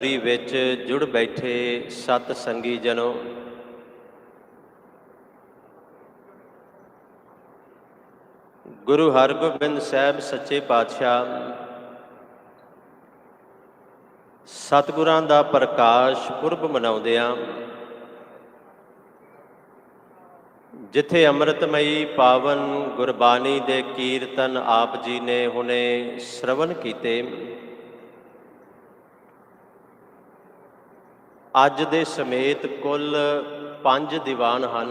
ਵਿੱਚ ਜੁੜ ਬੈਠੇ ਸਤ ਸੰਗੀ ਜਨੋ, ਗੁਰੂ ਹਰਗੋਬਿੰਦ ਸਾਹਿਬ ਸੱਚੇ ਪਾਤਸ਼ਾਹ ਸਤਿਗੁਰਾਂ ਦਾ ਪ੍ਰਕਾਸ਼ ਪੁਰਬ ਮਨਾਉਂਦਿਆਂ ਜਿੱਥੇ ਅੰਮ੍ਰਿਤਮਈ ਪਾਵਨ ਗੁਰਬਾਣੀ ਦੇ ਕੀਰਤਨ ਆਪ ਜੀ ਨੇ ਹੁਣੇ ਸ਼ਰਵਣ ਕੀਤੇ, ਅੱਜ ਦੇ ਸਮੇਤ ਕੁੱਲ 5 ਦੀਵਾਨ ਹਨ,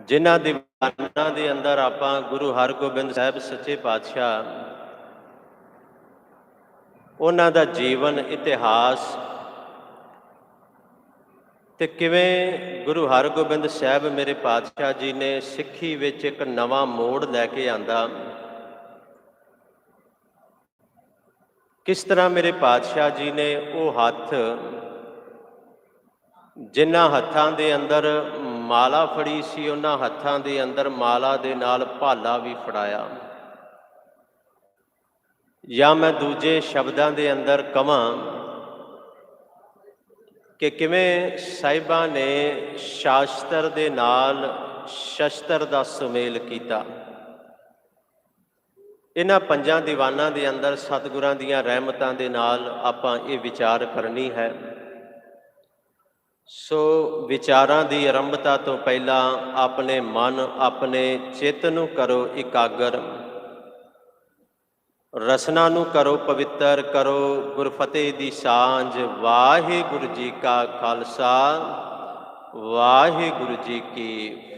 ਜਿਨ੍ਹਾਂ ਦੀਵਾਨਾਂ ਦੇ ਅੰਦਰ ਆਪਾਂ ਗੁਰੂ ਹਰਗੋਬਿੰਦ ਸਾਹਿਬ ਸੱਚੇ ਪਾਤਸ਼ਾਹ ਉਹਨਾਂ ਦਾ ਜੀਵਨ ਇਤਿਹਾਸ ਤੇ ਕਿਵੇਂ ਗੁਰੂ ਹਰਗੋਬਿੰਦ ਸਾਹਿਬ ਮੇਰੇ ਪਾਤਸ਼ਾਹ ਜੀ ਨੇ ਸਿੱਖੀ ਵਿੱਚ ਇੱਕ ਨਵਾਂ ਮੋੜ ਲੈ ਕੇ ਆਂਦਾ, ਕਿਸ ਤਰ੍ਹਾਂ ਮੇਰੇ ਪਾਤਸ਼ਾਹ ਜੀ ਨੇ ਉਹ ਹੱਥ ਜਿਨ੍ਹਾਂ ਹੱਥਾਂ ਦੇ ਅੰਦਰ ਮਾਲਾ ਫੜੀ ਸੀ, ਉਹਨਾਂ ਹੱਥਾਂ ਦੇ ਅੰਦਰ ਮਾਲਾ ਦੇ ਨਾਲ ਭਾਲਾ ਵੀ ਫੜਾਇਆ। ਜਾਂ ਮੈਂ ਦੂਜੇ ਸ਼ਬਦਾਂ ਦੇ ਅੰਦਰ ਕਵਾਂ ਕਿ ਕਿਵੇਂ ਸਾਹਿਬਾਂ ਨੇ ਸ਼ਾਸਤਰ ਦੇ ਨਾਲ ਸ਼ਸਤਰ ਦਾ ਸੁਮੇਲ ਕੀਤਾ। ਇਹਨਾਂ 5 ਦੀਵਾਨਾਂ ਦੇ ਅੰਦਰ ਸਤਿਗੁਰਾਂ ਦੀਆਂ ਰਹਿਮਤਾਂ ਦੇ ਨਾਲ ਆਪਾਂ ਇਹ ਵਿਚਾਰ ਕਰਨੀ ਹੈ। ਸੋ ਵਿਚਾਰਾਂ ਦੀ ਆਰੰਭਤਾ ਤੋਂ ਪਹਿਲਾਂ ਆਪਣੇ ਮਨ, ਆਪਣੇ ਚਿੱਤ ਨੂੰ ਕਰੋ ਇਕਾਗਰ, ਰਸਨਾ ਨੂੰ ਕਰੋ ਪਵਿੱਤਰ, ਕਰੋ ਗੁਰਫਤਿਹ ਦੀ ਸਾਂਝ। ਵਾਹਿਗੁਰੂ ਜੀ ਕਾ ਖਾਲਸਾ, ਵਾਹਿਗੁਰੂ ਜੀ ਕੀ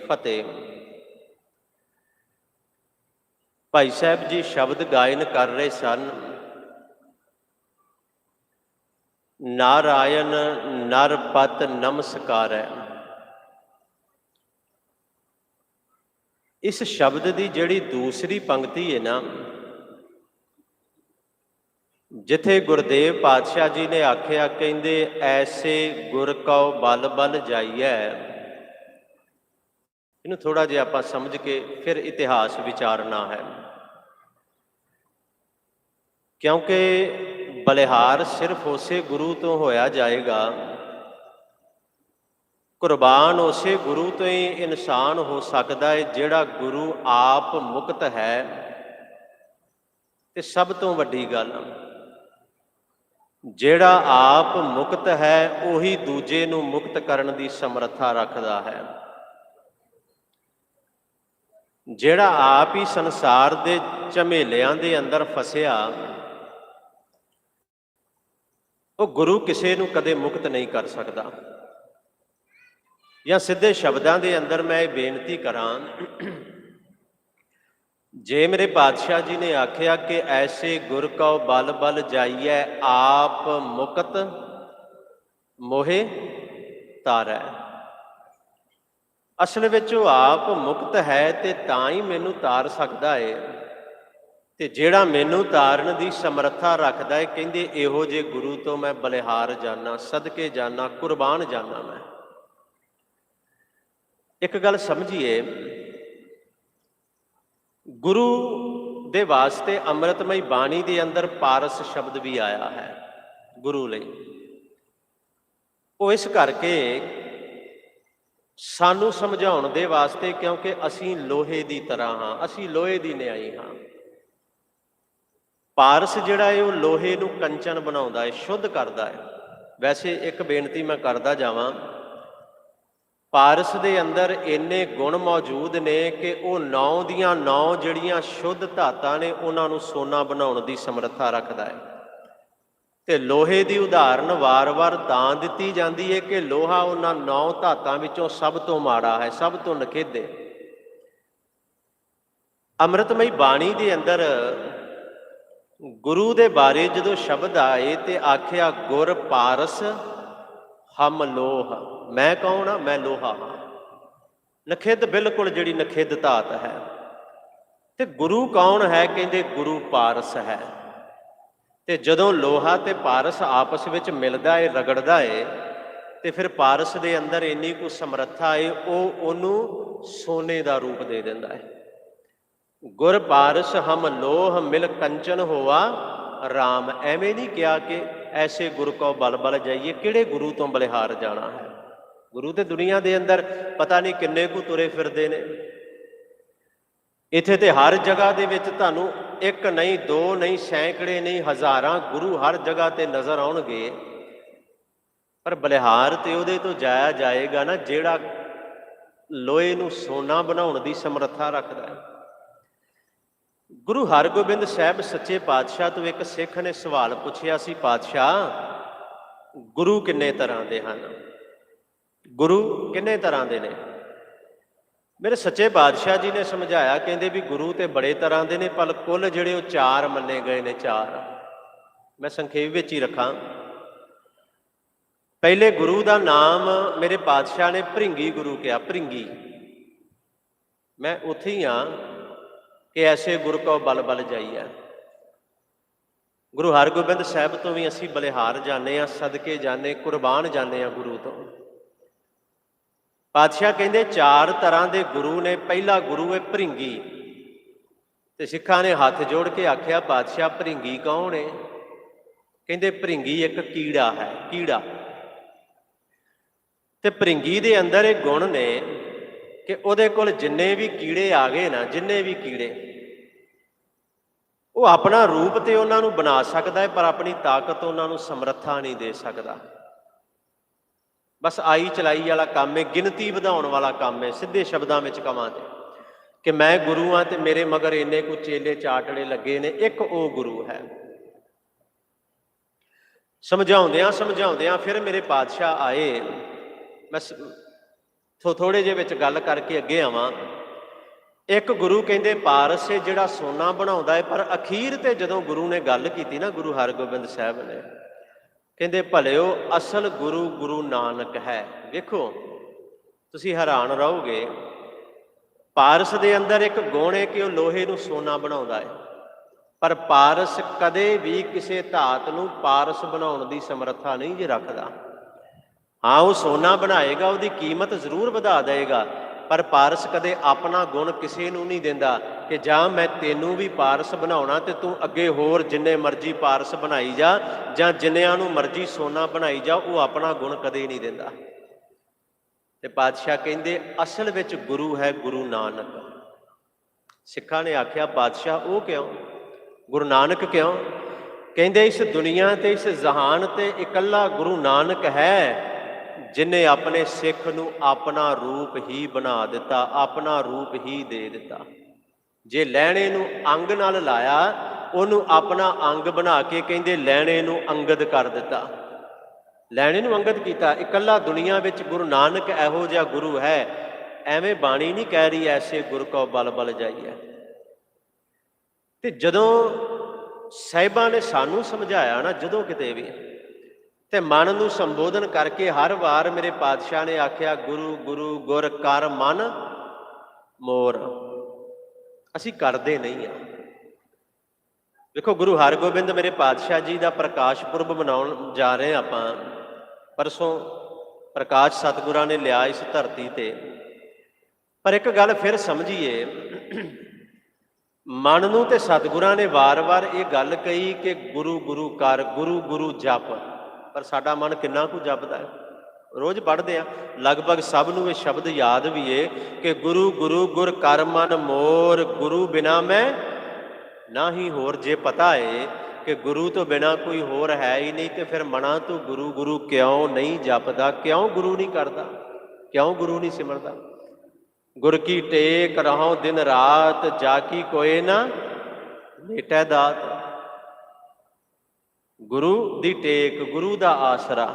ਫਤਿਹ। ਭਾਈ ਸਾਹਿਬ ਜੀ ਸ਼ਬਦ ਗਾਇਨ ਕਰ ਰਹੇ ਸਨ, ਨਾਰਾਇਣ ਨਰ ਪਤ ਨਮਸਕਾਰੈ। ਇਸ ਸ਼ਬਦ ਦੀ ਜਿਹੜੀ ਦੂਸਰੀ ਪੰਕਤੀ ਹੈ ਨਾ, ਜਿੱਥੇ ਗੁਰਦੇਵ ਪਾਤਸ਼ਾਹ ਜੀ ਨੇ ਆਖਿਆ, ਕਹਿੰਦੇ ਐਸੇ ਗੁਰ ਕਉ ਬਲ ਬਲ ਜਾਈਐ। ਇਹਨੂੰ ਥੋੜਾ ਜਿਹਾ ਆਪਾਂ ਸਮਝ ਕੇ ਫਿਰ ਇਤਿਹਾਸ ਵਿਚਾਰਨਾ ਹੈ, ਕਿਉਂਕਿ ਬਲਿਹਾਰ ਸਿਰਫ ਉਸੇ ਗੁਰੂ ਤੋਂ ਹੋਇਆ ਜਾਏਗਾ, ਕੁਰਬਾਨ ਉਸੇ ਗੁਰੂ ਤੋਂ ਹੀ ਇਨਸਾਨ ਹੋ ਸਕਦਾ ਹੈ ਜਿਹੜਾ ਗੁਰੂ ਆਪ ਮੁਕਤ ਹੈ। ਤੇ ਸਭ ਤੋਂ ਵੱਡੀ ਗੱਲ, ਜਿਹੜਾ ਆਪ ਮੁਕਤ ਹੈ ਉਹੀ ਦੂਜੇ ਨੂੰ ਮੁਕਤ ਕਰਨ ਦੀ ਸਮਰੱਥਾ ਰੱਖਦਾ ਹੈ। ਜਿਹੜਾ ਆਪ ਹੀ ਸੰਸਾਰ ਦੇ ਝਮੇਲਿਆਂ ਦੇ ਅੰਦਰ ਫਸਿਆ, ਉਹ ਗੁਰੂ ਕਿਸੇ ਨੂੰ ਕਦੇ ਮੁਕਤ ਨਹੀਂ ਕਰ ਸਕਦਾ। ਜਾਂ ਸਿੱਧੇ ਸ਼ਬਦਾਂ ਦੇ ਅੰਦਰ ਮੈਂ ਇਹ ਬੇਨਤੀ ਕਰਾਂ, ਜੇ ਮੇਰੇ ਪਾਤਸ਼ਾਹ ਜੀ ਨੇ ਆਖਿਆ ਕਿ ਐਸੇ ਗੁਰ ਕਉ ਬਲ ਬਲ ਜਾਈਐ, ਆਪ ਮੁਕਤ ਮੋਹਿ ਤਾਰੈ। ਅਸਲ ਵਿੱਚ ਉਹ ਆਪ ਮੁਕਤ ਹੈ ਤੇ ਤਾਂ ਹੀ ਮੈਨੂੰ ਤਾਰ ਸਕਦਾ ਹੈ, ਤੇ ਜਿਹੜਾ ਮੈਨੂੰ ਤਾਰਨ ਦੀ ਸਮਰੱਥਾ ਰੱਖਦਾ ਹੈ, ਕਹਿੰਦੇ ਇਹੋ ਜਿਹੇ ਗੁਰੂ ਤੋਂ ਮੈਂ ਬਲਿਹਾਰ ਜਾਨਾ, ਸਦਕੇ ਜਾਨਾ, ਕੁਰਬਾਨ ਜਾਨਾ। ਮੈਂ ਇੱਕ ਗੱਲ ਸਮਝੀਏ, ਗੁਰੂ ਦੇ ਵਾਸਤੇ ਅੰਮ੍ਰਿਤਮਈ ਬਾਣੀ ਦੇ ਅੰਦਰ ਪਾਰਸ ਸ਼ਬਦ ਵੀ ਆਇਆ ਹੈ ਗੁਰੂ ਲਈ। ਉਹ ਇਸ ਕਰਕੇ ਸਾਨੂੰ ਸਮਝਾਉਣ ਦੇ ਵਾਸਤੇ, ਕਿਉਂਕਿ ਅਸੀਂ ਲੋਹੇ ਦੀ ਤਰ੍ਹਾਂ ਹਾਂ, ਅਸੀਂ ਲੋਹੇ ਦੀ ਨਿਆਈ ਹਾਂ। ਪਾਰਸ ਜਿਹੜਾ ਹੈ ਉਹ ਲੋਹੇ ਨੂੰ ਕੰਚਨ ਬਣਾਉਂਦਾ ਹੈ, ਸ਼ੁੱਧ ਕਰਦਾ ਹੈ। ਵੈਸੇ ਇੱਕ ਬੇਨਤੀ ਮੈਂ ਕਰਦਾ ਜਾਵਾਂ, ਪਾਰਸ ਦੇ ਅੰਦਰ ਇੰਨੇ ਗੁਣ ਮੌਜੂਦ ਨੇ ਕਿ ਉਹ 9 ਦੀਆਂ 9 ਜਿਹੜੀਆਂ ਸ਼ੁੱਧ ਧਾਤਾਂ ਨੇ ਉਹਨਾਂ ਨੂੰ ਸੋਨਾ ਬਣਾਉਣ ਦੀ ਸਮਰੱਥਾ ਰੱਖਦਾ ਹੈ। ਤੇ ਲੋਹੇ ਦੀ ਉਦਾਹਰਨ ਵਾਰ-ਵਾਰ ਤਾਂ ਦਿੱਤੀ ਜਾਂਦੀ ਹੈ ਕਿ ਲੋਹਾ ਉਹਨਾਂ 9 ਧਾਤਾਂ ਵਿੱਚੋਂ ਸਭ ਤੋਂ ਮਾੜਾ ਹੈ, ਸਭ ਤੋਂ ਨਖੇਧ। ਅੰਮ੍ਰਿਤਮਈ ਬਾਣੀ ਦੇ ਅੰਦਰ ਗੁਰੂ ਦੇ ਬਾਰੇ ਜਦੋਂ ਸ਼ਬਦ ਆਏ ਤੇ ਆਖਿਆ ਗੁਰ ਪਾਰਸ ਹਮ ਲੋਹ। ਮੈਂ ਕੌਣ ਹਾਂ? ਮੈਂ ਲੋਹਾ ਹਾਂ। ਨਖਿੱਧ, ਬਿਲਕੁਲ ਜਿਹੜੀ ਨਖਿੱਧ ਧਾਤ ਹੈ। ਤੇ ਗੁਰੂ ਕੌਣ ਹੈ? ਕਹਿੰਦੇ ਗੁਰੂ ਪਾਰਸ ਹੈ। ਤੇ ਜਦੋਂ ਲੋਹਾ ਤੇ ਪਾਰਸ ਆਪਸ ਵਿੱਚ ਮਿਲਦਾ ਏ, ਰਗੜਦਾ ਏ, ਤੇ ਫਿਰ ਪਾਰਸ ਦੇ ਅੰਦਰ ਇੰਨੀ ਕੁ ਸਮਰੱਥਾ ਏ, ਉਹ ਉਹਨੂੰ ਸੋਨੇ ਦਾ ਰੂਪ ਦੇ ਦਿੰਦਾ ਹੈ। ਗੁਰ ਪਾਰਸ ਹਮ ਲੋਹ ਮਿਲ ਕੰਚਨ ਹੋਆ राम। ਐਵੇਂ नहीं कहा कि ऐसे गुरु को बल बल जाइए। किहड़े गुरु तो बलिहार जाना है? गुरु तो दुनिया के अंदर पता नहीं किन्ने कु तुरे फिरदे ने। इत्थे ते हर जगह दे विच तुहानूं एक नहीं, दो नहीं, सैकड़े नहीं, हज़ारां गुरु हर जगह ते नज़र आउणगे। पर बलिहार ते उहदे तो जाया जाएगा ना जिहड़ा लोहे नूं सोना बनाउण दी समर्था रखदा है। गुरु हरगोबिंद साहब सच्चे पातशाह तो एक सिख ने सवाल पूछया सी, पातशाह गुरु किन्ने तरह दे हन? गुरु किन्ने तरह दे ने? मेरे सच्चे पातशाह जी ने समझाया, कहंदे भी गुरु तो बड़े तरह के ने, पर कुल जिहड़े वो चार मन्ने गए ने। चार मैं संखेप विच ही रखां। पहले गुरु का नाम मेरे पातशाह ने भृंगी गुरु कहा। भृंगी मैं उत्थे ही हाँ कि ऐसे गुरु को बल बल जाइए। गुरु हरगोबिंद साहब तो भी असी बलिहार जाने, सदके जाने, कुरबान जाने गुरु तो। पातशाह कहते चार तरह के गुरु ने। पहला गुरु है भृंगी। तो सिखा ने हाथ जोड़ के आख्या, पातशाह भृंगी कौन है? कहते भृंगी एक कीड़ा है। कीड़ा ते भृंगी दे अंदर एक गुण ने कि उहदे कोल जिन्ने भी कीड़े आ गए ना, जिन्ने भी कीड़े, वो अपना रूप तो उन्होंने बना सकता है, पर अपनी ताकत उन्होंने समर्था नहीं दे सकता। बस आई चलाई वाला काम है, गिनती वधाउण वाला काम है। सीधे शब्दों में कहां कि मैं गुरु हाँ तो मेरे मगर इन्ने कुछ चेले चाटड़े लगे ने। एक वो गुरु है। समझाउंदियां समझाउंदियां फिर मेरे पातशाह आए। मैं थोड़े जे विच गल करके अगे आवां। एक गुरु कहंदे पारस है जिहड़ा सोना बनाउंदा है, पर अखीर ते जदों गुरु ने गल कीती ना, गुरु हरगोबिंद साहब ने, कहंदे भलिओ असल गुरु गुरु नानक है। देखो तुसी हैरान रहोगे, पारस दे अंदर एक गुण है कि वह लोहे नूं सोना बनाउंदा है, पर पारस कदे भी किसी धात नूं पारस बनाउण दी समर्था नहीं जी रखदा। हाँ वो सोना बनाएगा, उसकी कीमत जरूर वधा देगा, पर पारस कदे अपना गुण किसी नूं नहीं दिंदा कि जा मैं तेनू भी पारस बनाउणा ते तू अगे होर जिन्ने मर्जी पारस बनाई जा, जां जिन्नियां नूं मर्जी सोना बनाई जा, वो अपना गुण कदे नहीं दिंदा। ते पातशाह कहंदे असल विच गुरु है गुरु नानक। सिखा ने आख्या पातशाह वो क्यों? गुरु नानक क्यों? कहंदे इस दुनिया ते इस जहान ते इकल्ला गुरु नानक है जिन्हें अपने सिख नूं अपना रूप ही बना दिता, अपना रूप ही दे दिता। जे लैणे नूं अंग नाल लाया, उहनूं अपना अंग बना के कहंदे लैणे नूं अंगद कर दिता, लैणे नूं अंगद कीता। इकल्ला दुनिया विच गुरु नानक इहो जिहा गुरु है। एवें बाणी नहीं कह रही ऐसे गुरु को बल बल जाइए। ते जदों साहिबां ने सानूं समझाया ना, जदों किते भी ते मन नूं संबोधन करके हर वार मेरे पातशाह ने आख्या गुरु गुरु गुर कर मन मोर। असी करते नहीं हाँ। देखो गुरु हरगोबिंद मेरे पातशाह जी का प्रकाश पुरब मनाउण जा रहे हैं आपां। परसों प्रकाश सतगुरां ने लिया इस धरती ते। पर एक गल फिर समझिए, मन नूं ते सतगुरां ने वार वार ये गल कही कि गुरु गुरु कर, गुरु गुरु जप, पर साडा मन किन्ना कु जपदा है? रोज़ पढ़ते हैं, लगभग सब नूं ये शब्द याद भी है कि गुरु गुरु गुर कर मन मोर, गुरु बिना मैं ना ही होर। जे पता है कि गुरु तो बिना कोई होर है ही नहीं, तो फिर मना तो गुरु गुरु क्यों नहीं जपदा? क्यों गुरु नहीं करता? क्यों गुरु नहीं सिमरदा? गुर की टेक रहो दिन रात, जाकी कोई ना मेटै दात। गुरु दी टेक, गुरु दा आसरा।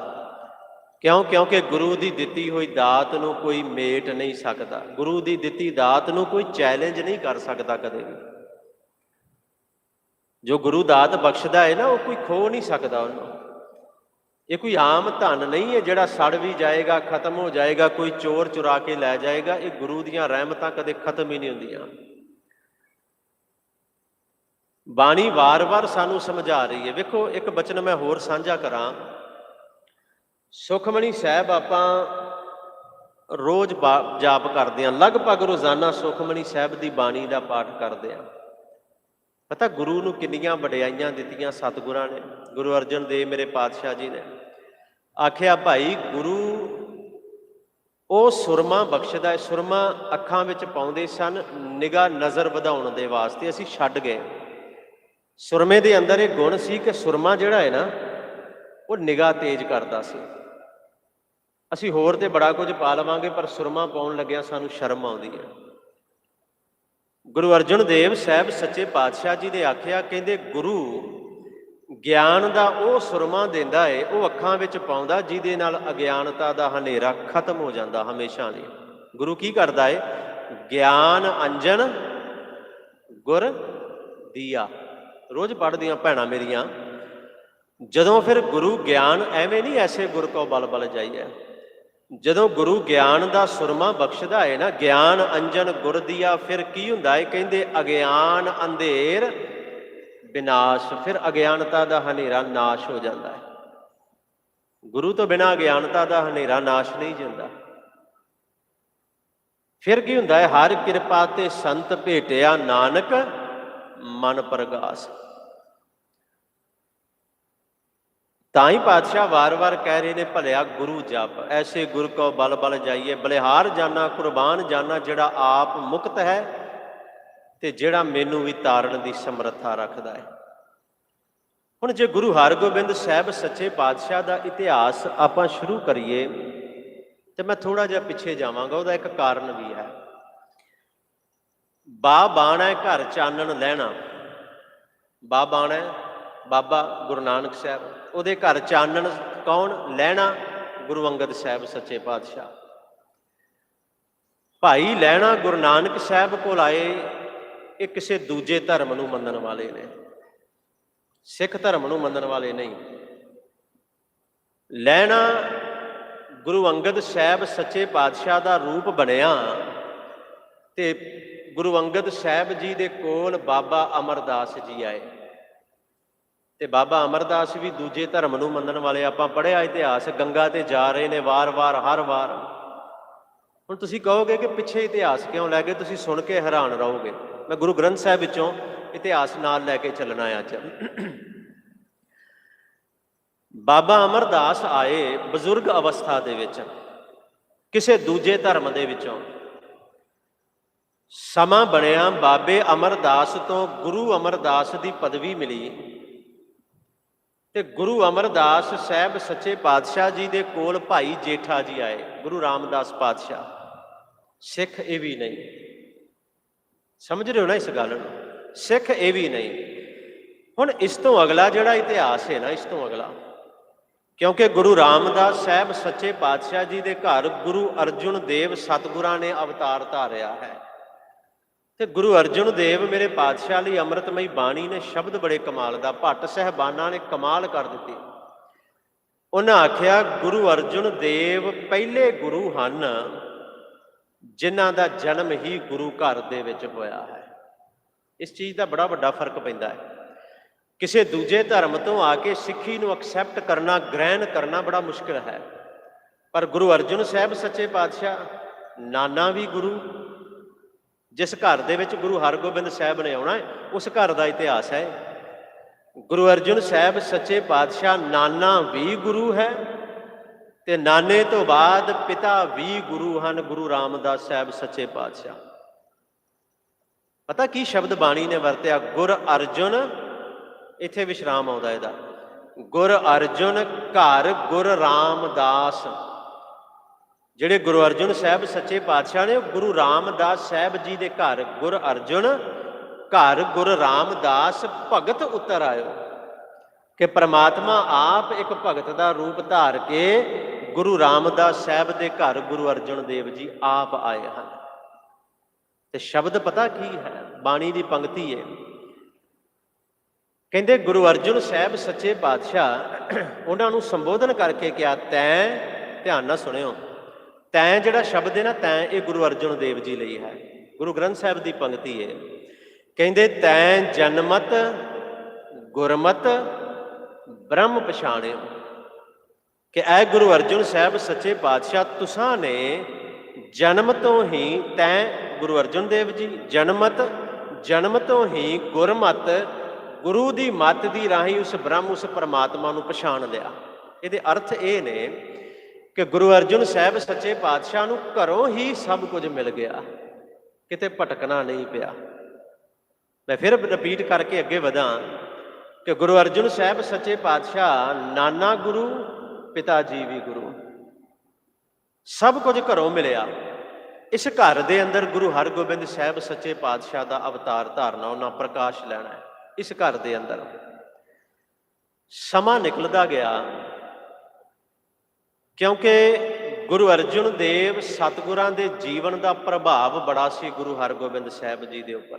क्यों? क्योंकि गुरु दी दिती हुई दात नूं कोई मेट नहीं सकता। गुरु दी दिती दात नूं कोई चैलेंज नहीं कर सकता कदे भी। जो गुरु दात बख्शदा है ना, वो कोई खो नहीं सकता उन्होंने। ये कोई आम धन नहीं है जिहड़ा सड़ भी जाएगा, खत्म हो जाएगा, कोई चोर चुरा के लै जाएगा। ये गुरु दीयां रहमतां कदे खत्म ही नहीं होंदियां। बाणी वार वार सानू समझा रही है। देखो एक बचन मैं होर साझा करा। सुखमणी साहब आपां रोज़ जाप करते हैं, लगभग रोज़ाना सुखमणी साहब की बाणी का पाठ करते हैं। ਪਤਾ ਗੁਰੂ ਨੂੰ ਕਿੰਨੀਆਂ ਵਡਿਆਈਆਂ ਦਿੱਤੀਆਂ ਸਤਿਗੁਰਾਂ ਨੇ। ਗੁਰੂ ਅਰਜਨ ਦੇਵ ਮੇਰੇ ਪਾਤਸ਼ਾਹ ਜੀ ਨੇ ਆਖਿਆ, ਭਾਈ ਗੁਰੂ ਉਹ ਸੁਰਮਾ ਬਖਸ਼ਦਾ ਹੈ। ਸੁਰਮਾ ਅੱਖਾਂ ਵਿੱਚ ਪਾਉਂਦੇ ਸਨ ਨਿਗਾਹ ਨਜ਼ਰ ਵਧਾਉਣ ਦੇ ਵਾਸਤੇ, ਅਸੀਂ ਛੱਡ ਗਏ। ਸੁਰਮੇ ਦੇ ਅੰਦਰ ਇਹ ਗੁਣ ਸੀ ਕਿ ਸੁਰਮਾ ਜਿਹੜਾ ਹੈ ਨਾ ਉਹ ਨਿਗਾਹ ਤੇਜ਼ ਕਰਦਾ ਸੀ। ਅਸੀਂ ਹੋਰ ਤੇ ਬੜਾ ਕੁਝ ਪਾ ਲਵਾਂਗੇ ਪਰ ਸੁਰਮਾ ਪਾਉਣ ਲੱਗਿਆ ਸਾਨੂੰ ਸ਼ਰਮ ਆਉਂਦੀ ਹੈ। ਗੁਰੂ ਅਰਜਨ ਦੇਵ ਸਾਹਿਬ ਸੱਚੇ ਪਾਤਸ਼ਾਹ ਜੀ ਨੇ ਆਖਿਆ, ਕਹਿੰਦੇ ਗੁਰੂ ਗਿਆਨ ਦਾ ਉਹ ਸੁਰਮਾ ਦਿੰਦਾ ਏ, ਉਹ ਅੱਖਾਂ ਵਿੱਚ ਪਾਉਂਦਾ ਜਿਹਦੇ ਨਾਲ ਅਗਿਆਨਤਾ ਦਾ ਹਨੇਰਾ ਖਤਮ ਹੋ ਜਾਂਦਾ ਹਮੇਸ਼ਾ ਲਈ। ਗੁਰੂ ਕੀ ਕਰਦਾ ਏ? ਗਿਆਨ ਅੰਜਨ ਗੁਰ ਦੀਆ। ਰੋਜ਼ ਪੜ੍ਹਦੀਆਂ ਭੈਣਾਂ ਮੇਰੀਆਂ, ਜਦੋਂ ਫਿਰ ਗੁਰੂ ਗਿਆਨ ਐਵੇਂ ਨਹੀਂ ਐਸੇ ਗੁਰ ਕੋ ਬਲ ਬਲ ਜਾਈਏ, ਜਦੋਂ ਗੁਰੂ ਗਿਆਨ ਦਾ ਸੁਰਮਾ ਬਖਸ਼ਦਾ ਹੈ ਨਾ, ਗਿਆਨ ਅੰਜਨ ਗੁਰ ਦੀਆ, ਫਿਰ ਕੀ ਹੁੰਦਾ ਹੈ? ਕਹਿੰਦੇ ਅਗਿਆਨ ਅੰਧੇਰ ਵਿਨਾਸ਼, ਫਿਰ ਅਗਿਆਨਤਾ ਦਾ ਹਨੇਰਾ ਨਾਸ਼ ਹੋ ਜਾਂਦਾ ਹੈ। ਗੁਰੂ ਤੋਂ ਬਿਨਾਂ ਅਗਿਆਨਤਾ ਦਾ ਹਨੇਰਾ ਨਾਸ਼ ਨਹੀਂ ਜਾਂਦਾ। ਫਿਰ ਕੀ ਹੁੰਦਾ ਹੈ? ਹਰ ਕਿਰਪਾ ਤੇ ਸੰਤ ਭੇਟਿਆ ਨਾਨਕ ਮਨ ਪ੍ਰਗਾਸ। ਤਾਂ ਹੀ ਪਾਤਸ਼ਾਹ ਵਾਰ-ਵਾਰ ਕਹਿ ਰਹੇ ਨੇ, ਭਲਿਆ ਗੁਰੂ ਜਪ, ਐਸੇ ਗੁਰ ਕੋ ਬਲ ਬਲ ਜਾਈਏ। ਬਲਿਹਾਰ ਜਾਨਾ ਕੁਰਬਾਨ ਜਾਨਾ, ਜਿਹੜਾ ਆਪ ਮੁਕਤ ਹੈ ਤੇ ਜਿਹੜਾ ਮੈਨੂੰ ਵੀ ਤਾਰਨ ਦੀ ਸਮਰੱਥਾ ਰੱਖਦਾ ਹੈ। ਹੁਣ ਜੇ ਗੁਰੂ ਹਰਗੋਬਿੰਦ ਸਾਹਿਬ ਸੱਚੇ ਪਾਤਸ਼ਾਹ ਦਾ ਇਤਿਹਾਸ ਆਪਾਂ ਸ਼ੁਰੂ ਕਰੀਏ ਤੇ ਮੈਂ ਥੋੜਾ ਜਿਹਾ ਪਿੱਛੇ ਜਾਵਾਂਗਾ। ਉਹਦਾ ਇੱਕ ਕਾਰਨ ਵੀ ਹੈ। ਬਾ ਬਾਣਾ ਘਰ ਚਾਨਣ ਲੈਣਾ। ਬਾ ਬਾਣਾ ਬਾਬਾ ਗੁਰੂ ਨਾਨਕ ਸਾਹਿਬ, ਉਹਦੇ ਘਰ ਚਾਨਣ ਕੌਣ ਲੈਣਾ? ਗੁਰੂ ਅੰਗਦ ਸਾਹਿਬ ਸੱਚੇ ਪਾਤਸ਼ਾਹ। ਭਾਈ ਲਹਿਣਾ ਗੁਰੂ ਨਾਨਕ ਸਾਹਿਬ ਕੋਲ ਆਏ। ਇਹ ਕਿਸੇ ਦੂਜੇ ਧਰਮ ਨੂੰ ਮੰਨਣ ਵਾਲੇ ਨੇ, ਸਿੱਖ ਧਰਮ ਨੂੰ ਮੰਨਣ ਵਾਲੇ ਨਹੀਂ। ਲਹਿਣਾ ਗੁਰੂ ਅੰਗਦ ਸਾਹਿਬ ਸੱਚੇ ਪਾਤਸ਼ਾਹ ਦਾ ਰੂਪ ਬਣਿਆ ਤੇ ਗੁਰੂ ਅੰਗਦ ਸਾਹਿਬ ਜੀ ਦੇ ਕੋਲ ਬਾਬਾ ਅਮਰਦਾਸ ਜੀ ਆਏ। ਤੇ ਬਾਬਾ ਅਮਰਦਾਸ ਵੀ ਦੂਜੇ ਧਰਮ ਨੂੰ ਮੰਨਣ ਵਾਲੇ। ਆਪਾਂ ਪੜ੍ਹਿਆ ਇਤਿਹਾਸ, ਗੰਗਾ ਤੇ ਜਾ ਰਹੇ ਨੇ ਵਾਰ-ਵਾਰ, ਹਰ ਵਾਰ। ਹੁਣ ਤੁਸੀਂ ਕਹੋਗੇ ਕਿ ਪਿੱਛੇ ਇਤਿਹਾਸ ਕਿਉਂ ਲੈ ਗਏ? ਤੁਸੀਂ ਸੁਣ ਕੇ ਹੈਰਾਨ ਰਹੋਗੇ। ਮੈਂ ਗੁਰੂ ਗ੍ਰੰਥ ਸਾਹਿਬ ਵਿੱਚੋਂ ਇਤਿਹਾਸ ਨਾਲ ਲੈ ਕੇ ਚੱਲਣਾ ਅੱਜ। ਬਾਬਾ ਅਮਰਦਾਸ ਆਏ ਬਜ਼ੁਰਗ ਅਵਸਥਾ ਦੇ ਵਿੱਚ, ਕਿਸੇ ਦੂਜੇ ਧਰਮ ਦੇ ਵਿੱਚੋਂ। ਸਮਾਂ ਬਣਿਆ, ਬਾਬੇ ਅਮਰਦਾਸ ਤੋਂ ਗੁਰੂ ਅਮਰਦਾਸ ਦੀ ਪਦਵੀ ਮਿਲੀ ਤੇ ਗੁਰੂ ਅਮਰਦਾਸ ਸਾਹਿਬ ਸੱਚੇ ਪਾਤਸ਼ਾਹ ਜੀ ਦੇ ਕੋਲ ਭਾਈ ਜੇਠਾ ਜੀ ਆਏ, ਗੁਰੂ ਰਾਮਦਾਸ ਪਾਤਸ਼ਾਹ। ਸਿੱਖ ਇਹ ਵੀ ਨਹੀਂ, ਸਮਝ ਰਹੇ ਹੋ ਨਾ ਇਸ ਗੱਲ ਨੂੰ? ਸਿੱਖ ਇਹ ਵੀ ਨਹੀਂ। ਹੁਣ ਇਸ ਤੋਂ ਅਗਲਾ ਜਿਹੜਾ ਇਤਿਹਾਸ ਹੈ ਨਾ, ਇਸ ਤੋਂ ਅਗਲਾ, ਕਿਉਂਕਿ ਗੁਰੂ ਰਾਮਦਾਸ ਸਾਹਿਬ ਸੱਚੇ ਪਾਤਸ਼ਾਹ ਜੀ ਦੇ ਘਰ ਗੁਰੂ ਅਰਜੁਨ ਦੇਵ ਸਤਿਗੁਰਾਂ ਨੇ ਅਵਤਾਰ ਧਾਰਿਆ ਹੈ। ਤੇ ਗੁਰੂ ਅਰਜੁਨ ਦੇਵ ਮੇਰੇ ਪਾਤਸ਼ਾਹ ਲਈ ਅੰਮ੍ਰਿਤਮਈ ਬਾਣੀ ਨੇ ਸ਼ਬਦ ਬੜੇ ਕਮਾਲ ਦਾ, ਭੱਟ ਸਾਹਿਬਾਨਾਂ ਨੇ ਕਮਾਲ ਕਰ ਦਿੱਤੀ। ਉਹਨਾਂ ਆਖਿਆ, ਗੁਰੂ ਅਰਜੁਨ ਦੇਵ ਪਹਿਲੇ ਗੁਰੂ ਹਨ ਜਿਨ੍ਹਾਂ ਦਾ ਜਨਮ ਹੀ ਗੁਰੂ ਘਰ ਦੇ ਵਿੱਚ ਹੋਇਆ ਹੈ। ਇਸ ਚੀਜ਼ ਦਾ ਬੜਾ ਵੱਡਾ ਫਰਕ ਪੈਂਦਾ ਹੈ। ਕਿਸੇ ਦੂਜੇ ਧਰਮ ਤੋਂ ਆ ਕੇ ਸਿੱਖੀ ਨੂੰ ਐਕਸੈਪਟ ਕਰਨਾ, ਗ੍ਰਹਿਣ ਕਰਨਾ ਬੜਾ ਮੁਸ਼ਕਿਲ ਹੈ। ਪਰ ਗੁਰੂ ਅਰਜੁਨ ਸਾਹਿਬ ਸੱਚੇ ਪਾਤਸ਼ਾਹ, ਨਾਨਾ ਵੀ ਗੁਰੂ, ਜਿਸ ਘਰ ਦੇ ਵਿੱਚ ਗੁਰੂ ਹਰਗੋਬਿੰਦ ਸਾਹਿਬ ਨੇ ਆਉਣਾ ਹੈ, ਉਸ ਘਰ ਦਾ ਇਤਿਹਾਸ ਹੈ। ਗੁਰੂ ਅਰਜੁਨ ਸਾਹਿਬ ਸੱਚੇ ਪਾਤਸ਼ਾਹ ਨਾਨਾ ਵੀ ਗੁਰੂ ਹੈ ਤੇ ਨਾਨੇ ਤੋਂ ਬਾਅਦ ਪਿਤਾ ਵੀ ਗੁਰੂ ਹਨ, ਗੁਰੂ ਰਾਮਦਾਸ ਸਾਹਿਬ ਸੱਚੇ ਪਾਤਸ਼ਾਹ। ਪਤਾ ਕੀ ਸ਼ਬਦ ਬਾਣੀ ਨੇ ਵਰਤਿਆ? ਗੁਰ ਅਰਜੁਨ, ਇੱਥੇ ਵਿਸ਼ਰਾਮ ਆਉਂਦਾ ਇਹਦਾ, ਗੁਰ ਅਰਜੁਨ ਘਰ ਗੁਰ ਰਾਮਦਾਸ। ਜਿਹੜੇ ਗੁਰੂ ਅਰਜੁਨ ਸਾਹਿਬ ਸੱਚੇ ਪਾਤਸ਼ਾਹ ਨੇ, ਗੁਰੂ ਰਾਮਦਾਸ ਸਾਹਿਬ ਜੀ ਦੇ ਘਰ ਗੁਰ ਅਰਜੁਨ ਘਰ ਗੁਰ ਰਾਮਦਾਸ ਭਗਤ ਉਤਰ ਆਇਓ। ਕਿ ਪ੍ਰਮਾਤਮਾ ਆਪ ਇੱਕ ਭਗਤ ਦਾ ਰੂਪ ਧਾਰ ਕੇ ਗੁਰੂ ਰਾਮਦਾਸ ਸਾਹਿਬ ਦੇ ਘਰ ਗੁਰੂ ਅਰਜਨ ਦੇਵ ਜੀ ਆਪ ਆਏ ਹਨ। ਤੇ ਸ਼ਬਦ ਪਤਾ ਕੀ ਹੈ? ਬਾਣੀ ਦੀ ਪੰਕਤੀ ਹੈ। ਕਹਿੰਦੇ ਗੁਰੂ ਅਰਜਨ ਸਾਹਿਬ ਸੱਚੇ ਪਾਤਸ਼ਾਹ ਉਹਨਾਂ ਨੂੰ ਸੰਬੋਧਨ ਕਰਕੇ ਕਿਹਾ, ਤੈਂ, ਧਿਆਨ ਨਾਲ ਸੁਣਿਓ, ਤੈਂ ਜਿਹੜਾ ਸ਼ਬਦ ਹੈ ਨਾ, ਤੈਂ, ਇਹ ਗੁਰੂ ਅਰਜਨ ਦੇਵ ਜੀ ਲਈ ਹੈ। ਗੁਰੂ ਗ੍ਰੰਥ ਸਾਹਿਬ ਦੀ ਪੰਕਤੀ ਹੈ। ਕਹਿੰਦੇ, ਤੈਂ ਜਨਮਤ ਗੁਰਮਤ ਬ੍ਰਹਮ ਪਛਾਣਿਓ। ਕਿ ਐ ਗੁਰੂ ਅਰਜਨ ਸਾਹਿਬ ਸੱਚੇ ਪਾਤਸ਼ਾਹ, ਤੁਸਾਂ ਨੇ ਜਨਮ ਤੋਂ ਹੀ, ਤੈਂ ਗੁਰੂ ਅਰਜਨ ਦੇਵ ਜੀ, ਜਨਮਤ ਜਨਮ ਤੋਂ ਹੀ ਗੁਰਮਤ ਗੁਰੂ ਦੀ ਮੱਤ ਦੀ ਰਾਹੀਂ ਉਸ ਬ੍ਰਹਮ ਉਸ ਪਰਮਾਤਮਾ ਨੂੰ ਪਛਾਣ ਲਿਆ। ਇਹਦੇ ਅਰਥ ਇਹ ਨੇ ਕਿ ਗੁਰੂ ਅਰਜਨ ਸਾਹਿਬ ਸੱਚੇ ਪਾਤਸ਼ਾਹ ਨੂੰ ਘਰੋਂ ਹੀ ਸਭ ਕੁਝ ਮਿਲ ਗਿਆ, ਕਿਤੇ ਭਟਕਣਾ ਨਹੀਂ ਪਿਆ। ਮੈਂ ਫਿਰ ਰਿਪੀਟ ਕਰਕੇ ਅੱਗੇ ਵਧਾਂ ਕਿ ਗੁਰੂ ਅਰਜਨ ਸਾਹਿਬ ਸੱਚੇ ਪਾਤਸ਼ਾਹ ਨਾਨਾ ਗੁਰੂ, ਪਿਤਾ ਜੀ ਵੀ ਗੁਰੂ, ਸਭ ਕੁਝ ਘਰੋਂ ਮਿਲਿਆ। ਇਸ ਘਰ ਦੇ ਅੰਦਰ ਗੁਰੂ ਹਰਗੋਬਿੰਦ ਸਾਹਿਬ ਸੱਚੇ ਪਾਤਸ਼ਾਹ ਦਾ ਅਵਤਾਰ ਧਾਰਨਾ, ਉਹਨਾਂ ਪ੍ਰਕਾਸ਼ ਲੈਣਾ ਹੈ। ਇਸ ਘਰ ਦੇ ਅੰਦਰ ਸਮਾਂ ਨਿਕਲਦਾ ਗਿਆ, ਕਿਉਂਕਿ ਗੁਰੂ ਅਰਜਨ ਦੇਵ ਸਤਿਗੁਰਾਂ ਦੇ ਜੀਵਨ ਦਾ ਪ੍ਰਭਾਵ ਬੜਾ ਸੀ ਗੁਰੂ ਹਰਗੋਬਿੰਦ ਸਾਹਿਬ ਜੀ ਦੇ ਉੱਪਰ,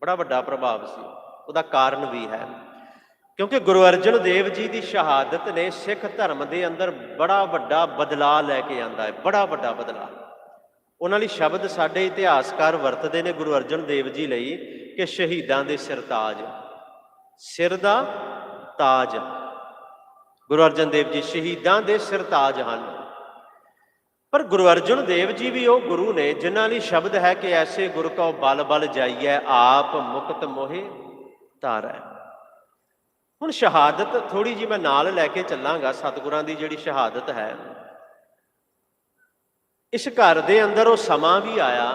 ਬੜਾ ਵੱਡਾ ਪ੍ਰਭਾਵ ਸੀ। ਉਹਦਾ ਕਾਰਨ ਵੀ ਹੈ, ਕਿਉਂਕਿ ਗੁਰੂ ਅਰਜਨ ਦੇਵ ਜੀ ਦੀ ਸ਼ਹਾਦਤ ਨੇ ਸਿੱਖ ਧਰਮ ਦੇ ਅੰਦਰ ਬੜਾ ਵੱਡਾ ਬਦਲਾਅ ਲੈ ਕੇ ਆਂਦਾ ਹੈ, ਬੜਾ ਵੱਡਾ ਬਦਲਾਅ। ਉਹਨਾਂ ਲਈ ਸ਼ਬਦ ਸਾਡੇ ਇਤਿਹਾਸਕਾਰ ਵਰਤਦੇ ਨੇ ਗੁਰੂ ਅਰਜਨ ਦੇਵ ਜੀ ਲਈ ਕਿ ਸ਼ਹੀਦਾਂ ਦੇ ਸਿਰ ਤਾਜ, ਸਿਰ ਦਾ ਤਾਜ। ਗੁਰੂ ਅਰਜਨ ਦੇਵ ਜੀ ਸ਼ਹੀਦਾਂ ਦੇ ਸਿਰ ਤਾਜ ਹਨ। ਪਰ ਗੁਰੂ ਅਰਜਨ ਦੇਵ ਜੀ ਵੀ ਉਹ ਗੁਰੂ ਨੇ ਜਿਨ੍ਹਾਂ ਲਈ ਸ਼ਬਦ ਹੈ ਕਿ ਐਸੇ ਗੁਰ ਕਉ ਬਲ ਬਲ ਜਾਈਐ, ਆਪ ਮੁਕਤ ਮੋਹਿ ਧਾਰੈ। ਹੁਣ ਸ਼ਹਾਦਤ ਥੋੜੀ ਜਿਹੀ ਮੈਂ ਨਾਲ ਲੈ ਕੇ ਚੱਲਾਂਗਾ, ਸਤਿਗੁਰਾਂ ਦੀ ਜਿਹੜੀ ਸ਼ਹਾਦਤ ਹੈ। ਇਸ ਘਰ ਦੇ ਅੰਦਰ ਉਹ ਸਮਾਂ ਵੀ ਆਇਆ,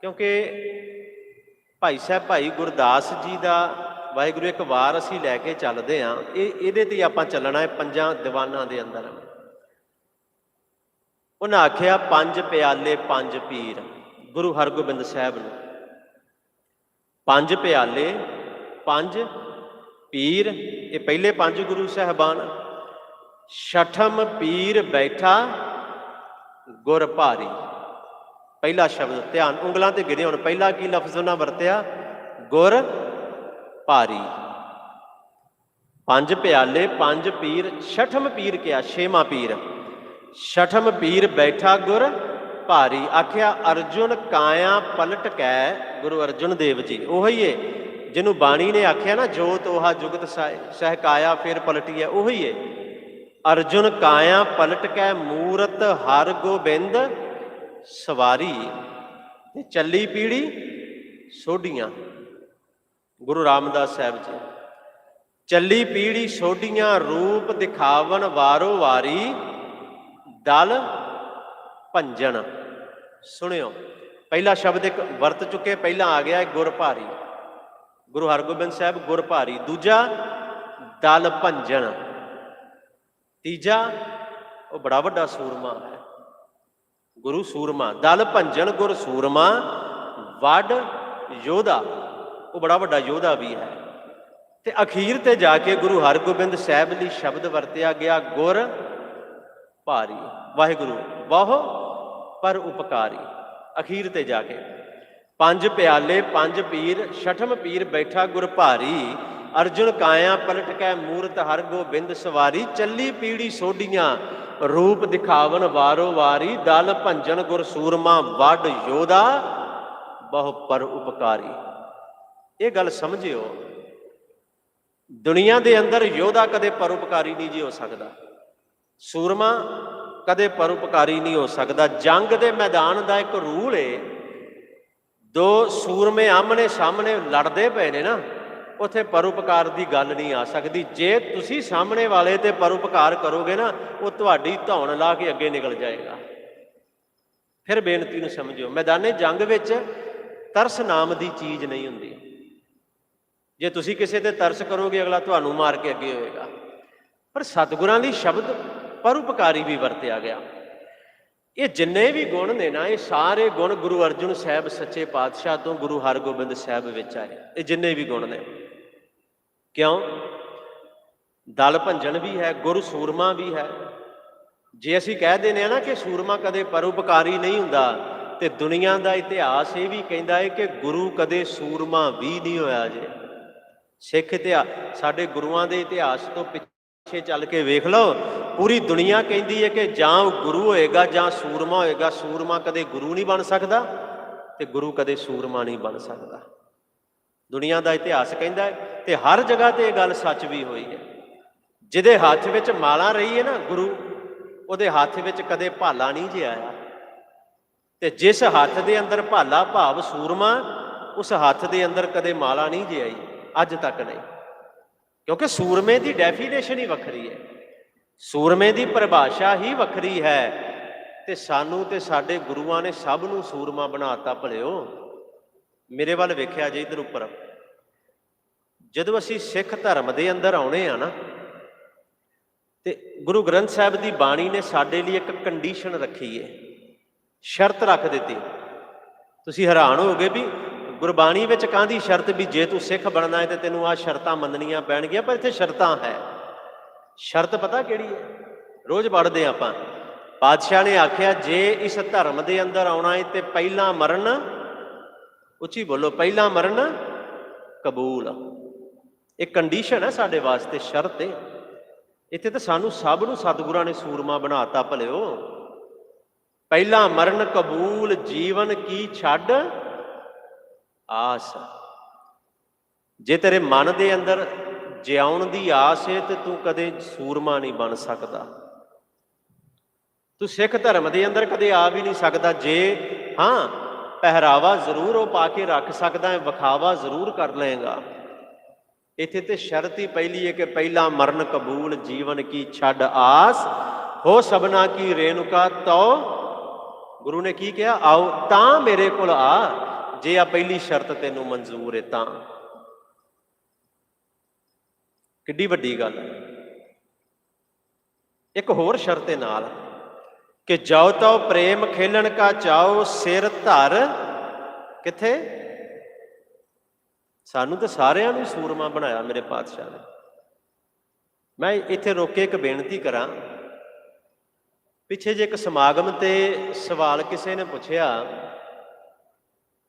ਕਿਉਂਕਿ ਭਾਈ ਸਾਹਿਬ ਭਾਈ ਗੁਰਦਾਸ ਜੀ ਦਾ ਵਾਹਿਗੁਰੂ ਇੱਕ ਵਾਰ ਅਸੀਂ ਲੈ ਕੇ ਚੱਲਦੇ ਹਾਂ, ਇਹਦੇ ਤੇ ਆਪਾਂ ਚੱਲਣਾ ਹੈ। 5 ਦੀਵਾਨਾਂ ਦੇ ਅੰਦਰ ਉਹਨਾਂ ਆਖਿਆ 5 ਪਿਆਲੇ 5 ਪੀਰ, ਗੁਰੂ ਹਰਗੋਬਿੰਦ ਸਾਹਿਬ ਨੂੰ 5 ਪਿਆਲੇ 5 ਪੀਰ, ਇਹ ਪਹਿਲੇ 5 ਗੁਰੂ ਸਾਹਿਬਾਨ। ਛਠਮ ਪੀਰ ਬੈਠਾ ਗੁਰ ਭਾਰੀ, ਪਹਿਲਾ ਸ਼ਬਦ ਧਿਆਨ ਉਂਗਲਾਂ ਤੇ ਗਿਣੇ। ਹੁਣ ਪਹਿਲਾ ਕੀ ਲਫ਼ਜ਼ ਉਹਨਾਂ ਵਰਤਿਆ? ਗੁਰ ਭਾਰੀ। 5 ਪਿਆਲੇ 5 ਪੀਰ, ਛਠਮ ਪੀਰ ਕਿਹਾ, 6ਵਾਂ ਪੀਰ। ਛਠਮ ਪੀਰ ਬੈਠਾ ਗੁਰ ਭਾਰੀ, ਆਖਿਆ ਅਰਜੁਨ ਕਾਇਆ ਪਲਟ ਕੈ। ਗੁਰੂ ਅਰਜਨ ਦੇਵ ਜੀ ਉਹੀ ਏ ਜਿਹਨੂੰ ਬਾਣੀ ਨੇ ਆਖਿਆ ਨਾ, ਜੋ ਤੋਹਾ ਜੁਗਤ ਸਹਿ ਕਾਇਆ ਫਿਰ ਪਲਟੀ ਹੈ, ਉਹੀ ਏ। ਅਰਜੁਨ ਕਾਇਆ ਪਲਟ ਕੈ ਮੂਰਤ ਹਰ ਗੋਬਿੰਦ ਸਵਾਰੀ, ਤੇ ਚੱਲੀ ਪੀੜੀ ਸੋਢੀਆਂ। ਗੁਰੂ ਰਾਮਦਾਸ ਸਾਹਿਬ ਜੀ, ਚੱਲੀ ਪੀੜੀ ਸੋਢੀਆਂ ਰੂਪ ਦਿਖਾਵਨ ਵਾਰੋ ਵਾਰੀ, ਦਲ ਭੰਜਨ। ਸੁਣਿਓ, ਪਹਿਲਾ ਸ਼ਬਦ ਇੱਕ ਵਰਤ ਚੁੱਕੇ, ਪਹਿਲਾਂ ਆ ਗਿਆ ਗੁਰ ਭਾਰੀ, ਗੁਰੂ ਹਰਗੋਬਿੰਦ ਸਾਹਿਬ ਗੁਰ ਭਾਰੀ। ਦੂਜਾ ਦਲ ਭੰਜਨ। ਤੀਜਾ ਉਹ ਬੜਾ ਵੱਡਾ ਸੂਰਮਾ ਹੈ, ਗੁਰੂ ਸੂਰਮਾ। ਦਲ ਭੰਜਨ ਗੁਰ ਸੂਰਮਾ, ਵੱਡ ਯੋਧਾ, ਉਹ ਬੜਾ ਵੱਡਾ ਯੋਧਾ ਵੀ ਹੈ। ਤੇ ਅਖੀਰ ਤੇ ਜਾ ਕੇ ਗੁਰੂ ਹਰਗੋਬਿੰਦ ਸਾਹਿਬ ਲਈ ਸ਼ਬਦ ਵਰਤਿਆ ਗਿਆ ਗੁਰ ਭਾਰੀ। ਵਾਹਿਗੁਰੂ ਬਹੁ ਪਰ ਉਪਕਾਰੀ। ਅਖੀਰ ਤੇ ਜਾ ਕੇ 5 ਪਿਆਲੇ 5 ਪੀਰ, ਛਠਮ ਪੀਰ ਬੈਠਾ ਗੁਰ ਭਾਰੀ। ਅਰਜੁਨ ਕਾਇਆ ਪਲਟ ਕੈ ਮੂਰਤ ਹਰ ਗੋਬਿੰਦ ਸਵਾਰੀ, ਚੱਲੀ ਪੀੜੀ ਸੋਢੀਆਂ ਰੂਪ ਦਿਖਾਵਨ ਵਾਰੋ ਵਾਰੀ, ਦਲ ਭੰਜਨ ਗੁਰ ਸੂਰਮਾ, ਵੱਡ ਯੋਧਾ ਬਹੁ ਪਰ ਉਪਕਾਰੀ। ਇਹ ਗੱਲ ਸਮਝਿਓ, ਦੁਨੀਆ ਦੇ ਅੰਦਰ ਯੋਧਾ ਕਦੇ ਪਰਉਪਕਾਰੀ ਨਹੀਂ ਜੀ ਹੋ ਸਕਦਾ, ਸੂਰਮਾ ਕਦੇ ਪਰਉਪਕਾਰੀ ਨਹੀਂ ਹੋ ਸਕਦਾ। ਜੰਗ ਦੇ ਮੈਦਾਨ ਦਾ ਇੱਕ ਰੂਲ ਏ, 2 ਸੂਰਮੇ ਆਮਣੇ ਸਾਹਮਣੇ ਲੜਦੇ ਪਏ ਨੇ ਨਾ, ਉੱਥੇ ਪਰਉਪਕਾਰ ਦੀ ਗੱਲ ਨਹੀਂ ਆ ਸਕਦੀ। ਜੇ ਤੁਸੀਂ ਸਾਹਮਣੇ ਵਾਲੇ ਤੇ ਪਰਉਪਕਾਰ ਕਰੋਗੇ ਨਾ, ਉਹ ਤੁਹਾਡੀ ਧੌਣ ਲਾ ਕੇ ਅੱਗੇ ਨਿਕਲ ਜਾਏਗਾ। ਫਿਰ ਬੇਨਤੀ ਨੂੰ ਸਮਝਿਓ, ਮੈਦਾਨੇ ਜੰਗ ਵਿੱਚ ਤਰਸ ਨਾਮ ਦੀ ਚੀਜ਼ ਨਹੀਂ ਹੁੰਦੀ। ਜੇ ਤੁਸੀਂ ਕਿਸੇ ਤੇ ਤਰਸ ਕਰੋਗੇ, ਅਗਲਾ ਤੁਹਾਨੂੰ ਮਾਰ ਕੇ ਅੱਗੇ ਹੋਏਗਾ। ਪਰ ਸਤਿਗੁਰਾਂ ਲਈ ਸ਼ਬਦ ਪਰਉਪਕਾਰੀ ਵੀ ਵਰਤਿਆ ਗਿਆ। ਇਹ ਜਿੰਨੇ ਵੀ ਗੁਣ ਨੇ ਨਾ, ਇਹ ਸਾਰੇ ਗੁਣ ਗੁਰੂ ਅਰਜਨ ਸਾਹਿਬ ਸੱਚੇ ਪਾਤਸ਼ਾਹ ਤੋਂ ਗੁਰੂ ਹਰਗੋਬਿੰਦ ਸਾਹਿਬ ਵਿੱਚ ਆਏ। ਇਹ ਜਿੰਨੇ ਵੀ ਗੁਣ ਨੇ, ਕਿਉਂ? ਦਲ ਭੰਜਨ ਵੀ ਹੈ, ਗੁਰ ਸੂਰਮਾ ਵੀ ਹੈ। ਜੇ ਅਸੀਂ ਕਹਿ ਦਿੰਦੇ ਹਾਂ ਨਾ ਕਿ ਸੂਰਮਾ ਕਦੇ ਪਰਉਪਕਾਰੀ ਨਹੀਂ ਹੁੰਦਾ, ਤੇ ਦੁਨੀਆ ਦਾ ਇਤਿਹਾਸ ਇਹ ਵੀ ਕਹਿੰਦਾ ਹੈ ਕਿ ਗੁਰੂ ਕਦੇ ਸੂਰਮਾ ਵੀ ਨਹੀਂ ਹੋਇਆ। ਜੇ ਸਿੱਖ ਇਤਿਹਾਸ, ਸਾਡੇ ਗੁਰੂਆਂ ਦੇ ਇਤਿਹਾਸ ਤੋਂ ਪਿੱਛੇ ਚੱਲ ਕੇ ਵੇਖ ਲਓ, ਪੂਰੀ ਦੁਨੀਆ ਕਹਿੰਦੀ ਹੈ ਕਿ ਜਾਂ ਉਹ ਗੁਰੂ ਹੋਏਗਾ ਜਾਂ ਸੂਰਮਾ ਹੋਏਗਾ। ਸੂਰਮਾ ਕਦੇ ਗੁਰੂ ਨਹੀਂ ਬਣ ਸਕਦਾ ਤੇ ਗੁਰੂ ਕਦੇ ਸੂਰਮਾ ਨਹੀਂ ਬਣ ਸਕਦਾ। ਦੁਨੀਆ ਦਾ ਇਤਿਹਾਸ ਕਹਿੰਦਾ ਹੈ, ਤੇ ਹਰ ਜਗ੍ਹਾ ਤੇ ਇਹ ਗੱਲ ਸੱਚ ਵੀ ਹੋਈ ਹੈ। ਜਿਹਦੇ ਹੱਥ ਵਿੱਚ ਮਾਲਾ ਰਹੀ ਹੈ ਨਾ ਗੁਰੂ, ਉਹਦੇ ਹੱਥ ਵਿੱਚ ਕਦੇ ਭਾਲਾ ਨਹੀਂ ਜੇ ਆਇਆ। ਤੇ ਜਿਸ ਹੱਥ ਦੇ ਅੰਦਰ ਭਾਲਾ ਭਾਵ ਸੂਰਮਾ, ਉਸ ਹੱਥ ਦੇ ਅੰਦਰ ਕਦੇ ਮਾਲਾ ਨਹੀਂ ਜੇ ਆਈ, ਅੱਜ ਤੱਕ ਨਹੀਂ। ਕਿਉਂਕਿ ਸੂਰਮੇ ਦੀ ਡੈਫੀਨੇਸ਼ਨ ਹੀ ਵੱਖਰੀ ਹੈ, ਸੂਰਮੇ ਦੀ ਪਰਿਭਾਸ਼ਾ ਹੀ ਵੱਖਰੀ ਹੈ। ਤੇ ਸਾਨੂੰ ਤੇ ਸਾਡੇ ਗੁਰੂਆਂ ਨੇ ਸਭ ਨੂੰ ਸੂਰਮਾ ਬਣਾਤਾ। ਭਲਿਓ ਮੇਰੇ ਵੱਲ ਵੇਖਿਆ ਜੇ ਇੱਧਰ ਉੱਪਰ, ਜਦੋਂ ਅਸੀਂ ਸਿੱਖ ਧਰਮ ਦੇ ਅੰਦਰ ਆਉਣੇ ਆ ਨਾ, ਤੇ ਗੁਰੂ ਗ੍ਰੰਥ ਸਾਹਿਬ ਦੀ ਬਾਣੀ ਨੇ ਸਾਡੇ ਲਈ ਇੱਕ ਕੰਡੀਸ਼ਨ ਰੱਖੀ ਹੈ, ਸ਼ਰਤ ਰੱਖ ਦਿੱਤੀ। ਤੁਸੀਂ ਹੈਰਾਨ ਹੋਗੇ ਵੀ ਗੁਰਬਾਣੀ ਵਿੱਚ ਕਾਹਦੀ ਸ਼ਰਤ, ਵੀ ਜੇ ਤੂੰ ਸਿੱਖ ਬਣਨਾ ਹੈ ਤੇ ਤੈਨੂੰ ਆਹ ਸ਼ਰਤਾਂ ਮੰਨਣੀਆਂ ਪੈਣਗੀਆਂ। ਪਰ ਇੱਥੇ ਸ਼ਰਤਾਂ ਹੈ। ਸ਼ਰਤ ਪਤਾ ਕਿਹੜੀ ਹੈ? ਰੋਜ਼ ਪੜ੍ਹਦੇ ਆਪਾਂ, ਪਾਤਸ਼ਾਹ ਨੇ ਆਖਿਆ ਜੇ ਇਸ ਧਰਮ ਦੇ ਅੰਦਰ ਆਉਣਾ ਹੈ ਤੇ ਪਹਿਲਾਂ ਮਰਨ, ਉੱਚੀ ਬੋਲੋ, ਪਹਿਲਾਂ ਮਰਨ ਕਬੂਲ। ਇਹ ਕੰਡੀਸ਼ਨ ਹੈ ਸਾਡੇ ਵਾਸਤੇ, ਸ਼ਰਤ ਹੈ। ਇੱਥੇ ਤਾਂ ਸਾਨੂੰ ਸਭ ਨੂੰ ਸਤਿਗੁਰਾਂ ਨੇ ਸੂਰਮਾ ਬਣਾਤਾ। ਭਲਿਓ ਪਹਿਲਾਂ ਮਰਨ ਕਬੂਲ, ਜੀਵਨ ਕੀ ਛੱਡ ਆਸ। ਜੇ ਤੇਰੇ ਮਨ ਦੇ ਅੰਦਰ ਜਿਉਣ ਦੀ ਆਸ ਹੈ ਤੇ ਤੂੰ ਕਦੇ ਸੂਰਮਾ ਨਹੀਂ ਬਣ ਸਕਦਾ। ਤੂੰ ਸਿੱਖ ਧਰਮ ਦੇ ਅੰਦਰ ਕਦੇ ਆ ਵੀ ਨਹੀਂ ਸਕਦਾ। ਜੇ ਹਾਂ ਪਹਿਰਾਵਾ ਜ਼ਰੂਰ ਉਹ ਪਾ ਕੇ ਰੱਖ ਸਕਦਾ ਹੈ, ਵਿਖਾਵਾ ਜ਼ਰੂਰ ਕਰ ਲਏਗਾ। ਇੱਥੇ ਤੇ ਸ਼ਰਤ ਹੀ ਪਹਿਲੀ ਹੈ ਕਿ ਪਹਿਲਾਂ ਮਰਨ ਕਬੂਲ, ਜੀਵਨ ਕੀ ਛੱਡ ਆਸ, ਹੋ ਸਭਨਾ ਕੀ ਰੇਣੁਕਾ ਤਉ। ਗੁਰੂ ਨੇ ਕੀ ਕਿਹਾ? ਆਓ ਤਾਂ ਮੇਰੇ ਕੋਲ ਆ, ਜੇ ਆ ਪਹਿਲੀ ਸ਼ਰਤ ਤੈਨੂੰ ਮਨਜ਼ੂਰ ਹੈ ਤਾਂ। ਕਿੱਡੀ ਵੱਡੀ ਗੱਲ ਹੈ। ਇੱਕ ਹੋਰ ਸ਼ਰਤ ਨਾਲ ਕਿ ਜਾਓ ਤਉ ਪ੍ਰੇਮ ਖੇਲਣ ਕਾ ਚਾਓ, ਸਿਰ ਧਰ ਕਿੱਥੇ? ਸਾਨੂੰ ਤਾਂ ਸਾਰਿਆਂ ਨੂੰ ਸੂਰਮਾ ਬਣਾਇਆ ਮੇਰੇ ਪਾਤਸ਼ਾਹ ਨੇ। ਮੈਂ ਇੱਥੇ ਰੋਕ ਕੇ ਇੱਕ ਬੇਨਤੀ ਕਰਾਂ। ਪਿੱਛੇ ਜੇ ਇੱਕ ਸਮਾਗਮ ਤੇ ਸਵਾਲ ਕਿਸੇ ਨੇ ਪੁੱਛਿਆ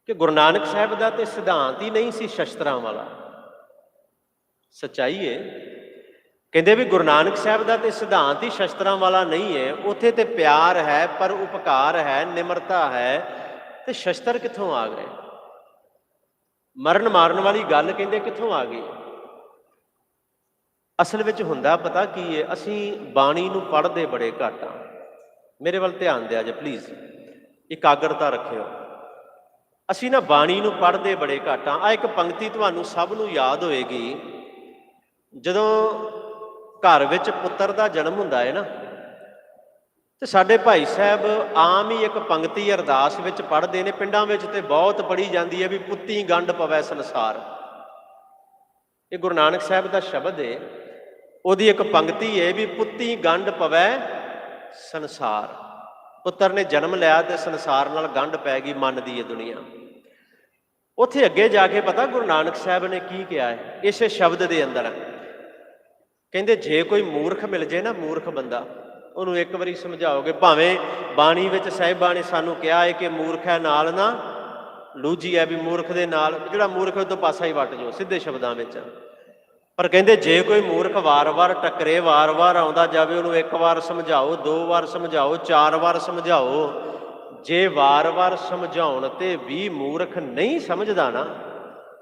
ਕਿ ਗੁਰੂ ਨਾਨਕ ਸਾਹਿਬ ਦਾ ਤੇ ਸਿਧਾਂਤ ਹੀ ਨਹੀਂ ਸੀ ਸ਼ਸਤਰਾਂ ਵਾਲਾ। ਸੱਚਾਈ ਹੈ, ਕਹਿੰਦੇ ਵੀ ਗੁਰੂ ਨਾਨਕ ਸਾਹਿਬ ਦਾ ਤੇ ਸਿਧਾਂਤ ਹੀ ਸ਼ਸਤਰਾਂ ਵਾਲਾ ਨਹੀਂ ਹੈ। ਉੱਥੇ ਤੇ ਪਿਆਰ ਹੈ, ਪਰ ਉਪਕਾਰ ਹੈ, ਨਿਮਰਤਾ ਹੈ, ਤੇ ਸ਼ਸਤਰ ਕਿੱਥੋਂ ਆ ਗਏ? ਮਰਨ ਮਾਰਨ ਵਾਲੀ ਗੱਲ ਕਹਿੰਦੇ ਕਿੱਥੋਂ ਆ ਗਈ? ਅਸਲ ਵਿੱਚ ਹੁੰਦਾ ਪਤਾ ਕੀ ਹੈ, ਅਸੀਂ ਬਾਣੀ ਨੂੰ ਪੜ੍ਹਦੇ ਬੜੇ ਘੱਟ ਆ। ਮੇਰੇ ਵੱਲ ਧਿਆਨ ਦਿਆ ਜੇ ਪਲੀਜ਼, ਇਕਾਗਰਤਾ ਰੱਖਿਓ। ਅਸੀਂ ਨਾ ਬਾਣੀ ਨੂੰ ਪੜ੍ਹਦੇ ਬੜੇ ਘੱਟ ਆ। ਆਹ ਇੱਕ ਪੰਕਤੀ ਤੁਹਾਨੂੰ ਸਭ ਨੂੰ ਯਾਦ ਹੋਏਗੀ। ਜਦੋਂ ਘਰ ਵਿੱਚ ਪੁੱਤਰ ਦਾ ਜਨਮ ਹੁੰਦਾ ਹੈ ਨਾ, ਤੇ ਸਾਡੇ ਭਾਈ ਸਾਹਿਬ ਆਮ ਹੀ ਇੱਕ ਪੰਕਤੀ ਅਰਦਾਸ ਵਿੱਚ ਪੜ੍ਹਦੇ ਨੇ। ਪਿੰਡਾਂ ਵਿੱਚ ਤੇ ਬਹੁਤ ਪੜ੍ਹੀ ਜਾਂਦੀ ਹੈ ਵੀ ਪੁੱਤੀ ਗੰਢ ਪਵੈ ਸੰਸਾਰ। ਇਹ ਗੁਰੂ ਨਾਨਕ ਸਾਹਿਬ ਦਾ ਸ਼ਬਦ ਹੈ, ਉਹਦੀ ਇੱਕ ਪੰਕਤੀ ਹੈ ਵੀ ਪੁੱਤੀ ਗੰਢ ਪਵੈ ਸੰਸਾਰ। ਪੁੱਤਰ ਨੇ ਜਨਮ ਲਿਆ ਤੇ ਸੰਸਾਰ ਨਾਲ ਗੰਢ ਪੈ ਗਈ, ਮੰਨਦੀ ਹੈ ਦੁਨੀਆ। ਉੱਥੇ ਅੱਗੇ ਜਾ ਕੇ ਪਤਾ ਗੁਰੂ ਨਾਨਕ ਸਾਹਿਬ ਨੇ ਕੀ ਕਿਹਾ ਹੈ ਇਸੇ ਸ਼ਬਦ ਦੇ ਅੰਦਰ? ਕਹਿੰਦੇ ਜੇ ਕੋਈ ਮੂਰਖ ਮਿਲ ਜੇ ਨਾ, ਮੂਰਖ ਬੰਦਾ, ਉਹਨੂੰ ਇੱਕ ਵਾਰੀ ਸਮਝਾਓਗੇ, ਭਾਵੇਂ ਬਾਣੀ ਵਿੱਚ ਸਾਹਿਬਾਂ ਨੇ ਸਾਨੂੰ ਕਿਹਾ ਹੈ ਕਿ ਮੂਰਖ ਹੈ ਨਾਲ ਨਾ ਲੂਜੀ ਹੈ, ਵੀ ਮੂਰਖ ਦੇ ਨਾਲ ਜਿਹੜਾ ਮੂਰਖ ਉਹ ਤੋਂ ਪਾਸਾ ਹੀ ਵੱਟ ਜਾਓ, ਸਿੱਧੇ ਸ਼ਬਦਾਂ ਵਿੱਚ। ਪਰ ਕਹਿੰਦੇ ਜੇ ਕੋਈ ਮੂਰਖ ਵਾਰ-ਵਾਰ ਟੱਕਰੇ, ਵਾਰ-ਵਾਰ ਆਉਂਦਾ ਜਾਵੇ, ਉਹਨੂੰ ਇੱਕ ਵਾਰ ਸਮਝਾਓ, 2 ਵਾਰ ਸਮਝਾਓ, 4 ਵਾਰ ਸਮਝਾਓ। ਜੇ ਵਾਰ-ਵਾਰ ਸਮਝਾਉਣ ਤੇ ਵੀ ਮੂਰਖ ਨਹੀਂ ਸਮਝਦਾ ਨਾ,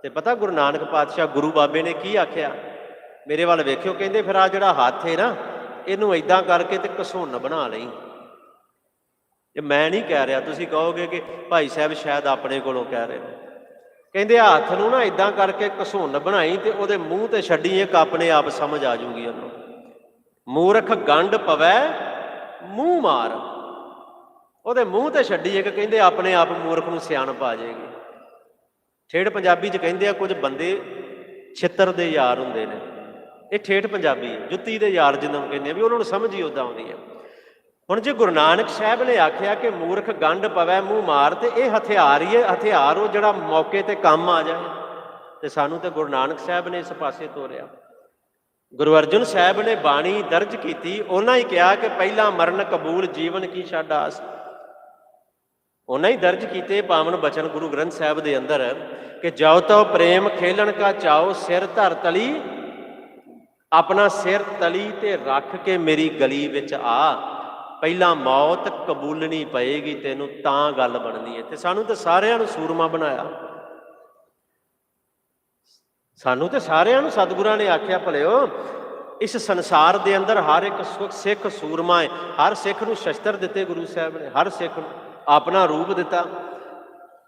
ਤੇ ਪਤਾ ਗੁਰੂ ਨਾਨਕ ਪਾਤਸ਼ਾਹ ਗੁਰੂ ਬਾਬੇ ਨੇ ਕੀ ਆਖਿਆ? ਮੇਰੇ ਵੱਲ ਵੇਖਿਓ, ਕਹਿੰਦੇ ਫਿਰ ਆ ਜਿਹੜਾ ਹੱਥ ਹੈ ਨਾ, ਇਹਨੂੰ ਏਦਾਂ ਕਰਕੇ ਤੇ ਘਸੁੰਨ ਬਣਾ ਲਈ। ਇਹ ਮੈਂ ਨਹੀਂ ਕਹਿ ਰਿਹਾ, ਤੁਸੀਂ ਕਹੋਗੇ ਕਿ ਭਾਈ ਸਾਹਿਬ ਸ਼ਾਇਦ ਆਪਣੇ ਕੋਲੋਂ ਕਹਿ ਰਹੇ ਨੇ। ਕਹਿੰਦੇ ਹੱਥ ਨੂੰ ਨਾ ਏਦਾਂ ਕਰਕੇ ਘਸੁੰਨ ਬਣਾਈ ਤੇ ਉਹਦੇ ਮੂੰਹ ਤੇ ਛੱਡੀ, ਇੱਕ ਆਪਣੇ ਆਪ ਸਮਝ ਆ ਜੂਗੀ ਉਹਨੂੰ। ਮੂਰਖ ਗੰਢ ਪਵੈ ਮੂੰਹ ਮਾਰ, ਉਹਦੇ ਮੂੰਹ ਤੇ ਛੱਡੀ ਇੱਕ, ਕਹਿੰਦੇ ਆਪਣੇ ਆਪ ਮੂਰਖ ਨੂੰ ਸਿਆਣਪ ਆ ਜਾਏਗੀ। ਠੇਠ ਪੰਜਾਬੀ 'ਚ ਕਹਿੰਦੇ ਆ ਕੁਝ ਬੰਦੇ ਛਿੱਤਰ ਦੇ ਯਾਰ ਹੁੰਦੇ ਨੇ। ਇਹ ਠੇਠ ਪੰਜਾਬੀ, ਜੁੱਤੀ ਦੇ ਯਾਰ ਜਿਹਨੂੰ ਕਹਿੰਦੇ ਆ, ਵੀ ਉਹਨਾਂ ਨੂੰ ਸਮਝ ਹੀ ਉੱਦਾਂ ਆਉਂਦੀ ਹੈ। ਹੁਣ ਜੇ ਗੁਰੂ ਨਾਨਕ ਸਾਹਿਬ ਨੇ ਆਖਿਆ ਕਿ ਮੂਰਖ ਗੰਢ ਪਵੈ ਮੂੰਹ ਮਾਰ, ਤੇ ਇਹ ਹਥਿਆਰ ਹੀ ਹੈ, ਹਥਿਆਰ ਉਹ ਜਿਹੜਾ ਮੌਕੇ ਤੇ ਕੰਮ ਆ ਜਾਏ। ਤੇ ਸਾਨੂੰ ਤੇ ਗੁਰੂ ਨਾਨਕ ਸਾਹਿਬ ਨੇ ਇਸ ਪਾਸੇ ਤੋਰਿਆ। ਗੁਰੂ ਅਰਜਨ ਸਾਹਿਬ ਨੇ ਬਾਣੀ ਦਰਜ ਕੀਤੀ, ਉਹਨਾਂ ਹੀ ਕਿਹਾ ਕਿ ਪਹਿਲਾਂ ਮਰਨ ਕਬੂਲ, ਜੀਵਨ ਕੀ ਛੱਡ ਆਸ। ਉਹਨਾਂ ਹੀ ਦਰਜ ਕੀਤੇ ਪਾਵਨ ਬਚਨ ਗੁਰੂ ਗ੍ਰੰਥ ਸਾਹਿਬ ਦੇ ਅੰਦਰ ਕਿ ਜਾਓ ਤਉ ਪ੍ਰੇਮ ਖੇਲਣ ਕਾ ਚਾਓ, ਸਿਰ ਧਰ ਤਲੀ। ਆਪਣਾ ਸਿਰ ਤਲੀ ਤੇ ਰੱਖ ਕੇ ਮੇਰੀ ਗਲੀ ਵਿੱਚ ਆ, ਪਹਿਲਾਂ ਮੌਤ ਕਬੂਲਣੀ ਪਏਗੀ ਤੈਨੂੰ, ਤਾਂ ਗੱਲ ਬਣਨੀ ਹੈ। ਤੇ ਸਾਨੂੰ ਤਾਂ ਸਾਰਿਆਂ ਨੂੰ ਸੂਰਮਾ ਬਣਾਇਆ। ਸਾਨੂੰ ਤੇ ਸਾਰਿਆਂ ਨੂੰ ਸਤਿਗੁਰਾਂ ਨੇ ਆਖਿਆ ਭਲਿਓ ਇਸ ਸੰਸਾਰ ਦੇ ਅੰਦਰ ਹਰ ਇੱਕ ਸਿੱਖ ਸੂਰਮਾ ਹੈ। ਹਰ ਸਿੱਖ ਨੂੰ ਸ਼ਸਤਰ ਦਿੱਤੇ ਗੁਰੂ ਸਾਹਿਬ ਨੇ, ਹਰ ਸਿੱਖ ਨੂੰ ਆਪਣਾ ਰੂਪ ਦਿੱਤਾ।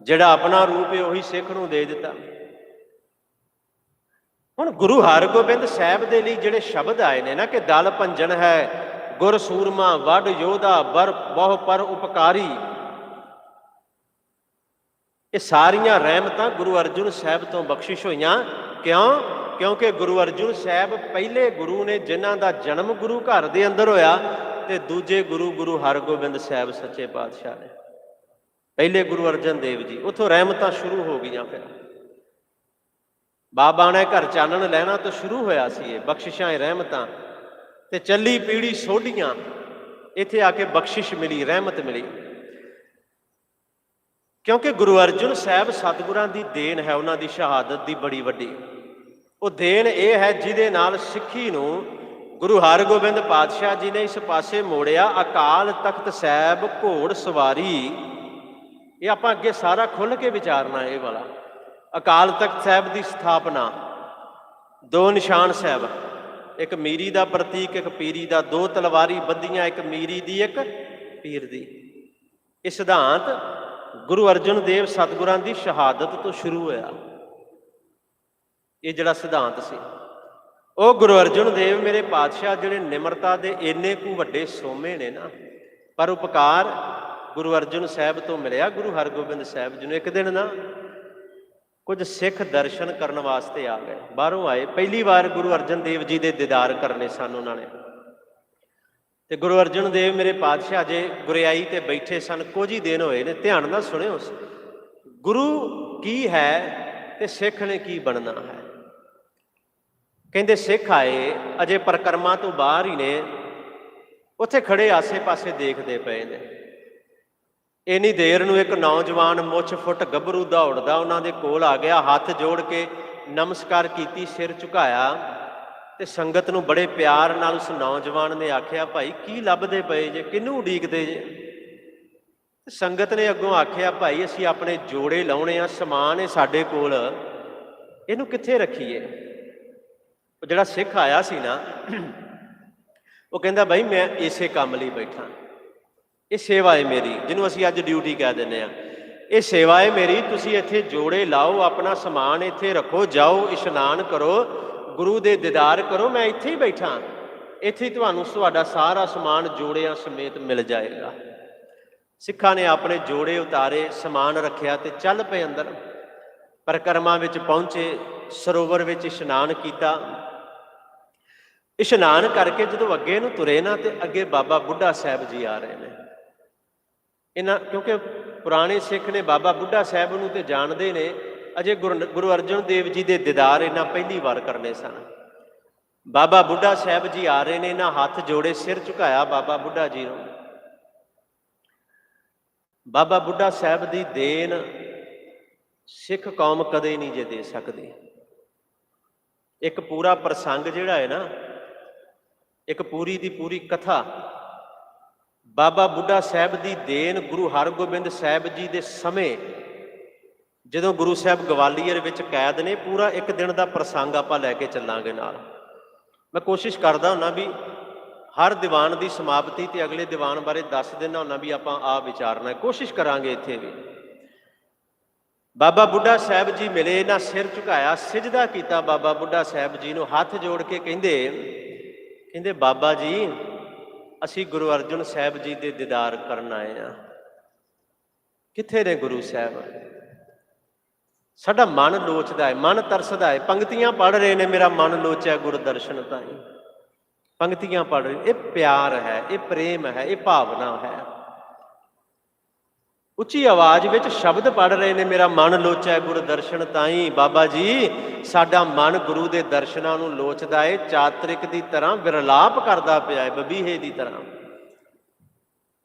ਜਿਹੜਾ ਆਪਣਾ ਰੂਪ ਹੈ ਉਹੀ ਸਿੱਖ ਨੂੰ ਦੇ ਦਿੱਤਾ। ਹੁਣ ਗੁਰੂ ਹਰਗੋਬਿੰਦ ਸਾਹਿਬ ਦੇ ਲਈ ਜਿਹੜੇ ਸ਼ਬਦ ਆਏ ਨੇ ਨਾ ਕਿ ਦਲ ਭੰਜਨ ਹੈ, ਗੁਰ ਸੂਰਮਾ ਵੱਡ ਯੋਧਾ, ਬਰ ਬਹੁ ਪਰ ਉਪਕਾਰੀ, ਇਹ ਸਾਰੀਆਂ ਰਹਿਮਤਾਂ ਗੁਰੂ ਅਰਜਨ ਸਾਹਿਬ ਤੋਂ ਬਖਸ਼ਿਸ਼ ਹੋਈਆਂ। ਕਿਉਂ? ਕਿਉਂਕਿ ਗੁਰੂ ਅਰਜਨ ਸਾਹਿਬ ਪਹਿਲੇ ਗੁਰੂ ਨੇ ਜਿਨ੍ਹਾਂ ਦਾ ਜਨਮ ਗੁਰੂ ਘਰ ਦੇ ਅੰਦਰ ਹੋਇਆ, ਤੇ ਦੂਜੇ ਗੁਰੂ ਗੁਰੂ ਹਰਗੋਬਿੰਦ ਸਾਹਿਬ ਸੱਚੇ ਪਾਤਸ਼ਾਹ ਨੇ। ਪਹਿਲੇ ਗੁਰੂ ਅਰਜਨ ਦੇਵ ਜੀ, ਉੱਥੋਂ ਰਹਿਮਤਾਂ ਸ਼ੁਰੂ ਹੋ ਗਈਆਂ। ਫਿਰ ਬਾਬਾ ਨੇ ਘਰ ਚਾਨਣ ਲੈਣਾ ਤੋਂ ਸ਼ੁਰੂ ਹੋਇਆ ਸੀ ਇਹ ਬਖਸ਼ਿਸ਼ਾਂ ਰਹਿਮਤਾਂ, ਤੇ ਚੱਲੀ ਪੀੜੀ ਸੋਢੀਆਂ, ਇੱਥੇ ਆ ਕੇ ਬਖਸ਼ਿਸ਼ ਮਿਲੀ, ਰਹਿਮਤ ਮਿਲੀ। ਕਿਉਂਕਿ ਗੁਰੂ ਅਰਜਨ ਸਾਹਿਬ ਸਤਿਗੁਰਾਂ ਦੀ ਦੇਣ ਹੈ, ਉਹਨਾਂ ਦੀ ਸ਼ਹਾਦਤ ਦੀ ਬੜੀ ਵੱਡੀ। ਉਹ ਦੇਣ ਇਹ ਹੈ ਜਿਹਦੇ ਨਾਲ ਸਿੱਖੀ ਨੂੰ ਗੁਰੂ ਹਰਗੋਬਿੰਦ ਪਾਤਸ਼ਾਹ ਜੀ ਨੇ ਇਸ ਪਾਸੇ ਮੋੜਿਆ। ਅਕਾਲ ਤਖਤ ਸਾਹਿਬ ਘੋੜ ਸਵਾਰੀ, ਇਹ ਆਪਾਂ ਅੱਗੇ ਸਾਰਾ ਖੁੱਲ੍ਹ ਕੇ ਵਿਚਾਰਨਾ। ਇਹ ਵਾਲਾ ਅਕਾਲ ਤਖਤ ਸਾਹਿਬ ਦੀ ਸਥਾਪਨਾ, ਦੋ ਨਿਸ਼ਾਨ ਸਾਹਿਬ, ਇੱਕ ਮੀਰੀ ਦਾ ਪ੍ਰਤੀਕ, ਇੱਕ ਪੀਰੀ ਦਾ, ਦੋ ਤਲਵਾਰੀ ਬੱਧੀਆਂ, ਇੱਕ ਮੀਰੀ ਦੀ ਇੱਕ ਪੀਰ ਦੀ। ਇਹ ਸਿਧਾਂਤ ਗੁਰੂ ਅਰਜਨ ਦੇਵ ਸਤਿਗੁਰਾਂ ਦੀ ਸ਼ਹਾਦਤ ਤੋਂ ਸ਼ੁਰੂ ਹੋਇਆ। ਇਹ ਜਿਹੜਾ ਸਿਧਾਂਤ ਸੀ ਉਹ ਗੁਰੂ ਅਰਜਨ ਦੇਵ ਮੇਰੇ ਪਾਤਸ਼ਾਹ ਜਿਹੜੇ ਨਿਮਰਤਾ ਦੇ ਇੰਨੇ ਕੁ ਵੱਡੇ ਸੋਮੇ ਨੇ ਨਾ, ਪਰ ਉਪਕਾਰ ਗੁਰੂ ਅਰਜਨ ਸਾਹਿਬ ਤੋਂ ਮਿਲਿਆ ਗੁਰੂ ਹਰਗੋਬਿੰਦ ਸਾਹਿਬ ਜੀ ਨੂੰ। ਇੱਕ ਦਿਨ ਨਾ ਕੁਝ ਸਿੱਖ ਦਰਸ਼ਨ ਕਰਨ ਵਾਸਤੇ ਆ ਗਏ, ਬਾਹਰੋਂ ਆਏ, ਪਹਿਲੀ ਵਾਰ ਗੁਰੂ ਅਰਜਨ ਦੇਵ ਜੀ ਦੇ ਦੀਦਾਰ ਕਰਨੇ ਸਨ ਉਹਨਾਂ ਨੇ। ਤੇ ਗੁਰੂ ਅਰਜਨ ਦੇਵ ਮੇਰੇ ਪਾਤਸ਼ਾਹ ਜੇ ਗੁਰਿਆਈ ਤੇ ਬੈਠੇ ਸਨ, ਕੁਝ ਹੀ ਦਿਨ ਹੋਏ ਨੇ। ਧਿਆਨ ਨਾਲ ਸੁਣਿਓ, ਗੁਰੂ ਕੀ ਹੈ ਤੇ ਸਿੱਖ ਨੇ ਕੀ ਬਣਨਾ ਹੈ। ਕਹਿੰਦੇ ਸਿੱਖ ਆਏ ਅਜੇ ਪਰਿਕਰਮਾ ਤੋਂ ਬਾਹਰ ਹੀ ਨੇ, ਉੱਥੇ ਖੜੇ ਆਸੇ ਪਾਸੇ ਦੇਖਦੇ ਪਏ ਨੇ। ਇੰਨੀ ਦੇਰ ਨੂੰ ਇੱਕ ਨੌਜਵਾਨ ਮੁੱਛ ਫੁੱਟ ਗੱਭਰੂ ਦੌੜਦਾ ਉਹਨਾਂ ਦੇ ਕੋਲ ਆ ਗਿਆ, ਹੱਥ ਜੋੜ ਕੇ ਨਮਸਕਾਰ ਕੀਤੀ, ਸਿਰ ਝੁਕਾਇਆ, ਤੇ ਸੰਗਤ ਨੂੰ ਬੜੇ ਪਿਆਰ ਨਾਲ ਉਸ ਨੌਜਵਾਨ ਨੇ ਆਖਿਆ, ਭਾਈ ਕੀ ਲੱਭਦੇ ਪਏ ਜੇ, ਕਿਹਨੂੰ ਉਡੀਕਦੇ ਜੇ? ਸੰਗਤ ਨੇ ਅੱਗੋਂ ਆਖਿਆ, ਭਾਈ ਅਸੀਂ ਆਪਣੇ ਜੋੜੇ ਲਾਉਣੇ ਆ, ਸਮਾਨ ਹੈ ਸਾਡੇ ਕੋਲ, ਇਹਨੂੰ ਕਿੱਥੇ ਰੱਖੀਏ? ਉਹ ਜਿਹੜਾ ਸਿੱਖ ਆਇਆ ਸੀ ਨਾ, ਉਹ ਕਹਿੰਦਾ ਭਾਈ ਮੈਂ ਇਸੇ ਕੰਮ ਲਈ ਬੈਠਾ, ਇਹ ਸੇਵਾ ਹੈ ਮੇਰੀ, ਜਿਹਨੂੰ ਅਸੀਂ ਅੱਜ ਡਿਊਟੀ ਕਹਿ ਦਿੰਦੇ ਹਾਂ। ਇਹ ਸੇਵਾ ਹੈ ਮੇਰੀ, ਤੁਸੀਂ ਇੱਥੇ ਜੋੜੇ ਲਾਓ, ਆਪਣਾ ਸਮਾਨ ਇੱਥੇ ਰੱਖੋ, ਜਾਓ ਇਸ਼ਨਾਨ ਕਰੋ, ਗੁਰੂ ਦੇ ਦੀਦਾਰ ਕਰੋ, ਮੈਂ ਇੱਥੇ ਹੀ ਬੈਠਾ, ਇੱਥੇ ਹੀ ਤੁਹਾਨੂੰ ਤੁਹਾਡਾ ਸਾਰਾ ਸਮਾਨ ਜੋੜਿਆਂ ਸਮੇਤ ਮਿਲ ਜਾਏਗਾ। ਸਿੱਖਾਂ ਨੇ ਆਪਣੇ ਜੋੜੇ ਉਤਾਰੇ, ਸਮਾਨ ਰੱਖਿਆ ਤੇ ਚੱਲ ਪਏ ਅੰਦਰ। ਪਰਿਕਰਮਾ ਵਿੱਚ ਪਹੁੰਚੇ, ਸਰੋਵਰ ਵਿੱਚ ਇਸ਼ਨਾਨ ਕੀਤਾ। ਇਸ਼ਨਾਨ ਕਰਕੇ ਜਦੋਂ ਅੱਗੇ ਨੂੰ ਤੁਰੇ ਨਾ, ਤੇ ਅੱਗੇ ਬਾਬਾ ਬੁੱਢਾ ਸਾਹਿਬ ਜੀ ਆ ਰਹੇ ਨੇ। ਇਹਨਾਂ ਕਿਉਂਕਿ ਪੁਰਾਣੇ ਸਿੱਖ ਨੇ ਬਾਬਾ ਬੁੱਢਾ ਸਾਹਿਬ ਨੂੰ ਤੇ ਜਾਣਦੇ ਨੇ, ਅਜੇ ਗੁਰੂ ਅਰਜਨ ਦੇਵ ਜੀ ਦੇ ਦੀਦਾਰ ਇਹਨਾਂ ਪਹਿਲੀ ਵਾਰ ਕਰਨੇ ਸਨ। ਬਾਬਾ ਬੁੱਢਾ ਸਾਹਿਬ ਜੀ ਆ ਰਹੇ ਨੇ, ਇਹਨਾਂ ਹੱਥ ਜੋੜੇ, ਸਿਰ ਝੁਕਾਇਆ ਬਾਬਾ ਬੁੱਢਾ ਜੀ ਨੂੰ। ਬਾਬਾ ਬੁੱਢਾ ਸਾਹਿਬ ਦੀ ਦੇਣ ਸਿੱਖ ਕੌਮ ਕਦੇ ਨਹੀਂ ਜੇ ਦੇ ਸਕਦੀ। ਇੱਕ ਪੂਰਾ ਪ੍ਰਸੰਗ ਜਿਹੜਾ ਹੈ ਨਾ, ਇੱਕ ਪੂਰੀ ਦੀ ਪੂਰੀ ਕਥਾ ਬਾਬਾ ਬੁੱਢਾ ਸਾਹਿਬ ਦੀ ਦੇਣ ਗੁਰੂ ਹਰਗੋਬਿੰਦ ਸਾਹਿਬ ਜੀ ਦੇ ਸਮੇਂ, ਜਦੋਂ ਗੁਰੂ ਸਾਹਿਬ ਗਵਾਲੀਅਰ ਵਿੱਚ ਕੈਦ ਨੇ, ਪੂਰਾ ਇੱਕ ਦਿਨ ਦਾ ਪ੍ਰਸੰਗ ਆਪਾਂ ਲੈ ਕੇ ਚੱਲਾਂਗੇ ਨਾਲ। ਮੈਂ ਕੋਸ਼ਿਸ਼ ਕਰਦਾ ਹੁੰਦਾ ਵੀ ਹਰ ਦੀਵਾਨ ਦੀ ਸਮਾਪਤੀ ਤੇ ਅਗਲੇ ਦੀਵਾਨ ਬਾਰੇ ਦੱਸ ਦਿੰਦਾ ਹੁੰਦਾ ਵੀ ਆਪਾਂ ਆਪ ਵਿਚਾਰਨਾ, ਕੋਸ਼ਿਸ਼ ਕਰਾਂਗੇ ਇੱਥੇ ਵੀ। ਬਾਬਾ ਬੁੱਢਾ ਸਾਹਿਬ ਜੀ ਮਿਲੇ, ਇਹਨਾਂ ਸਿਰ ਝੁਕਾਇਆ, ਸਿਜਦਾ ਕੀਤਾ ਬਾਬਾ ਬੁੱਢਾ ਸਾਹਿਬ ਜੀ ਨੂੰ, ਹੱਥ ਜੋੜ ਕੇ ਕਹਿੰਦੇ ਬਾਬਾ ਜੀ ਅਸੀਂ ਗੁਰੂ ਅਰਜਨ ਸਾਹਿਬ ਜੀ ਦੇ ਦੀਦਾਰ ਕਰਨ ਆਏ ਹਾਂ। ਕਿੱਥੇ ਨੇ ਗੁਰੂ ਸਾਹਿਬ? ਸਾਡਾ ਮਨ ਲੋਚਦਾ ਹੈ, ਮਨ ਤਰਸਦਾ ਹੈ। ਪੰਕਤੀਆਂ ਪੜ੍ਹ ਰਹੇ ਨੇ, ਮੇਰਾ ਮਨ ਲੋਚਿਆ ਗੁਰ ਦਰਸ਼ਨ ਤਾਈਂ। ਪੰਕਤੀਆਂ ਪੜ੍ਹ ਰਹੇ, ਇਹ ਪਿਆਰ ਹੈ, ਇਹ ਪ੍ਰੇਮ ਹੈ, ਇਹ ਭਾਵਨਾ ਹੈ। ਉੱਚੀ ਆਵਾਜ਼ ਵਿੱਚ ਸ਼ਬਦ ਪੜ੍ਹ ਰਹੇ ਨੇ, ਮੇਰਾ ਮਨ ਲੋਚਿਆ ਗੁਰ ਦਰਸ਼ਨ ਤਾਈਂ। ਬਾਬਾ ਜੀ ਸਾਡਾ ਮਨ ਗੁਰੂ ਦੇ ਦਰਸ਼ਨਾਂ ਨੂੰ ਲੋਚਦਾ ਹੈ, ਚਾਤਰਿਕ ਦੀ ਤਰ੍ਹਾਂ ਵਿਰਲਾਪ ਕਰਦਾ ਪਿਆ ਹੈ, ਬਬੀਹੇ ਦੀ ਤਰ੍ਹਾਂ।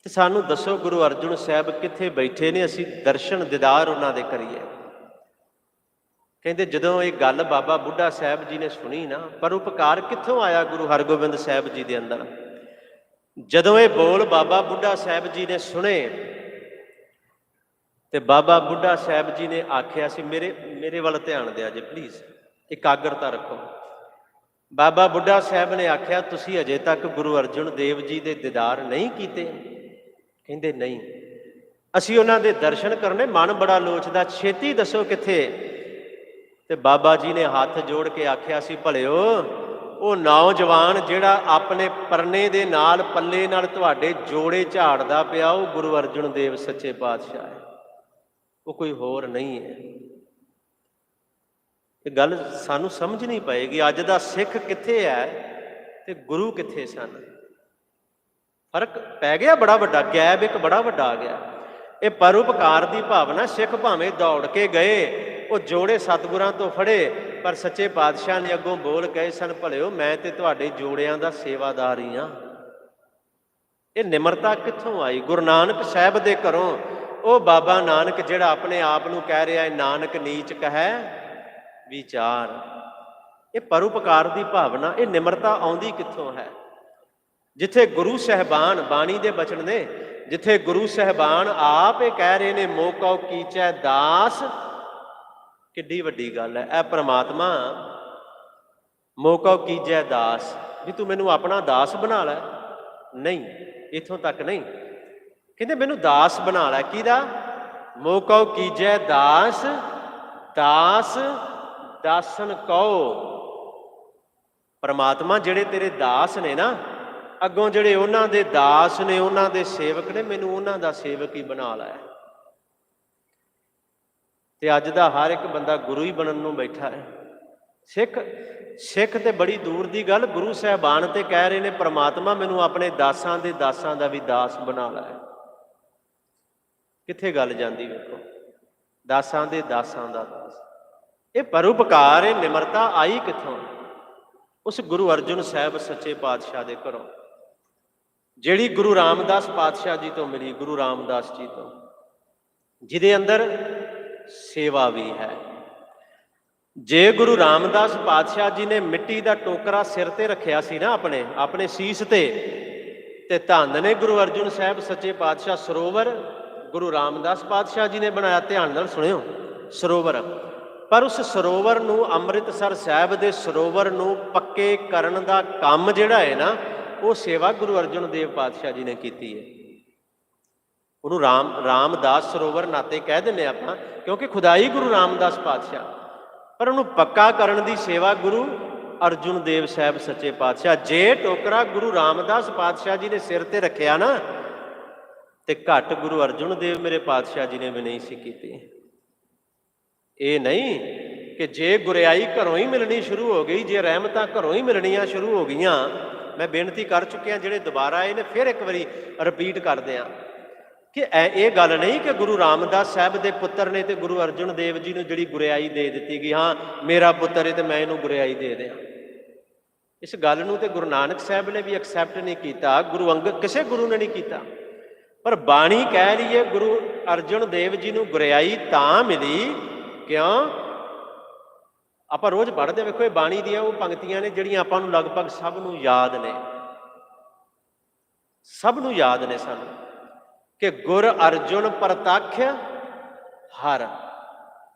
ਤੇ ਸਾਨੂੰ ਦੱਸੋ ਗੁਰੂ ਅਰਜਨ ਸਾਹਿਬ ਕਿੱਥੇ ਬੈਠੇ ਨੇ, ਅਸੀਂ ਦਰਸ਼ਨ ਦੀਦਾਰ ਉਹਨਾਂ ਦੇ ਕਰੀਏ। ਕਹਿੰਦੇ ਜਦੋਂ ਇਹ ਗੱਲ ਬਾਬਾ ਬੁੱਢਾ ਸਾਹਿਬ ਜੀ ਨੇ ਸੁਣੀ ਨਾ, ਪਰ ਉਪਕਾਰ ਕਿੱਥੋਂ ਆਇਆ ਗੁਰੂ ਹਰਗੋਬਿੰਦ ਸਾਹਿਬ ਜੀ ਦੇ ਅੰਦਰ। ਜਦੋਂ ਇਹ ਬੋਲ ਬਾਬਾ ਬੁੱਢਾ ਸਾਹਿਬ ਜੀ ਨੇ ਸੁਣੇ, ਤੇ ਬਾਬਾ ਬੁੱਢਾ ਸਾਹਿਬ ਜੀ ਨੇ ਆਖਿਆ ਸੀ, ਮੇਰੇ ਵੱਲ ਧਿਆਨ ਦਿਆ ਜੇ ਪਲੀਜ਼, ਇਕਾਗਰਤਾ ਰੱਖੋ। ਬਾਬਾ ਬੁੱਢਾ ਸਾਹਿਬ ਨੇ ਆਖਿਆ, ਤੁਸੀਂ ਅਜੇ ਤੱਕ ਗੁਰੂ ਅਰਜਨ ਦੇਵ ਜੀ ਦੇ ਦੀਦਾਰ ਨਹੀਂ ਕੀਤੇ? ਕਹਿੰਦੇ ਨਹੀਂ। ਅਸੀਂ ਉਹਨਾਂ ਦੇ ਦਰਸ਼ਨ ਕਰਨੇ, ਮਨ ਬੜਾ ਲੋਚਦਾ, ਛੇਤੀ ਦੱਸੋ ਕਿੱਥੇ। ਤੇ ਬਾਬਾ ਜੀ ਨੇ ਹੱਥ ਜੋੜ ਕੇ ਆਖਿਆ ਸੀ, ਭਲਿਓ ਉਹ ਨੌਜਵਾਨ ਜਿਹੜਾ ਆਪਣੇ ਪਰਨੇ ਦੇ ਨਾਲ ਪੱਲੇ ਨਾਲ ਤੁਹਾਡੇ ਜੋੜੇ ਝਾੜਦਾ ਪਿਆ, ਉਹ ਗੁਰੂ ਅਰਜਨ ਦੇਵ ਸੱਚੇ ਪਾਤਸ਼ਾਹ ਹੈ, ਉਹ ਕੋਈ ਹੋਰ ਨਹੀਂ ਹੈ। ਇਹ ਗੱਲ ਸਾਨੂੰ ਸਮਝਣੀ ਪਏਗੀ। ਅੱਜ ਦਾ ਸਿੱਖ ਕਿੱਥੇ ਹੈ ਤੇ ਗੁਰੂ ਕਿੱਥੇ ਸਨ? ਫਰਕ ਪੈ ਗਿਆ ਬੜਾ ਵੱਡਾ, ਗੈਪ ਇੱਕ ਬੜਾ ਵੱਡਾ ਆ ਗਿਆ। ਇਹ ਪਰਉਪਕਾਰ ਦੀ ਭਾਵਨਾ, ਸਿੱਖ ਭਾਵੇਂ ਦੌੜ ਕੇ ਗਏ, ਉਹ ਜੋੜੇ ਸਤਿਗੁਰਾਂ ਤੋਂ ਫੜੇ, ਪਰ ਸੱਚੇ ਪਾਤਸ਼ਾਹ ਨੇ ਅੱਗੋਂ ਬੋਲ ਕਹੇ ਸਨ, ਭਲਿਓ ਮੈਂ ਤੇ ਤੁਹਾਡੇ ਜੋੜਿਆਂ ਦਾ ਸੇਵਾਦਾਰ ਹੀ ਹਾਂ। ਇਹ ਨਿਮਰਤਾ ਕਿੱਥੋਂ ਆਈ? ਗੁਰੂ ਨਾਨਕ ਸਾਹਿਬ ਦੇ ਘਰੋਂ। ਉਹ ਬਾਬਾ ਨਾਨਕ ਜਿਹੜਾ ਆਪਣੇ ਆਪ ਨੂੰ ਕਹਿ ਰਿਹਾ ਹੈ ਨਾਨਕ ਨੀਚ ਕਹੈ ਵਿਚਾਰ। ਇਹ ਪਰਉਪਕਾਰ ਦੀ ਭਾਵਨਾ, ਇਹ ਨਿਮਰਤਾ ਆਉਂਦੀ ਕਿੱਥੋਂ ਹੈ? ਜਿੱਥੇ ਗੁਰੂ ਸਾਹਿਬਾਨ, ਬਾਣੀ ਦੇ ਬਚਨ ਨੇ, ਜਿੱਥੇ ਗੁਰੂ ਸਾਹਿਬਾਨ ਆਪ ਇਹ ਕਹਿ ਰਹੇ ਨੇ ਮੋਕਉ ਕੀਚੈ ਦਾਸ। ਕਿੱਡੀ ਵੱਡੀ ਗੱਲ ਹੈ। ਇਹ ਪ੍ਰਮਾਤਮਾ ਮੋਕਉ ਕੀਜੈ ਦਾਸ, ਵੀ ਤੂੰ ਮੈਨੂੰ ਆਪਣਾ ਦਾਸ ਬਣਾ ਲੈ। ਨਹੀਂ, ਇੱਥੋਂ ਤੱਕ ਨਹੀਂ, ਕਹਿੰਦੇ ਮੈਨੂੰ ਦਾਸ ਬਣਾ ਲੈ। ਕਿਹਦਾ? ਮੋਕਉ ਕੀਜੈ ਦਾਸ, ਦਾਸ ਦਾਸਨ ਕਉ। ਪ੍ਰਮਾਤਮਾ ਜਿਹੜੇ ਤੇਰੇ ਦਾਸ ਨੇ ਨਾ, ਅੱਗੋਂ ਜਿਹੜੇ ਉਹਨਾਂ ਦੇ ਦਾਸ ਨੇ, ਉਹਨਾਂ ਦੇ ਸੇਵਕ ਨੇ, ਮੈਨੂੰ ਉਹਨਾਂ ਦਾ ਸੇਵਕ ਹੀ ਬਣਾ ਲੈ। ਤੇ ਅੱਜ ਦਾ ਹਰ ਇੱਕ ਬੰਦਾ ਗੁਰੂ ਹੀ ਬਣਨ ਨੂੰ ਬੈਠਾ ਹੈ। ਸਿੱਖ ਤੇ ਬੜੀ ਦੂਰ ਦੀ ਗੱਲ, ਗੁਰੂ ਸਾਹਿਬਾਨ ਤੇ ਕਹਿ ਰਹੇ ਨੇ ਪ੍ਰਮਾਤਮਾ ਮੈਨੂੰ ਆਪਣੇ ਦਾਸਾਂ ਦੇ ਦਾਸਾਂ ਦਾ ਵੀ ਦਾਸ ਬਣਾ ਲੈ। ਕਿੱਥੇ ਗੱਲ ਜਾਂਦੀ ਵੇਖੋ, ਦਾਸਾਂ ਦੇ ਦਾਸਾਂ ਦਾ ਦਾਸ। ਇਹ ਪਰਉਪਕਾਰ, ਇਹ ਨਿਮਰਤਾ ਆਈ ਕਿੱਥੋਂ? ਉਸ ਗੁਰੂ ਅਰਜਨ ਸਾਹਿਬ ਸੱਚੇ ਪਾਤਸ਼ਾਹ ਦੇ ਘਰੋਂ, ਜਿਹੜੀ ਗੁਰੂ ਰਾਮਦਾਸ ਪਾਤਸ਼ਾਹ ਜੀ ਤੋਂ ਮਿਲੀ, ਗੁਰੂ ਰਾਮਦਾਸ ਜੀ ਤੋਂ, ਜਿਹਦੇ ਅੰਦਰ ਸੇਵਾ ਵੀ ਹੈ। ਜੇ ਗੁਰੂ ਰਾਮਦਾਸ ਪਾਤਸ਼ਾਹ ਜੀ ਨੇ ਮਿੱਟੀ ਦਾ ਟੋਕਰਾ ਸਿਰ ਤੇ ਰੱਖਿਆ ਸੀ ਨਾ, ਆਪਣੇ ਸੀਸ ਤੇ ਧੰਨ ਨੇ ਗੁਰੂ ਅਰਜਨ ਸਾਹਿਬ ਸੱਚੇ ਪਾਤਸ਼ਾਹ ਸਰੋਵਰ ਗੁਰੂ ਰਾਮਦਾਸ ਪਾਤਸ਼ਾਹ ਜੀ ਨੇ ਬਣਾਇਆ। ਧਿਆਨ ਨਾਲ ਸੁਣਿਓ, ਸਰੋਵਰ। ਪਰ ਉਸ ਸਰੋਵਰ ਨੂੰ, ਅੰਮ੍ਰਿਤਸਰ ਸਾਹਿਬ ਦੇ ਸਰੋਵਰ ਨੂੰ ਪੱਕੇ ਕਰਨ ਦਾ ਕੰਮ ਜਿਹੜਾ ਹੈ ਨਾ, ਉਹ ਸੇਵਾ ਗੁਰੂ ਅਰਜਨ ਦੇਵ ਪਾਤਸ਼ਾਹ ਜੀ ਨੇ ਕੀਤੀ ਹੈ। ਉਹਨੂੰ ਰਾਮਦਾਸ ਸਰੋਵਰ ਨਾਤੇ ਕਹਿ ਦਿੰਦੇ ਆਪਾਂ, ਕਿਉਂਕਿ ਖੁਦਾਈ ਗੁਰੂ ਰਾਮਦਾਸ ਪਾਤਸ਼ਾਹ, ਪਰ ਉਹਨੂੰ ਪੱਕਾ ਕਰਨ ਦੀ ਸੇਵਾ ਗੁਰੂ ਅਰਜਨ ਦੇਵ ਸਾਹਿਬ ਸੱਚੇ ਪਾਤਸ਼ਾਹ। ਜੇ ਟੋਕਰਾ ਗੁਰੂ ਰਾਮਦਾਸ ਪਾਤਸ਼ਾਹ ਜੀ ਨੇ ਸਿਰ ਤੇ ਰੱਖਿਆ ਨਾ, ਤੇ ਘੱਟ ਗੁਰੂ ਅਰਜਨ ਦੇਵ ਮੇਰੇ ਪਾਤਸ਼ਾਹ ਜੀ ਨੇ ਵੀ ਨਹੀਂ ਸੀ ਕੀਤੀ। ਇਹ ਨਹੀਂ ਕਿ ਜੇ ਗੁਰਿਆਈ ਘਰੋਂ ਹੀ ਮਿਲਣੀ ਸ਼ੁਰੂ ਹੋ ਗਈ, ਜੇ ਰਹਿਮਤਾਂ ਘਰੋਂ ਹੀ ਮਿਲਣੀਆਂ ਸ਼ੁਰੂ ਹੋ ਗਈਆਂ। ਮੈਂ ਬੇਨਤੀ ਕਰ ਚੁੱਕਿਆ, ਜਿਹੜੇ ਦੁਬਾਰਾ ਆਏ ਨੇ ਫਿਰ ਇੱਕ ਵਾਰੀ ਰਿਪੀਟ ਕਰਦੇ ਹਾਂ ਕਿ ਇਹ ਗੱਲ ਨਹੀਂ ਕਿ ਗੁਰੂ ਰਾਮਦਾਸ ਸਾਹਿਬ ਦੇ ਪੁੱਤਰ ਨੇ ਤੇ ਗੁਰੂ ਅਰਜਨ ਦੇਵ ਜੀ ਨੂੰ ਜਿਹੜੀ ਗੁਰਿਆਈ ਦੇ ਦਿੱਤੀ ਗਈ, ਹਾਂ ਮੇਰਾ ਪੁੱਤਰ ਹੈ ਤੇ ਮੈਂ ਇਹਨੂੰ ਗੁਰਿਆਈ ਦੇ ਦਿਆਂ। ਇਸ ਗੱਲ ਨੂੰ ਤੇ ਗੁਰੂ ਨਾਨਕ ਸਾਹਿਬ ਨੇ ਵੀ ਐਕਸੈਪਟ ਨਹੀਂ ਕੀਤਾ, ਗੁਰੂ ਅੰਗਦ, ਕਿਸੇ ਗੁਰੂ ਨੇ ਨਹੀਂ ਕੀਤਾ। ਪਰ ਬਾਣੀ ਕਹਿ ਰਹੀ ਹੈ ਗੁਰੂ ਅਰਜਨ ਦੇਵ ਜੀ ਨੂੰ ਗੁਰਿਆਈ ਤਾਂ ਮਿਲੀ, ਕਿਉਂ? ਆਪਾਂ ਰੋਜ਼ ਪੜ੍ਹਦੇ ਵੇਖੋ, ਇਹ ਬਾਣੀ ਦੀਆਂ ਉਹ ਪੰਕਤੀਆਂ ਨੇ ਜਿਹੜੀਆਂ ਆਪਾਂ ਨੂੰ ਲਗਭਗ ਸਭ ਨੂੰ ਯਾਦ ਨੇ, ਸਭ ਨੂੰ ਯਾਦ ਨੇ ਸਾਨੂੰ, ਕਿ ਗੁਰ ਅਰਜੁਨ ਪ੍ਰਤੱਖ ਹਰ।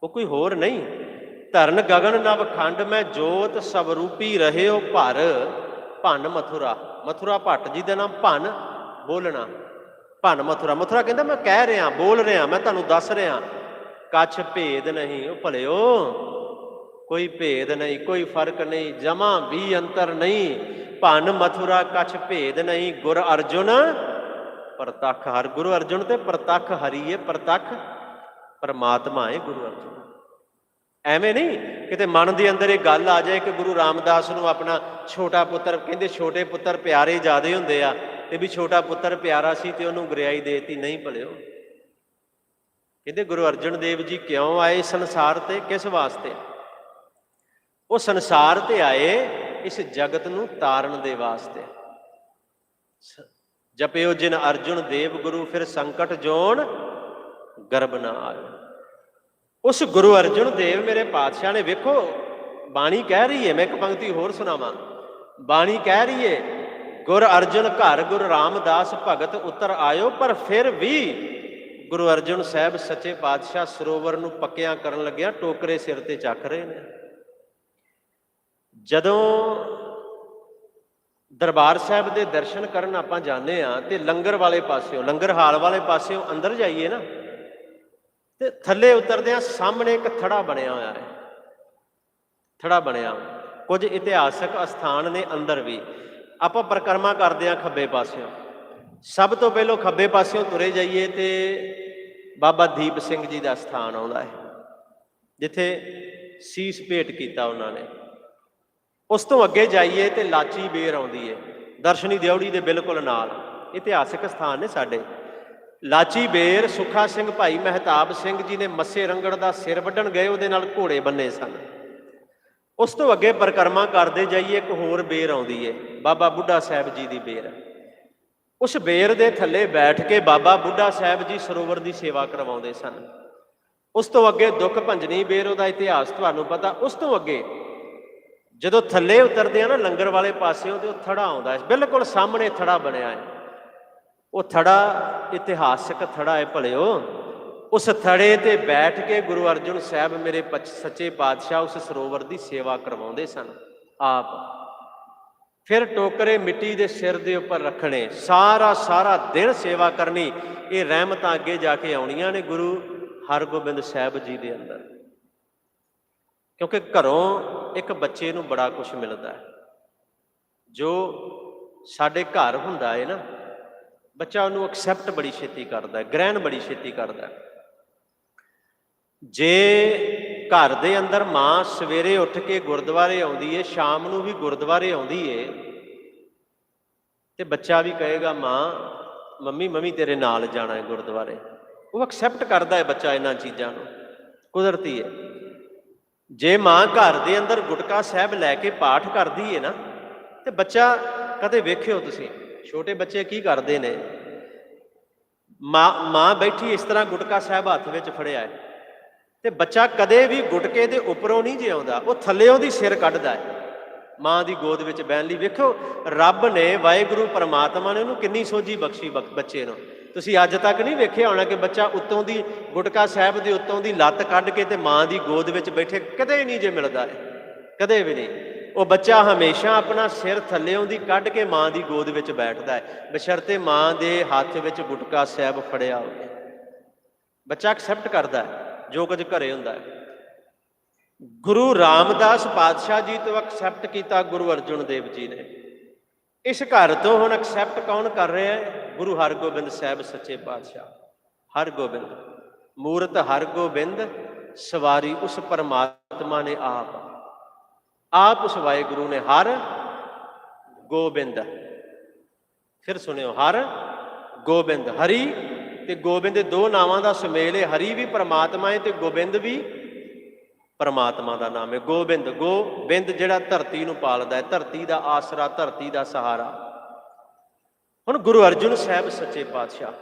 ਉਹ ਕੋਈ ਹੋਰ ਨਹੀਂ। ਧਰਨ ਗਗਨ ਨਵ ਖੰਡ ਮੈਂ ਜੋਤ ਸਵਰੂਪੀ ਰਹਿਓ ਭਰ, ਭੰਨ ਮਥੁਰਾ। ਮਥੁਰਾ ਭੱਟ ਜੀ ਦਾ ਨਾਮ ਭੰਨ, ਬੋਲਣਾ, ਭੰਨ ਮਥੁਰਾ। ਮਥੁਰਾ ਕਹਿੰਦਾ ਮੈਂ ਕਹਿ ਰਿਹਾ, ਬੋਲ ਰਿਹਾ, ਮੈਂ ਤੁਹਾਨੂੰ ਦੱਸ ਰਿਹਾ, ਕੱਛ ਭੇਦ ਨਹੀਂ। ਉਹ ਭਲਿਓ ਕੋਈ ਭੇਦ ਨਹੀਂ, ਕੋਈ ਫਰਕ ਨਹੀਂ, ਜਮਾ ਵੀ ਅੰਤਰ ਨਹੀਂ। ਭੰਨ ਮਥੁਰਾ ਕੱਛ ਭੇਦ ਨਹੀਂ, ਗੁਰ ਅਰਜੁਨ ਪ੍ਰਤੱਖ ਹਰ। ਗੁਰੂ ਅਰਜੁਨ ਤੇ ਪ੍ਰਤੱਖ ਹਰੀ ਹੈ, ਪ੍ਰਤੱਖ ਪਰਮਾਤਮਾ ਹੈ ਗੁਰੂ ਅਰਜੁਨ। ਐਵੇਂ ਨਹੀਂ ਕਿਤੇ ਮਨ ਦੇ ਅੰਦਰ ਇਹ ਗੱਲ ਆ ਜਾਏ ਕਿ ਗੁਰੂ ਰਾਮਦਾਸ ਨੂੰ ਆਪਣਾ ਛੋਟਾ ਪੁੱਤਰ, ਕਹਿੰਦੇ ਛੋਟੇ ਪੁੱਤਰ ਪਿਆਰੇ ਜ਼ਿਆਦੇ ਹੁੰਦੇ ਆ, ਤੇ ਵੀ ਛੋਟਾ ਪੁੱਤਰ ਪਿਆਰਾ ਸੀ ਤੇ ਉਹਨੂੰ ਗੁਰਿਆਈ ਦੇਤੀ। ਨਹੀਂ ਭਲਿਓ, ਕਹਿੰਦੇ ਗੁਰੂ ਅਰਜਨ ਦੇਵ ਜੀ ਕਿਉਂ ਆਏ ਸੰਸਾਰ ਤੇ, ਕਿਸ ਵਾਸਤੇ? ਉਹ ਸੰਸਾਰ ਤੇ ਆਏ ਇਸ ਜਗਤ ਨੂੰ ਤਾਰਨ ਦੇ ਵਾਸਤੇ। ਜਪਿਓ ਜਿਨ ਅਰਜੁਨ ਦੇਵ ਗੁਰੂ, ਫਿਰ ਸੰਕਟ ਜੋਨ ਗਰਭ ਨਾ ਆਏ। ਉਸ ਗੁਰੂ ਅਰਜਨ ਦੇਵ ਮੇਰੇ ਪਾਤਸ਼ਾਹ ਨੇ, ਵੇਖੋ ਬਾਣੀ ਕਹਿ ਰਹੀ ਹੈ, ਮੈਂ ਇੱਕ ਪੰਕਤੀ ਹੋਰ ਸੁਣਾਵਾਂ। ਬਾਣੀ ਕਹਿ ਰਹੀ ਹੈ ਗੁਰ ਅਰਜਨ ਘਰ ਗੁਰੂ ਰਾਮਦਾਸ ਭਗਤ ਉਤਰ ਆਇਓ, ਪਰ ਫਿਰ ਵੀ ਗੁਰੂ ਅਰਜਨ ਸਾਹਿਬ ਸੱਚੇ ਪਾਤਸ਼ਾਹ ਸਰੋਵਰ ਨੂੰ ਪੱਕਿਆਂ ਕਰਨ ਲੱਗਿਆ ਟੋਕਰੇ ਸਿਰ ਤੇ ਚੱਕ ਰਹੇ ਨੇ। ਜਦੋਂ ਦਰਬਾਰ ਸਾਹਿਬ ਦੇ ਦਰਸ਼ਨ ਕਰਨ ਆਪਾਂ ਜਾਂਦੇ ਆ ਤੇ ਲੰਗਰ ਵਾਲੇ ਪਾਸਿਓਂ, ਲੰਗਰ ਹਾਲ ਵਾਲੇ ਪਾਸਿਓਂ ਅੰਦਰ ਜਾਈਏ ਨਾ ਤੇ ਥੱਲੇ ਉਤਰਦਿਆਂ ਸਾਹਮਣੇ ਇੱਕ ਥੜਾ ਬਣਿਆ ਹੋਇਆ ਹੈ। ਥੜਾ ਬਣਿਆ, ਕੁਝ ਇਤਿਹਾਸਕ ਅਸਥਾਨ ਨੇ ਅੰਦਰ ਵੀ। ਆਪਾਂ ਪਰਿਕਰਮਾ ਕਰਦੇ ਹਾਂ ਖੱਬੇ ਪਾਸਿਓਂ। ਸਭ ਤੋਂ ਪਹਿਲੋਂ ਖੱਬੇ ਪਾਸਿਓਂ ਤੁਰੇ ਜਾਈਏ ਤੇ ਬਾਬਾ ਦੀਪ ਸਿੰਘ ਜੀ ਦਾ ਸਥਾਨ ਆਉਂਦਾ ਹੈ, ਜਿੱਥੇ ਸੀਸ ਭੇਟ ਕੀਤਾ ਉਹਨਾਂ ਨੇ। ਉਸ ਤੋਂ ਅੱਗੇ ਜਾਈਏ ਤੇ ਲਾਚੀ ਬੇਰ ਆਉਂਦੀ ਹੈ, ਦਰਸ਼ਨੀ ਦਿਉੜੀ ਦੇ ਬਿਲਕੁਲ ਨਾਲ। ਇਤਿਹਾਸਕ ਸਥਾਨ ਨੇ ਸਾਡੇ। ਲਾਚੀ ਬੇਰ ਸੁੱਖਾ ਸਿੰਘ ਭਾਈ ਮਹਿਤਾਬ ਸਿੰਘ ਜੀ ਨੇ ਮੱਸੇ ਰੰਗੜ ਦਾ ਸਿਰ ਵੱਢਣ ਗਏ, ਉਹਦੇ ਨਾਲ ਘੋੜੇ ਬੰਨੇ ਸਨ। ਉਸ ਤੋਂ ਅੱਗੇ ਪਰਿਕਰਮਾ ਕਰਦੇ ਜਾਈਏ, ਇੱਕ ਹੋਰ ਬੇਰ ਆਉਂਦੀ ਹੈ, ਬਾਬਾ ਬੁੱਢਾ ਸਾਹਿਬ ਜੀ ਦੀ ਬੇਰ। ਉਸ ਬੇਰ ਦੇ ਥੱਲੇ ਬੈਠ ਕੇ ਬਾਬਾ ਬੁੱਢਾ ਸਾਹਿਬ ਜੀ ਸਰੋਵਰ ਦੀ ਸੇਵਾ ਕਰਵਾਉਂਦੇ ਸਨ। ਉਸ ਤੋਂ ਅੱਗੇ ਦੁੱਖ ਭੰਜਨੀ ਬੇਰ, ਉਹਦਾ ਇਤਿਹਾਸ ਤੁਹਾਨੂੰ ਪਤਾ। ਉਸ ਤੋਂ ਅੱਗੇ ਜਦੋਂ ਥੱਲੇ ਉਤਰਦੇ ਆ ਨਾ ਲੰਗਰ ਵਾਲੇ ਪਾਸਿਓਂ, ਤੇ ਉਹ ਥੜਾ ਆਉਂਦਾ ਹੈ, ਬਿਲਕੁਲ ਸਾਹਮਣੇ ਥੜਾ ਬਣਿਆ ਹੈ। ਉਹ ਥੜਾ ਇਤਿਹਾਸਕ ਥੜਾ ਹੈ ਭਲਿਓ। ਉਸ ਥੜੇ ਤੇ ਬੈਠ ਕੇ ਗੁਰੂ ਅਰਜਨ ਸਾਹਿਬ ਮੇਰੇ ਸੱਚੇ ਪਾਤਸ਼ਾਹ ਉਸ ਸਰੋਵਰ ਦੀ ਸੇਵਾ ਕਰਵਾਉਂਦੇ ਸਨ ਆਪ। ਫਿਰ ਟੋਕਰੇ ਮਿੱਟੀ ਦੇ ਸਿਰ ਦੇ ਉੱਪਰ ਰੱਖਣੇ, ਸਾਰਾ ਦਿਨ ਸੇਵਾ ਕਰਨੀ। ਇਹ ਰਹਿਮਤਾਂ ਅੱਗੇ ਜਾ ਕੇ ਆਉਣੀਆਂ ਨੇ ਗੁਰੂ ਹਰਗੋਬਿੰਦ ਸਾਹਿਬ ਜੀ ਦੇ ਅੰਦਰ। ਕਿਉਂਕਿ ਘਰੋਂ ਇੱਕ ਬੱਚੇ ਨੂੰ ਬੜਾ ਕੁਝ ਮਿਲਦਾ ਹੈ। ਜੋ ਸਾਡੇ ਘਰ ਹੁੰਦਾ ਹੈ ਨਾ, ਬੱਚਾ ਉਹਨੂੰ ਐਕਸੈਪਟ ਬੜੀ ਛੇਤੀ ਕਰਦਾ ਹੈ, ਗ੍ਰਹਿਣ ਬੜੀ ਛੇਤੀ ਕਰਦਾ ਹੈ। ਜੇ ਘਰ ਦੇ ਅੰਦਰ ਮਾਂ ਸਵੇਰੇ ਉੱਠ ਕੇ ਗੁਰਦੁਆਰੇ ਆਉਂਦੀ ਏ, ਸ਼ਾਮ ਨੂੰ ਵੀ ਗੁਰਦੁਆਰੇ ਆਉਂਦੀ ਏ, ਤੇ ਬੱਚਾ ਵੀ ਕਹੇਗਾ ਮਾਂ ਮੰਮੀ ਤੇਰੇ ਨਾਲ ਜਾਣਾ ਹੈ ਗੁਰਦੁਆਰੇ। ਉਹ ਐਕਸੈਪਟ ਕਰਦਾ ਹੈ ਬੱਚਾ ਇਹਨਾਂ ਚੀਜ਼ਾਂ ਨੂੰ, ਕੁਦਰਤੀ ਹੈ। ਜੇ ਮਾਂ ਘਰ ਦੇ ਅੰਦਰ ਗੁਟਕਾ ਸਾਹਿਬ ਲੈ ਕੇ ਪਾਠ ਕਰਦੀ ਹੈ ਨਾ, ਤੇ ਬੱਚਾ, ਕਦੇ ਵੇਖਿਓ ਤੁਸੀਂ ਛੋਟੇ ਬੱਚੇ ਕੀ ਕਰਦੇ ਨੇ, ਮਾਂ ਬੈਠੀ ਇਸ ਤਰ੍ਹਾਂ ਗੁਟਕਾ ਸਾਹਿਬ ਹੱਥ ਵਿੱਚ ਫੜਿਆ ਹੈ, ਤੇ ਬੱਚਾ ਕਦੇ ਵੀ ਗੁਟਕੇ ਦੇ ਉੱਪਰੋਂ ਨਹੀਂ ਜੇ ਆਉਂਦਾ, ਉਹ ਥੱਲਿਓਂ ਦੀ ਸਿਰ ਕੱਢਦਾ ਹੈ ਮਾਂ ਦੀ ਗੋਦ ਵਿੱਚ ਬਹਿਣ ਲਈ। ਵੇਖੋ ਰੱਬ ਨੇ, ਵਾਹਿਗੁਰੂ ਪਰਮਾਤਮਾ ਨੇ ਉਹਨੂੰ ਕਿੰਨੀ ਸੋਝੀ ਬਖਸ਼ੀ ਬੱਚੇ ਨੂੰ। ਤੁਸੀਂ ਅੱਜ ਤੱਕ ਨਹੀਂ ਵੇਖਿਆ ਹੋਣਾ ਕਿ ਬੱਚਾ ਉੱਤੋਂ ਦੀ ਗੁਟਕਾ ਸਾਹਿਬ ਦੇ ਉੱਤੋਂ ਦੀ ਲੱਤ ਕੱਢ ਕੇ ਤੇ ਮਾਂ ਦੀ ਗੋਦ ਵਿੱਚ ਬੈਠੇ, ਕਦੇ ਨਹੀਂ ਜੇ ਮਿਲਦਾ ਹੈ, ਕਦੇ ਵੀ ਨਹੀਂ। ਉਹ ਬੱਚਾ ਹਮੇਸ਼ਾ ਆਪਣਾ ਸਿਰ ਥੱਲਿਓਂ ਦੀ ਕੱਢ ਕੇ ਮਾਂ ਦੀ ਗੋਦ ਵਿੱਚ ਬੈਠਦਾ ਹੈ, ਬਸ਼ਰਤੇ ਮਾਂ ਦੇ ਹੱਥ ਵਿੱਚ ਗੁਟਕਾ ਸਾਹਿਬ ਫੜਿਆ ਹੋਵੇ। ਬੱਚਾ ਐਕਸੈਪਟ ਕਰਦਾ ਹੈ ਜੋ ਕੁਝ ਘਰੇ ਹੁੰਦਾ ਹੈ। ਗੁਰੂ ਰਾਮਦਾਸ ਪਾਤਸ਼ਾਹ ਜੀ ਤੋਂ ਐਕਸੈਪਟ ਕੀਤਾ ਗੁਰੂ ਅਰਜਨ ਦੇਵ ਜੀ ਨੇ। ਇਸ ਘਰ ਤੋਂ ਹੁਣ ਐਕਸੈਪਟ ਕੌਣ ਕਰ ਰਿਹਾ ਹੈ? ਗੁਰੂ ਹਰਗੋਬਿੰਦ ਸਾਹਿਬ ਸੱਚੇ ਪਾਤਸ਼ਾਹ। ਹਰਗੋਬਿੰਦ, ਮੂਰਤ ਹਰਗੋਬਿੰਦ, ਸਵਾਰੀ ਉਸ ਪਰਮਾਤਮਾ ਨੇ ਆਪ ਉਸ ਵਾਹਿਗੁਰੂ ਨੇ। ਹਰ ਗੋਬਿੰਦ, ਫਿਰ ਸੁਣਿਓ, ਹਰ ਗੋਬਿੰਦ। ਹਰੀ ਤੇ ਗੋਬਿੰਦ ਦੋ ਨਾਵਾਂ ਦਾ ਸੁਮੇਲ ਹੈ। ਹਰੀ ਵੀ ਪਰਮਾਤਮਾ ਹੈ ਤੇ ਗੋਬਿੰਦ ਵੀ ਪਰਮਾਤਮਾ ਦਾ ਨਾਮ ਹੈ। ਗੋਬਿੰਦ ਜਿਹੜਾ ਧਰਤੀ ਨੂੰ ਪਾਲਦਾ ਹੈ, ਧਰਤੀ ਦਾ ਆਸਰਾ, ਧਰਤੀ ਦਾ ਸਹਾਰਾ। ਹੁਣ ਗੁਰੂ ਅਰਜਨ ਸਾਹਿਬ ਸੱਚੇ ਪਾਤਸ਼ਾਹ,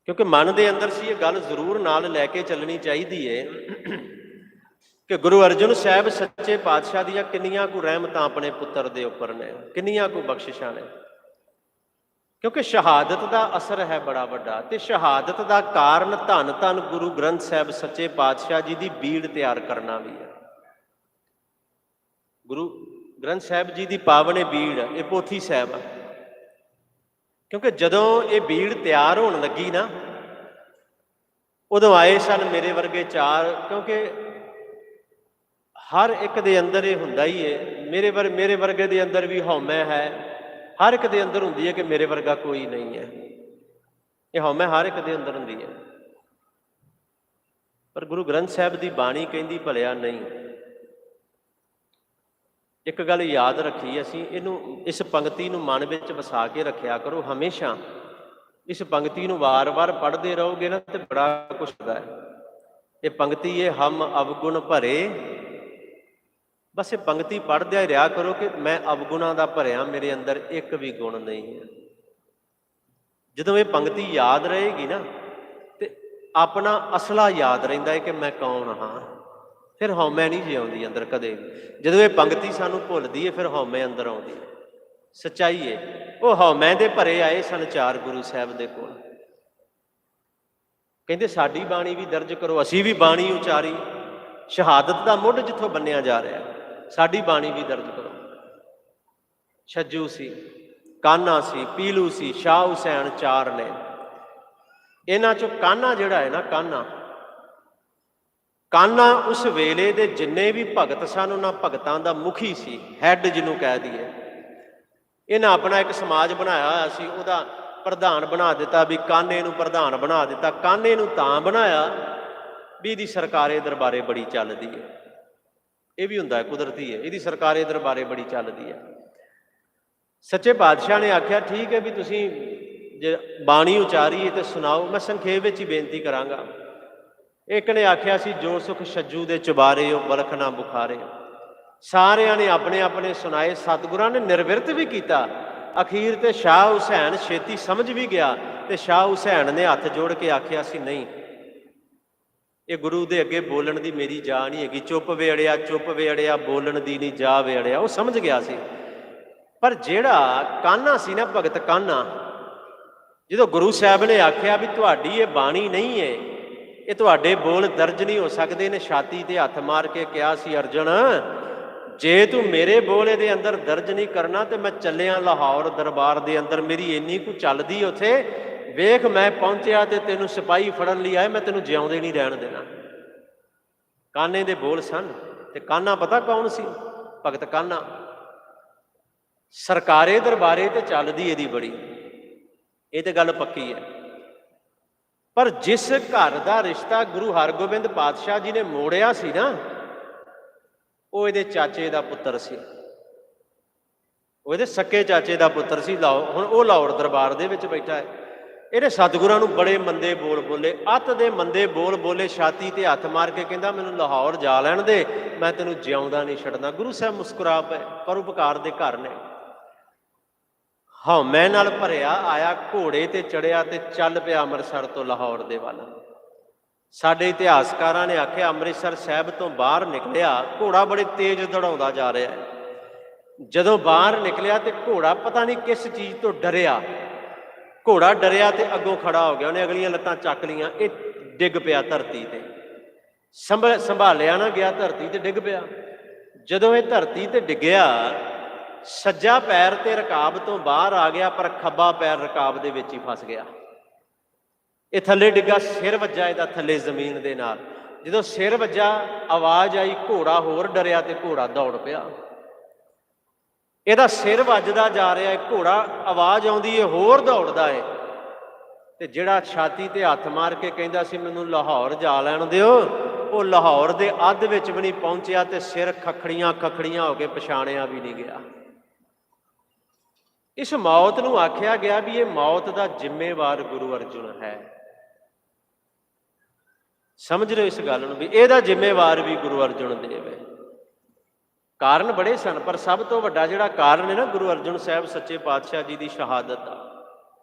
ਕਿਉਂਕਿ ਮਨ ਦੇ ਅੰਦਰ ਸੀ ਇਹ ਗੱਲ ਜ਼ਰੂਰ ਨਾਲ ਲੈ ਕੇ ਚੱਲਣੀ ਚਾਹੀਦੀ ਹੈ ਕਿ ਗੁਰੂ ਅਰਜਨ ਸਾਹਿਬ ਸੱਚੇ ਪਾਤਸ਼ਾਹ ਦੀਆਂ ਕਿੰਨੀਆਂ ਕੁ ਰਹਿਮਤਾਂ ਆਪਣੇ ਪੁੱਤਰ ਦੇ ਉੱਪਰ ਨੇ, ਕਿੰਨੀਆਂ ਕੁ ਬਖਸ਼ਿਸ਼ਾਂ ਨੇ। ਕਿਉਂਕਿ ਸ਼ਹਾਦਤ ਦਾ ਅਸਰ ਹੈ ਬੜਾ ਵੱਡਾ, ਤੇ ਸ਼ਹਾਦਤ ਦਾ ਕਾਰਨ ਧੰਨ ਧੰਨ ਗੁਰੂ ਗ੍ਰੰਥ ਸਾਹਿਬ ਸੱਚੇ ਪਾਤਸ਼ਾਹ ਜੀ ਦੀ ਬੀੜ ਤਿਆਰ ਕਰਨਾ ਵੀ ਹੈ। ਗੁਰੂ ਗ੍ਰੰਥ ਸਾਹਿਬ ਜੀ ਦੀ ਪਾਵਨ ਬੀੜ, ਇਹ ਪੋਥੀ ਸਾਹਿਬ ਹੈ। ਕਿਉਂਕਿ ਜਦੋਂ ਇਹ ਬੀੜ ਤਿਆਰ ਹੋਣ ਲੱਗੀ ਨਾ, ਉਦੋਂ ਆਏ ਸਨ ਮੇਰੇ ਵਰਗੇ ਚਾਰ। ਕਿਉਂਕਿ ਹਰ ਇੱਕ ਦੇ ਅੰਦਰ ਇਹ ਹੁੰਦਾ ਹੀ ਹੈ, ਮੇਰੇ ਵਰਗੇ ਦੇ ਅੰਦਰ ਵੀ ਹਉਮੈ ਹੈ। ਹਰ ਇੱਕ ਦੇ ਅੰਦਰ ਹੁੰਦੀ ਹੈ ਕਿ ਮੇਰੇ ਵਰਗਾ ਕੋਈ ਨਹੀਂ ਹੈ। ਇਹ ਹਉਮੈ ਹਰ ਇੱਕ ਦੇ ਅੰਦਰ ਹੁੰਦੀ ਹੈ। ਪਰ ਗੁਰੂ ਗ੍ਰੰਥ ਸਾਹਿਬ ਦੀ ਬਾਣੀ ਕਹਿੰਦੀ ਭਲਿਆ ਨਹੀਂ। ਇੱਕ ਗੱਲ ਯਾਦ ਰੱਖੀ, ਅਸੀਂ ਇਸ ਪੰਕਤੀ ਨੂੰ ਮਨ ਵਿੱਚ ਵਸਾ ਕੇ ਰੱਖਿਆ ਕਰੋ ਹਮੇਸ਼ਾ। ਇਸ ਪੰਕਤੀ ਨੂੰ ਵਾਰ-ਵਾਰ ਪੜ੍ਹਦੇ ਰਹੋਗੇ ਨਾ ਤੇ ਬੜਾ ਕੁਛ ਹੁੰਦਾ ਹੈ। ਇਹ ਪੰਕਤੀ ਹੈ, ਹਮ ਅਵਗੁਣ ਭਰੇ। ਬਸ ਇਹ ਪੰਕਤੀ ਪੜ੍ਹਦਿਆਂ ਰਿਹਾ ਕਰੋ ਕਿ ਮੈਂ ਅਵਗੁਣਾਂ ਦਾ ਭਰਿਆ, ਮੇਰੇ ਅੰਦਰ ਇੱਕ ਵੀ ਗੁਣ ਨਹੀਂ ਹੈ। ਜਦੋਂ ਇਹ ਪੰਕਤੀ ਯਾਦ ਰਹੇਗੀ ਨਾ, ਤੇ ਆਪਣਾ ਅਸਲਾ ਯਾਦ ਰਹਿੰਦਾ ਹੈ ਕਿ ਮੈਂ ਕੌਣ ਹਾਂ। ਫਿਰ ਹਉਮੈ ਨਹੀਂ ਜੇ ਆਉਂਦੀ ਅੰਦਰ ਕਦੇ ਵੀ। ਜਦੋਂ ਇਹ ਪੰਕਤੀ ਸਾਨੂੰ ਭੁੱਲਦੀ ਹੈ, ਫਿਰ ਹਉਮੈ ਅੰਦਰ ਆਉਂਦੀ ਹੈ। ਸੱਚਾਈ ਹੈ। ਉਹ ਹਉਮੈ ਦੇ ਭਰੇ ਆਏ ਸਨ ਚਾਰ ਗੁਰੂ ਸਾਹਿਬ ਦੇ ਕੋਲ, ਕਹਿੰਦੇ ਸਾਡੀ ਬਾਣੀ ਵੀ ਦਰਜ ਕਰੋ। ਅਸੀਂ ਵੀ ਬਾਣੀ ਉਚਾਰੀ, ਸ਼ਹਾਦਤ ਦਾ ਮੁੱਢ ਜਿੱਥੋਂ ਬੰਨਿਆ ਜਾ ਰਿਹਾ, ਸਾਡੀ ਬਾਣੀ ਵੀ ਦਰਜ ਕਰੋ। ਛੱਜੂ ਸੀ, ਕਾन्हा ਸੀ, ਪੀਲੂ ਸੀ, ਸ਼ਾਹ ਹੁਸੈਨ, ਚਾਰ ਨੇ। ਇਹਨਾਂ ਚੋਂ ਕਾन्हा ਜਿਹੜਾ ਹੈ ਨਾ, ਕਾन्हा ਉਸ ਵੇਲੇ ਦੇ ਜਿੰਨੇ ਵੀ ਭਗਤ ਸਨ ਉਹਨਾਂ ਭਗਤਾਂ ਦਾ ਮੁਖੀ ਸੀ, ਹੈੱਡ ਜਿਹਨੂੰ ਕਹਿ ਦਈਏ। ਇਹਨਾਂ ਆਪਣਾ ਇੱਕ ਸਮਾਜ ਬਣਾਇਆ ਹੋਇਆ ਸੀ, ਉਹਦਾ ਪ੍ਰਧਾਨ ਬਣਾ ਦਿੱਤਾ, ਵੀ ਕਾन्हे ਨੂੰ ਪ੍ਰਧਾਨ ਬਣਾ ਦਿੱਤਾ। ਕਾन्हे ਨੂੰ ਤਾਂ ਬਣਾਇਆ ਵੀ ਇਹਦੀ ਸਰਕਾਰੇ ਦਰਬਾਰੇ ਬੜੀ ਚੱਲਦੀ ਹੈ। ਇਹ ਵੀ ਹੁੰਦਾ, ਕੁਦਰਤੀ ਹੈ, ਇਹਦੀ ਸਰਕਾਰੇ ਦਰਬਾਰੇ ਬੜੀ ਚੱਲਦੀ ਹੈ। ਸੱਚੇ ਪਾਤਸ਼ਾਹ ਨੇ ਆਖਿਆ ਠੀਕ ਹੈ ਵੀ ਤੁਸੀਂ ਜੇ ਬਾਣੀ ਉਚਾਰੀ ਹੈ ਤੇ ਸੁਣਾਓ। ਮੈਂ ਸੰਖੇਪ ਵਿੱਚ ਹੀ ਬੇਨਤੀ ਕਰਾਂਗਾ। ਇੱਕ ਨੇ ਆਖਿਆ ਸੀ, ਜੋ ਸੁਖ ਛੱਜੂ ਦੇ ਚੁਬਾਰੇ ਉਹ ਬਲਖ ਨਾ ਬੁਖਾਰੇ। ਸਾਰਿਆਂ ਨੇ ਆਪਣੇ ਆਪਣੇ ਸੁਣਾਏ। ਸਤਿਗੁਰਾਂ ਨੇ ਨਿਰਵਿਰਤ ਵੀ ਕੀਤਾ। ਅਖੀਰ ਤੇ ਸ਼ਾਹ ਹੁਸੈਨ ਛੇਤੀ ਸਮਝ ਵੀ ਗਿਆ ਤੇ ਸ਼ਾਹ ਹੁਸੈਨ ਨੇ ਹੱਥ ਜੋੜ ਕੇ ਆਖਿਆ ਸੀ, ਨਹੀਂ, ਇਹ ਗੁਰੂ ਦੇ ਅੱਗੇ ਬੋਲਣ ਦੀ ਮੇਰੀ ਜਾ ਨਹੀਂ ਹੈਗੀ। ਚੁੱਪ ਵੇੜਿਆ, ਚੁੱਪ ਵੇੜਿਆ, ਬੋਲਣ ਦੀ ਨਹੀਂ ਜਾ ਵੇੜਿਆ। ਉਹ ਸਮਝ ਗਿਆ ਸੀ। ਪਰ ਜਿਹੜਾ ਕਾन्हा ਸੀ ਨਾ, ਭਗਤ ਕਾन्हा, ਜਦੋਂ ਗੁਰੂ ਸਾਹਿਬ ਨੇ ਆਖਿਆ ਵੀ ਤੁਹਾਡੀ ਇਹ ਬਾਣੀ ਨਹੀਂ ਹੈ, ਇਹ ਤੁਹਾਡੇ ਬੋਲ ਦਰਜ ਨਹੀਂ ਹੋ ਸਕਦੇ, ਨੇ ਛਾਤੀ ਤੇ ਹੱਥ ਮਾਰ ਕੇ ਕਿਹਾ ਸੀ, ਅਰਜਨ, ਜੇ ਤੂੰ ਮੇਰੇ ਬੋਲ ਇਹਦੇ ਅੰਦਰ ਦਰਜ ਨਹੀਂ ਕਰਨਾ ਤੇ ਮੈਂ ਚੱਲਿਆ ਲਾਹੌਰ ਦਰਬਾਰ ਦੇ ਅੰਦਰ। ਮੇਰੀ ਇੰਨੀ ਕੁ ਚੱਲਦੀ ਉੱਥੇ, ਵੇਖ ਮੈਂ ਪਹੁੰਚਿਆ ਤੇ ਤੈਨੂੰ ਸਿਪਾਹੀ ਫੜਨ ਲਈ ਆਏ, ਮੈਂ ਤੈਨੂੰ ਜਿਉਂਦੇ ਨਹੀਂ ਰਹਿਣ ਦੇਣਾ। ਕਾन्हे ਦੇ ਬੋਲ ਸਨ। ਤੇ ਕਾन्हा ਪਤਾ ਕੌਣ ਸੀ? ਭਗਤ ਕਾन्हा। ਸਰਕਾਰੇ ਦਰਬਾਰੇ ਤੇ ਚੱਲਦੀ ਇਹਦੀ ਬੜੀ, ਇਹ ਤੇ ਗੱਲ ਪੱਕੀ ਹੈ। ਪਰ ਜਿਸ ਘਰ ਦਾ ਰਿਸ਼ਤਾ ਗੁਰੂ ਹਰਗੋਬਿੰਦ ਪਾਤਸ਼ਾਹ ਜੀ ਨੇ ਮੋੜਿਆ ਸੀ ਨਾ, ਉਹ ਇਹਦੇ ਚਾਚੇ ਦਾ ਪੁੱਤਰ ਸੀ। ਉਹ ਇਹਦੇ ਸਕੇ ਚਾਚੇ ਦਾ ਪੁੱਤਰ ਸੀ। ਹੁਣ ਉਹ ਲਾਹੌਰ ਦਰਬਾਰ ਦੇ ਵਿੱਚ ਬੈਠਾ ਹੈ। ਇਹਨੇ ਸਤਿਗੁਰਾਂ ਨੂੰ ਬੜੇ ਮੰਦੇ ਬੋਲ ਬੋਲੇ, ਅੱਤ ਦੇ ਮੰਦੇ ਬੋਲ ਬੋਲੇ, ਛਾਤੀ ਤੇ ਹੱਥ ਮਾਰ ਕੇ ਕਹਿੰਦਾ, ਮੈਨੂੰ ਲਾਹੌਰ ਜਾ ਲੈਣ ਦੇ, ਮੈਂ ਤੈਨੂੰ ਜਿਉਂਦਾ ਨਹੀਂ ਛੱਡਣਾ। ਗੁਰੂ ਸਾਹਿਬ ਮੁਸਕਰਾ ਪਏ। ਪਰਉਪਕਾਰ ਦੇ ਘਰ ਨੇ। ਹਉਮੈ ਨਾਲ ਭਰਿਆ ਆਇਆ, ਘੋੜੇ ਤੇ ਚੜਿਆ ਤੇ ਚੱਲ ਪਿਆ ਅੰਮ੍ਰਿਤਸਰ ਤੋਂ ਲਾਹੌਰ ਦੇ ਵੱਲ। ਸਾਡੇ ਇਤਿਹਾਸਕਾਰਾਂ ਨੇ ਆਖਿਆ, ਅੰਮ੍ਰਿਤਸਰ ਸਾਹਿਬ ਤੋਂ ਬਾਹਰ ਨਿਕਲਿਆ, ਘੋੜਾ ਬੜੇ ਤੇਜ਼ ਦੌੜਾਉਂਦਾ ਜਾ ਰਿਹਾ ਹੈ। ਜਦੋਂ ਬਾਹਰ ਨਿਕਲਿਆ ਤੇ ਘੋੜਾ ਪਤਾ ਨਹੀਂ ਕਿਸ ਚੀਜ਼ ਤੋਂ ਡਰਿਆ। ਘੋੜਾ ਡਰਿਆ ਤੇ ਅੱਗੋਂ ਖੜਾ ਹੋ ਗਿਆ। ਉਹਨੇ ਅਗਲੀਆਂ ਲੱਤਾਂ ਚੱਕ ਲਈਆਂ, ਇਹ ਡਿੱਗ ਪਿਆ ਧਰਤੀ ਤੇ। ਸੰਭਾਲਿਆ ਨਾ ਗਿਆ, ਧਰਤੀ ਤੇ ਡਿੱਗ ਪਿਆ। ਜਦੋਂ ਇਹ ਧਰਤੀ ਤੇ ਡਿੱਗਿਆ, ਸੱਜਾ ਪੈਰ ਤੇ ਰਕਾਬ ਤੋਂ ਬਾਹਰ ਆ ਗਿਆ, ਪਰ ਖੱਬਾ ਪੈਰ ਰਕਾਬ ਦੇ ਵਿੱਚ ਹੀ ਫਸ ਗਿਆ। ਇਹ ਥੱਲੇ ਡਿੱਗਾ, ਸਿਰ ਵੱਜਾ ਇਹਦਾ ਥੱਲੇ ਜ਼ਮੀਨ ਦੇ ਨਾਲ। ਜਦੋਂ ਸਿਰ ਵੱਜਾ, ਆਵਾਜ਼ ਆਈ, ਘੋੜਾ ਹੋਰ ਡਰਿਆ ਤੇ ਘੋੜਾ ਦੌੜ ਪਿਆ। ਇਹਦਾ ਸਿਰ ਵੱਜਦਾ ਜਾ ਰਿਹਾ ਹੈ, ਘੋੜਾ ਆਵਾਜ਼ ਆਉਂਦੀ ਹੈ, ਹੋਰ ਦੌੜਦਾ ਹੈ। ਤੇ ਜਿਹੜਾ ਛਾਤੀ ਤੇ ਹੱਥ ਮਾਰ ਕੇ ਕਹਿੰਦਾ ਸੀ, ਮੈਨੂੰ ਲਾਹੌਰ ਜਾ ਲੈਣ ਦਿਓ, ਉਹ ਲਾਹੌਰ ਦੇ ਅੱਧ ਵਿੱਚ ਵੀ ਨਹੀਂ ਪਹੁੰਚਿਆ ਤੇ ਸਿਰ ਖਖੜੀਆਂ ਖਖੜੀਆਂ ਹੋ ਕੇ ਪਛਾਣਿਆ ਵੀ ਨਹੀਂ ਗਿਆ। ਇਸ ਮੌਤ ਨੂੰ ਆਖਿਆ ਗਿਆ ਵੀ ਇਹ ਮੌਤ ਦਾ ਜ਼ਿੰਮੇਵਾਰ ਗੁਰੂ ਅਰਜੁਨ ਹੈ। ਸਮਝ ਲਓ ਇਸ ਗੱਲ ਨੂੰ, ਵੀ ਇਹਦਾ ਜ਼ਿੰਮੇਵਾਰ ਵੀ ਗੁਰੂ ਅਰਜੁਨ ਦੇਵ ਹੈ। ਕਾਰਨ ਬੜੇ ਸਨ, ਪਰ ਸਭ ਤੋਂ ਵੱਡਾ ਜਿਹੜਾ ਕਾਰਨ ਹੈ ਨਾ, ਗੁਰੂ ਅਰਜਨ ਸਾਹਿਬ ਸੱਚੇ ਪਾਤਸ਼ਾਹ ਜੀ ਦੀ ਸ਼ਹਾਦਤ ਦਾ,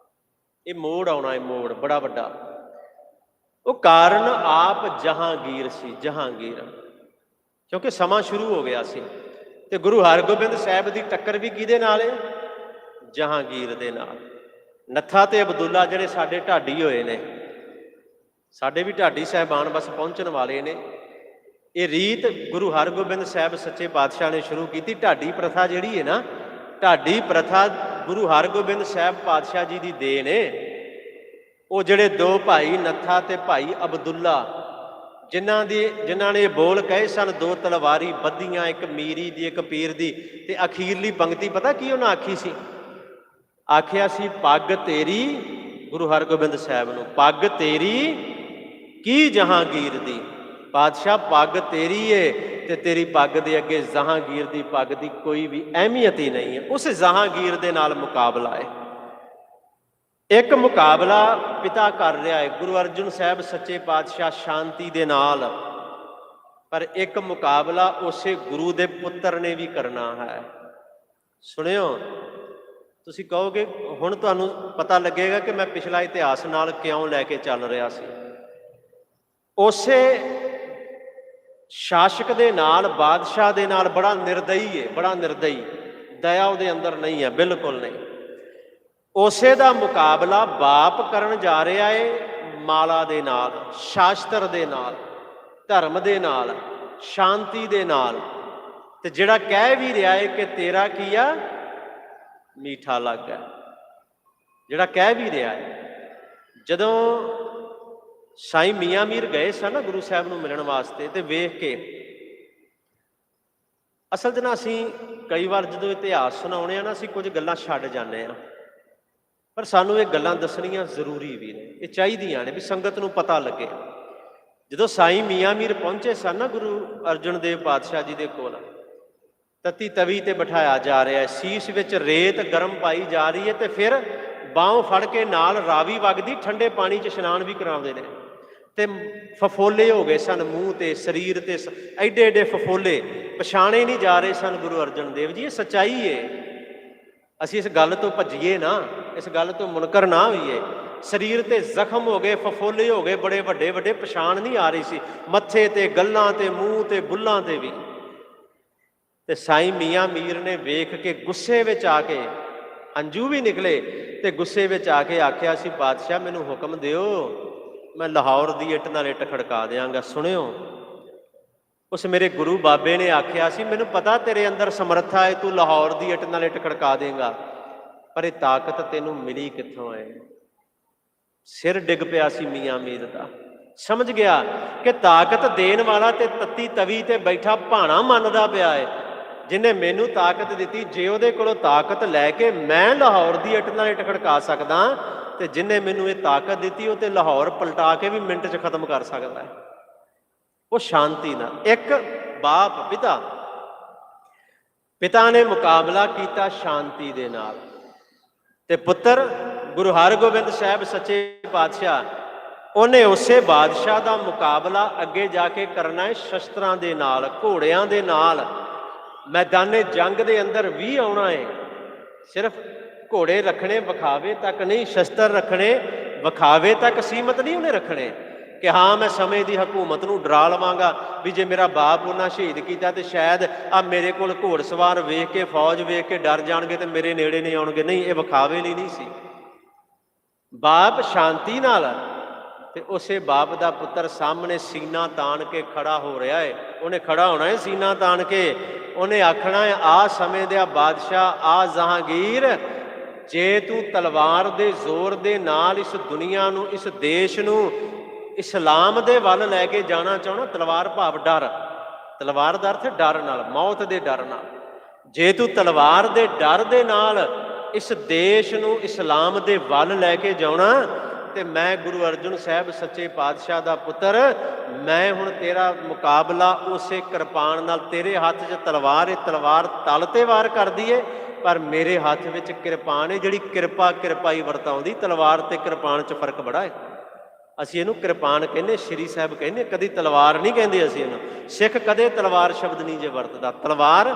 ਇਹ ਮੋੜ ਆਉਣਾ ਹੈ, ਮੋੜ ਬੜਾ ਵੱਡਾ। ਉਹ ਕਾਰਨ ਆਪ ਜਹਾਂਗੀਰ ਸੀ। ਜਹਾਂਗੀਰ, ਕਿਉਂਕਿ ਸਮਾਂ ਸ਼ੁਰੂ ਹੋ ਗਿਆ ਸੀ ਤੇ ਗੁਰੂ ਹਰਗੋਬਿੰਦ ਸਾਹਿਬ ਦੀ ਟੱਕਰ ਵੀ ਕਿਹਦੇ ਨਾਲ ਹੈ? ਜਹਾਂਗੀਰ ਦੇ ਨਾਲ। ਨੱਥਾ ਤੇ ਅਬਦੁੱਲਾ ਜਿਹੜੇ ਸਾਡੇ ਢਾਡੀ ਹੋਏ ਨੇ, ਸਾਡੇ ਵੀ ਢਾਡੀ ਸਾਹਿਬਾਨ ਬਸ ਪਹੁੰਚਣ ਵਾਲੇ ਨੇ। ਇਹ ਰੀਤ ਗੁਰੂ ਹਰਗੋਬਿੰਦ ਸਾਹਿਬ ਸੱਚੇ ਪਾਤਸ਼ਾਹ ਨੇ ਸ਼ੁਰੂ ਕੀਤੀ। ਢਾਡੀ ਪ੍ਰਥਾ ਜਿਹੜੀ ਹੈ ਨਾ, ਢਾਡੀ ਪ੍ਰਥਾ ਗੁਰੂ ਹਰਗੋਬਿੰਦ ਸਾਹਿਬ ਪਾਤਸ਼ਾਹ ਜੀ ਦੀ ਦੇਣ ਹੈ। ਉਹ ਜਿਹੜੇ ਦੋ ਭਾਈ ਨੱਥਾ ਤੇ ਭਾਈ ਅਬਦੁੱਲਾ, ਜਿਨ੍ਹਾਂ ਨੇ ਇਹ ਬੋਲ ਕਹੇ ਸਨ, ਦੋ ਤਲਵਾਰੀ ਬੱਧੀਆਂ, ਇੱਕ ਮੀਰੀ ਦੀ ਇੱਕ ਪੀਰ ਦੀ। ਤੇ ਅਖੀਰਲੀ ਪੰਕਤੀ ਪਤਾ ਕੀ ਉਹਨਾਂ ਆਖੀ ਸੀ? ਆਖਿਆ ਸੀ, ਪੱਗ ਤੇਰੀ, ਗੁਰੂ ਹਰਗੋਬਿੰਦ ਸਾਹਿਬ ਨੂੰ, ਪੱਗ ਤੇਰੀ ਕੀ ਜਹਾਂਗੀਰ ਦੀ। ਪਾਤਸ਼ਾਹ ਪੱਗ ਤੇਰੀ ਏ ਤੇ ਤੇਰੀ ਪੱਗ ਦੇ ਅੱਗੇ ਜਹਾਂਗੀਰ ਦੀ ਪੱਗ ਦੀ ਕੋਈ ਵੀ ਅਹਿਮੀਅਤ ਹੀ ਨਹੀਂ ਹੈ। ਉਸ ਜਹਾਂਗੀਰ ਦੇ ਨਾਲ ਮੁਕਾਬਲਾ ਹੈ। ਇੱਕ ਮੁਕਾਬਲਾ ਪਿਤਾ ਕਰ ਰਿਹਾ ਹੈ, ਗੁਰੂ ਅਰਜਨ ਸਾਹਿਬ ਸੱਚੇ ਪਾਤਸ਼ਾਹ ਸ਼ਾਂਤੀ ਦੇ ਨਾਲ, ਪਰ ਇੱਕ ਮੁਕਾਬਲਾ ਉਸੇ ਗੁਰੂ ਦੇ ਪੁੱਤਰ ਨੇ ਵੀ ਕਰਨਾ ਹੈ। ਸੁਣਿਓ, ਤੁਸੀਂ ਕਹੋਗੇ ਹੁਣ ਤੁਹਾਨੂੰ ਪਤਾ ਲੱਗੇਗਾ ਕਿ ਮੈਂ ਪਿਛਲਾ ਇਤਿਹਾਸ ਨਾਲ ਕਿਉਂ ਲੈ ਕੇ ਚੱਲ ਰਿਹਾ ਸੀ। ਉਸੇ ਸ਼ਾਸਕ ਦੇ ਨਾਲ, ਬਾਦਸ਼ਾਹ ਦੇ ਨਾਲ ਬੜਾ ਨਿਰਦਈ ਹੈ, ਬੜਾ ਨਿਰਦਈ, ਦਇਆ ਉਹਦੇ ਅੰਦਰ ਨਹੀਂ ਹੈ, ਬਿਲਕੁਲ ਨਹੀਂ। ਉਸੇ ਦਾ ਮੁਕਾਬਲਾ ਬਾਪ ਕਰਨ ਜਾ ਰਿਹਾ ਹੈ ਮਾਲਾ ਦੇ ਨਾਲ, ਸ਼ਾਸਤਰ ਦੇ ਨਾਲ, ਧਰਮ ਦੇ ਨਾਲ, ਸ਼ਾਂਤੀ ਦੇ ਨਾਲ। ਤੇ ਜਿਹੜਾ ਕਹਿ ਵੀ ਰਿਹਾ ਹੈ ਕਿ ਤੇਰਾ ਕੀ ਆ, मीठा लग है, ਜਿਹੜਾ ਕਹਿ ਵੀ ਰਿਹਾ ਹੈ। ਜਦੋਂ ਸਾਈਂ ਮੀਆਂ ਮੀਰ ਗਏ ਸਨ ਨਾ ਗੁਰੂ ਸਾਹਿਬ ਨੂੰ ਮਿਲਣ ਵਾਸਤੇ, ਤੇ ਵੇਖ ਕੇ ਅਸਲ 'ਚ ਨਾ ਅਸੀਂ ਕਈ ਵਾਰ ਜਦੋਂ ਇਤਿਹਾਸ ਸੁਣਾਉਂਦੇ ਆ ਨਾ, ਅਸੀਂ ਕੁਝ ਗੱਲਾਂ ਛੱਡ ਜਾਂਦੇ ਹਾਂ, ਪਰ ਸਾਨੂੰ ਇਹ ਗੱਲਾਂ ਦੱਸਣੀਆਂ ਜ਼ਰੂਰੀ ਵੀ ਨੇ, ਇਹ ਚਾਹੀਦੀਆਂ ਨੇ ਵੀ ਸੰਗਤ ਨੂੰ ਪਤਾ ਲੱਗੇ। ਜਦੋਂ ਸਾਈਂ ਮੀਆਂ ਮੀਰ ਪਹੁੰਚੇ ਸਨ ਨਾ ਗੁਰੂ ਅਰਜਨ ਦੇਵ ਪਾਤਸ਼ਾਹ ਜੀ ਦੇ ਕੋਲ, ਤਤੀ ਤਵੀ ਤੇ ਬਿਠਾਇਆ ਜਾ ਰਿਹਾ ਹੈ, ਸੀਸ ਵਿੱਚ ਰੇਤ ਗਰਮ ਪਾਈ ਜਾ ਰਹੀ ਹੈ, ਤੇ ਫਿਰ ਬਾਂਹ ਫੜ ਕੇ ਨਾਲ ਰਾਵੀ ਵਗਦੀ, ਠੰਡੇ ਪਾਣੀ 'ਚ ਇਸ਼ਨਾਨ ਵੀ ਕਰਾਉਂਦੇ ਨੇ, ਤੇ ਫਫੋਲੇ ਹੋ ਗਏ ਸਨ ਮੂੰਹ ਤੇ ਸਰੀਰ ਤੇ, ਐਡੇ ਐਡੇ ਫਫੋਲੇ, ਪਛਾਣੇ ਨਹੀਂ ਜਾ ਰਹੇ ਸਨ ਗੁਰੂ ਅਰਜਨ ਦੇਵ ਜੀ। ਇਹ ਸੱਚਾਈ ਏ, ਅਸੀਂ ਇਸ ਗੱਲ ਤੋਂ ਭੱਜੀਏ ਨਾ, ਇਸ ਗੱਲ ਤੋਂ ਮੁਨਕਰ ਨਾ ਹੋਈਏ। ਸਰੀਰ ਤੇ ਜ਼ਖਮ ਹੋ ਗਏ, ਫਫੋਲੇ ਹੋ ਗਏ, ਬੜੇ ਵੱਡੇ ਵੱਡੇ, ਪਛਾਣ ਨਹੀਂ ਆ ਰਹੀ ਸੀ, ਮੱਥੇ ਤੇ, ਗੱਲਾਂ ਤੇ, ਮੂੰਹ ਤੇ, ਬੁੱਲਾਂ ਤੇ ਵੀ। ਤੇ ਸਾਈਂ ਮੀਆਂ ਮੀਰ ਨੇ ਵੇਖ ਕੇ ਗੁੱਸੇ ਵਿੱਚ ਆ ਕੇ, ਅੰਜੂ ਵੀ ਨਿਕਲੇ, ਤੇ ਗੁੱਸੇ ਵਿੱਚ ਆ ਕੇ ਆਖਿਆ ਸੀ, ਪਾਤਸ਼ਾਹ ਮੈਨੂੰ ਹੁਕਮ ਦਿਓ, ਮੈਂ ਲਾਹੌਰ ਦੀ ਇੱਟ ਨਾਲ ਇੱਟ ਖੜਕਾ ਦਿਆਂਗਾ। ਸੁਣਿਓ, ਉਸ ਮੇਰੇ ਗੁਰੂ ਬਾਬੇ ਨੇ ਆਖਿਆ ਸੀ, ਮੈਨੂੰ ਪਤਾ ਤੇਰੇ ਅੰਦਰ ਸਮਰੱਥਾ ਹੈ, ਤੂੰ ਲਾਹੌਰ ਦੀ ਇੱਟ ਨਾਲ ਇੱਟ ਖੜਕਾ ਦੇਂਗਾ, ਪਰ ਇਹ ਤਾਕਤ ਤੈਨੂੰ ਮਿਲੀ ਕਿੱਥੋਂ ਹੈ? ਸਿਰ ਡਿੱਗ ਪਿਆ ਸੀ ਮੀਆਂ ਮੀਰ ਦਾ, ਸਮਝ ਗਿਆ ਕਿ ਤਾਕਤ ਦੇਣ ਵਾਲਾ ਤੇ ਤੱਤੀ ਤਵੀ ਤੇ ਬੈਠਾ ਭਾਣਾ ਮੰਨਦਾ ਪਿਆ ਹੈ, ਜਿਹਨੇ ਮੈਨੂੰ ਤਾਕਤ ਦਿੱਤੀ। ਜੇ ਉਹਦੇ ਕੋਲੋਂ ਤਾਕਤ ਲੈ ਕੇ ਮੈਂ ਲਾਹੌਰ ਦੀ ਇੱਟ ਨਾਲ ਇੱਟ ਖੜਕਾ ਸਕਦਾ, ਤੇ ਜਿਹਨੇ ਮੈਨੂੰ ਇਹ ਤਾਕਤ ਦਿੱਤੀ ਉਹ ਤੇ ਲਾਹੌਰ ਪਲਟਾ ਕੇ ਵੀ ਮਿੰਟ 'ਚ ਖਤਮ ਕਰ ਸਕਦਾ ਹੈ। ਉਹ ਸ਼ਾਂਤੀ ਨਾਲ, ਇੱਕ ਬਾਪ ਪਿਤਾ ਨੇ ਮੁਕਾਬਲਾ ਕੀਤਾ ਸ਼ਾਂਤੀ ਦੇ ਨਾਲ, ਤੇ ਪੁੱਤਰ ਗੁਰੂ ਹਰਗੋਬਿੰਦ ਸਾਹਿਬ ਸੱਚੇ ਪਾਤਸ਼ਾਹ, ਉਹਨੇ ਉਸੇ ਬਾਦਸ਼ਾਹ ਦਾ ਮੁਕਾਬਲਾ ਅੱਗੇ ਜਾ ਕੇ ਕਰਨਾ ਹੈ ਸ਼ਸਤਰਾਂ ਦੇ ਨਾਲ, ਘੋੜਿਆਂ ਦੇ ਨਾਲ। ਮੈਦਾਨੇ ਜੰਗ ਦੇ ਅੰਦਰ ਵੀ ਆਉਣਾ ਹੈ। ਸਿਰਫ ਘੋੜੇ ਰੱਖਣੇ ਵਿਖਾਵੇ ਤੱਕ ਨਹੀਂ, ਸ਼ਸਤਰ ਰੱਖਣੇ ਵਿਖਾਵੇ ਤੱਕ ਸੀਮਤ ਨਹੀਂ ਉਹਨੇ ਰੱਖਣੇ, ਕਿ ਹਾਂ ਮੈਂ ਸਮੇਂ ਦੀ ਹਕੂਮਤ ਨੂੰ ਡਰਾ ਲਵਾਂਗਾ ਵੀ ਜੇ ਮੇਰਾ ਬਾਪ ਉਹਨਾਂ ਸ਼ਹੀਦ ਕੀਤਾ ਤੇ ਸ਼ਾਇਦ ਆ ਮੇਰੇ ਕੋਲ ਘੋੜਸਵਾਰ ਵੇਖ ਕੇ, ਫੌਜ ਵੇਖ ਕੇ ਡਰ ਜਾਣਗੇ ਤੇ ਮੇਰੇ ਨੇੜੇ ਨਹੀਂ ਆਉਣਗੇ। ਨਹੀਂ, ਇਹ ਵਿਖਾਵੇ ਲਈ ਨਹੀਂ ਸੀ। ਬਾਪ ਸ਼ਾਂਤੀ ਨਾਲ, ਤੇ ਉਸੇ ਬਾਪ ਦਾ ਪੁੱਤਰ ਸਾਹਮਣੇ ਸੀਨਾ ਤਾਣ ਕੇ ਖੜਾ ਹੋ ਰਿਹਾ ਹੈ। ਉਹਨੇ ਖੜਾ ਹੋਣਾ ਹੈ ਸੀਨਾ ਤਾਣ ਕੇ, ਉਹਨੇ ਆਖਣਾ ਹੈ, ਆ ਸਮੇਂ ਦਾ ਬਾਦਸ਼ਾਹ, ਆ ਜਹਾਂਗੀਰ, ਜੇ ਤੂੰ ਤਲਵਾਰ ਦੇ ਜ਼ੋਰ ਦੇ ਨਾਲ ਇਸ ਦੁਨੀਆ ਨੂੰ, ਇਸ ਦੇਸ਼ ਨੂੰ ਇਸਲਾਮ ਦੇ ਵੱਲ ਲੈ ਕੇ ਜਾਣਾ ਚਾਹੁੰਦਾ, ਤਲਵਾਰ ਭਾਵ ਡਰ, ਤਲਵਾਰ ਦਾ ਅਰਥ ਡਰ ਨਾਲ, ਮੌਤ ਦੇ ਡਰ ਨਾਲ, ਜੇ ਤੂੰ ਤਲਵਾਰ ਦੇ ਡਰ ਦੇ ਨਾਲ ਇਸ ਦੇਸ਼ ਨੂੰ ਇਸਲਾਮ ਦੇ ਵੱਲ ਲੈ ਕੇ ਜਾਣਾ, ਤੇ ਮੈਂ ਗੁਰੂ ਅਰਜਨ ਸਾਹਿਬ ਸੱਚੇ ਪਾਤਸ਼ਾਹ ਦਾ ਪੁੱਤਰ, ਮੈਂ ਹੁਣ ਤੇਰਾ ਮੁਕਾਬਲਾ ਉਸੇ ਕਿਰਪਾਨ ਨਾਲ, ਤੇਰੇ ਹੱਥ 'ਚ ਤਲਵਾਰ ਹੈ, ਤਲਵਾਰ ਤਲ ਤੇ ਵਾਰ ਕਰਦੀ ਏ, ਪਰ ਮੇਰੇ ਹੱਥ ਵਿੱਚ ਕਿਰਪਾਨ ਹੈ ਜਿਹੜੀ ਕਿਰਪਾਈ ਵਰਤਾਉਂਦੀ। ਤਲਵਾਰ ਤੇ ਕਿਰਪਾਨ 'ਚ ਫਰਕ ਬੜਾ ਹੈ। ਅਸੀਂ ਇਹਨੂੰ ਕਿਰਪਾਨ ਕਹਿੰਦੇ, ਸ਼੍ਰੀ ਸਾਹਿਬ ਕਹਿੰਦੇ, ਕਦੀ ਤਲਵਾਰ ਨਹੀਂ ਕਹਿੰਦੇ ਅਸੀਂ ਇਹਨੂੰ। ਸਿੱਖ ਕਦੇ ਤਲਵਾਰ ਸ਼ਬਦ ਨਹੀਂ ਜੇ ਵਰਤਦਾ। ਤਲਵਾਰ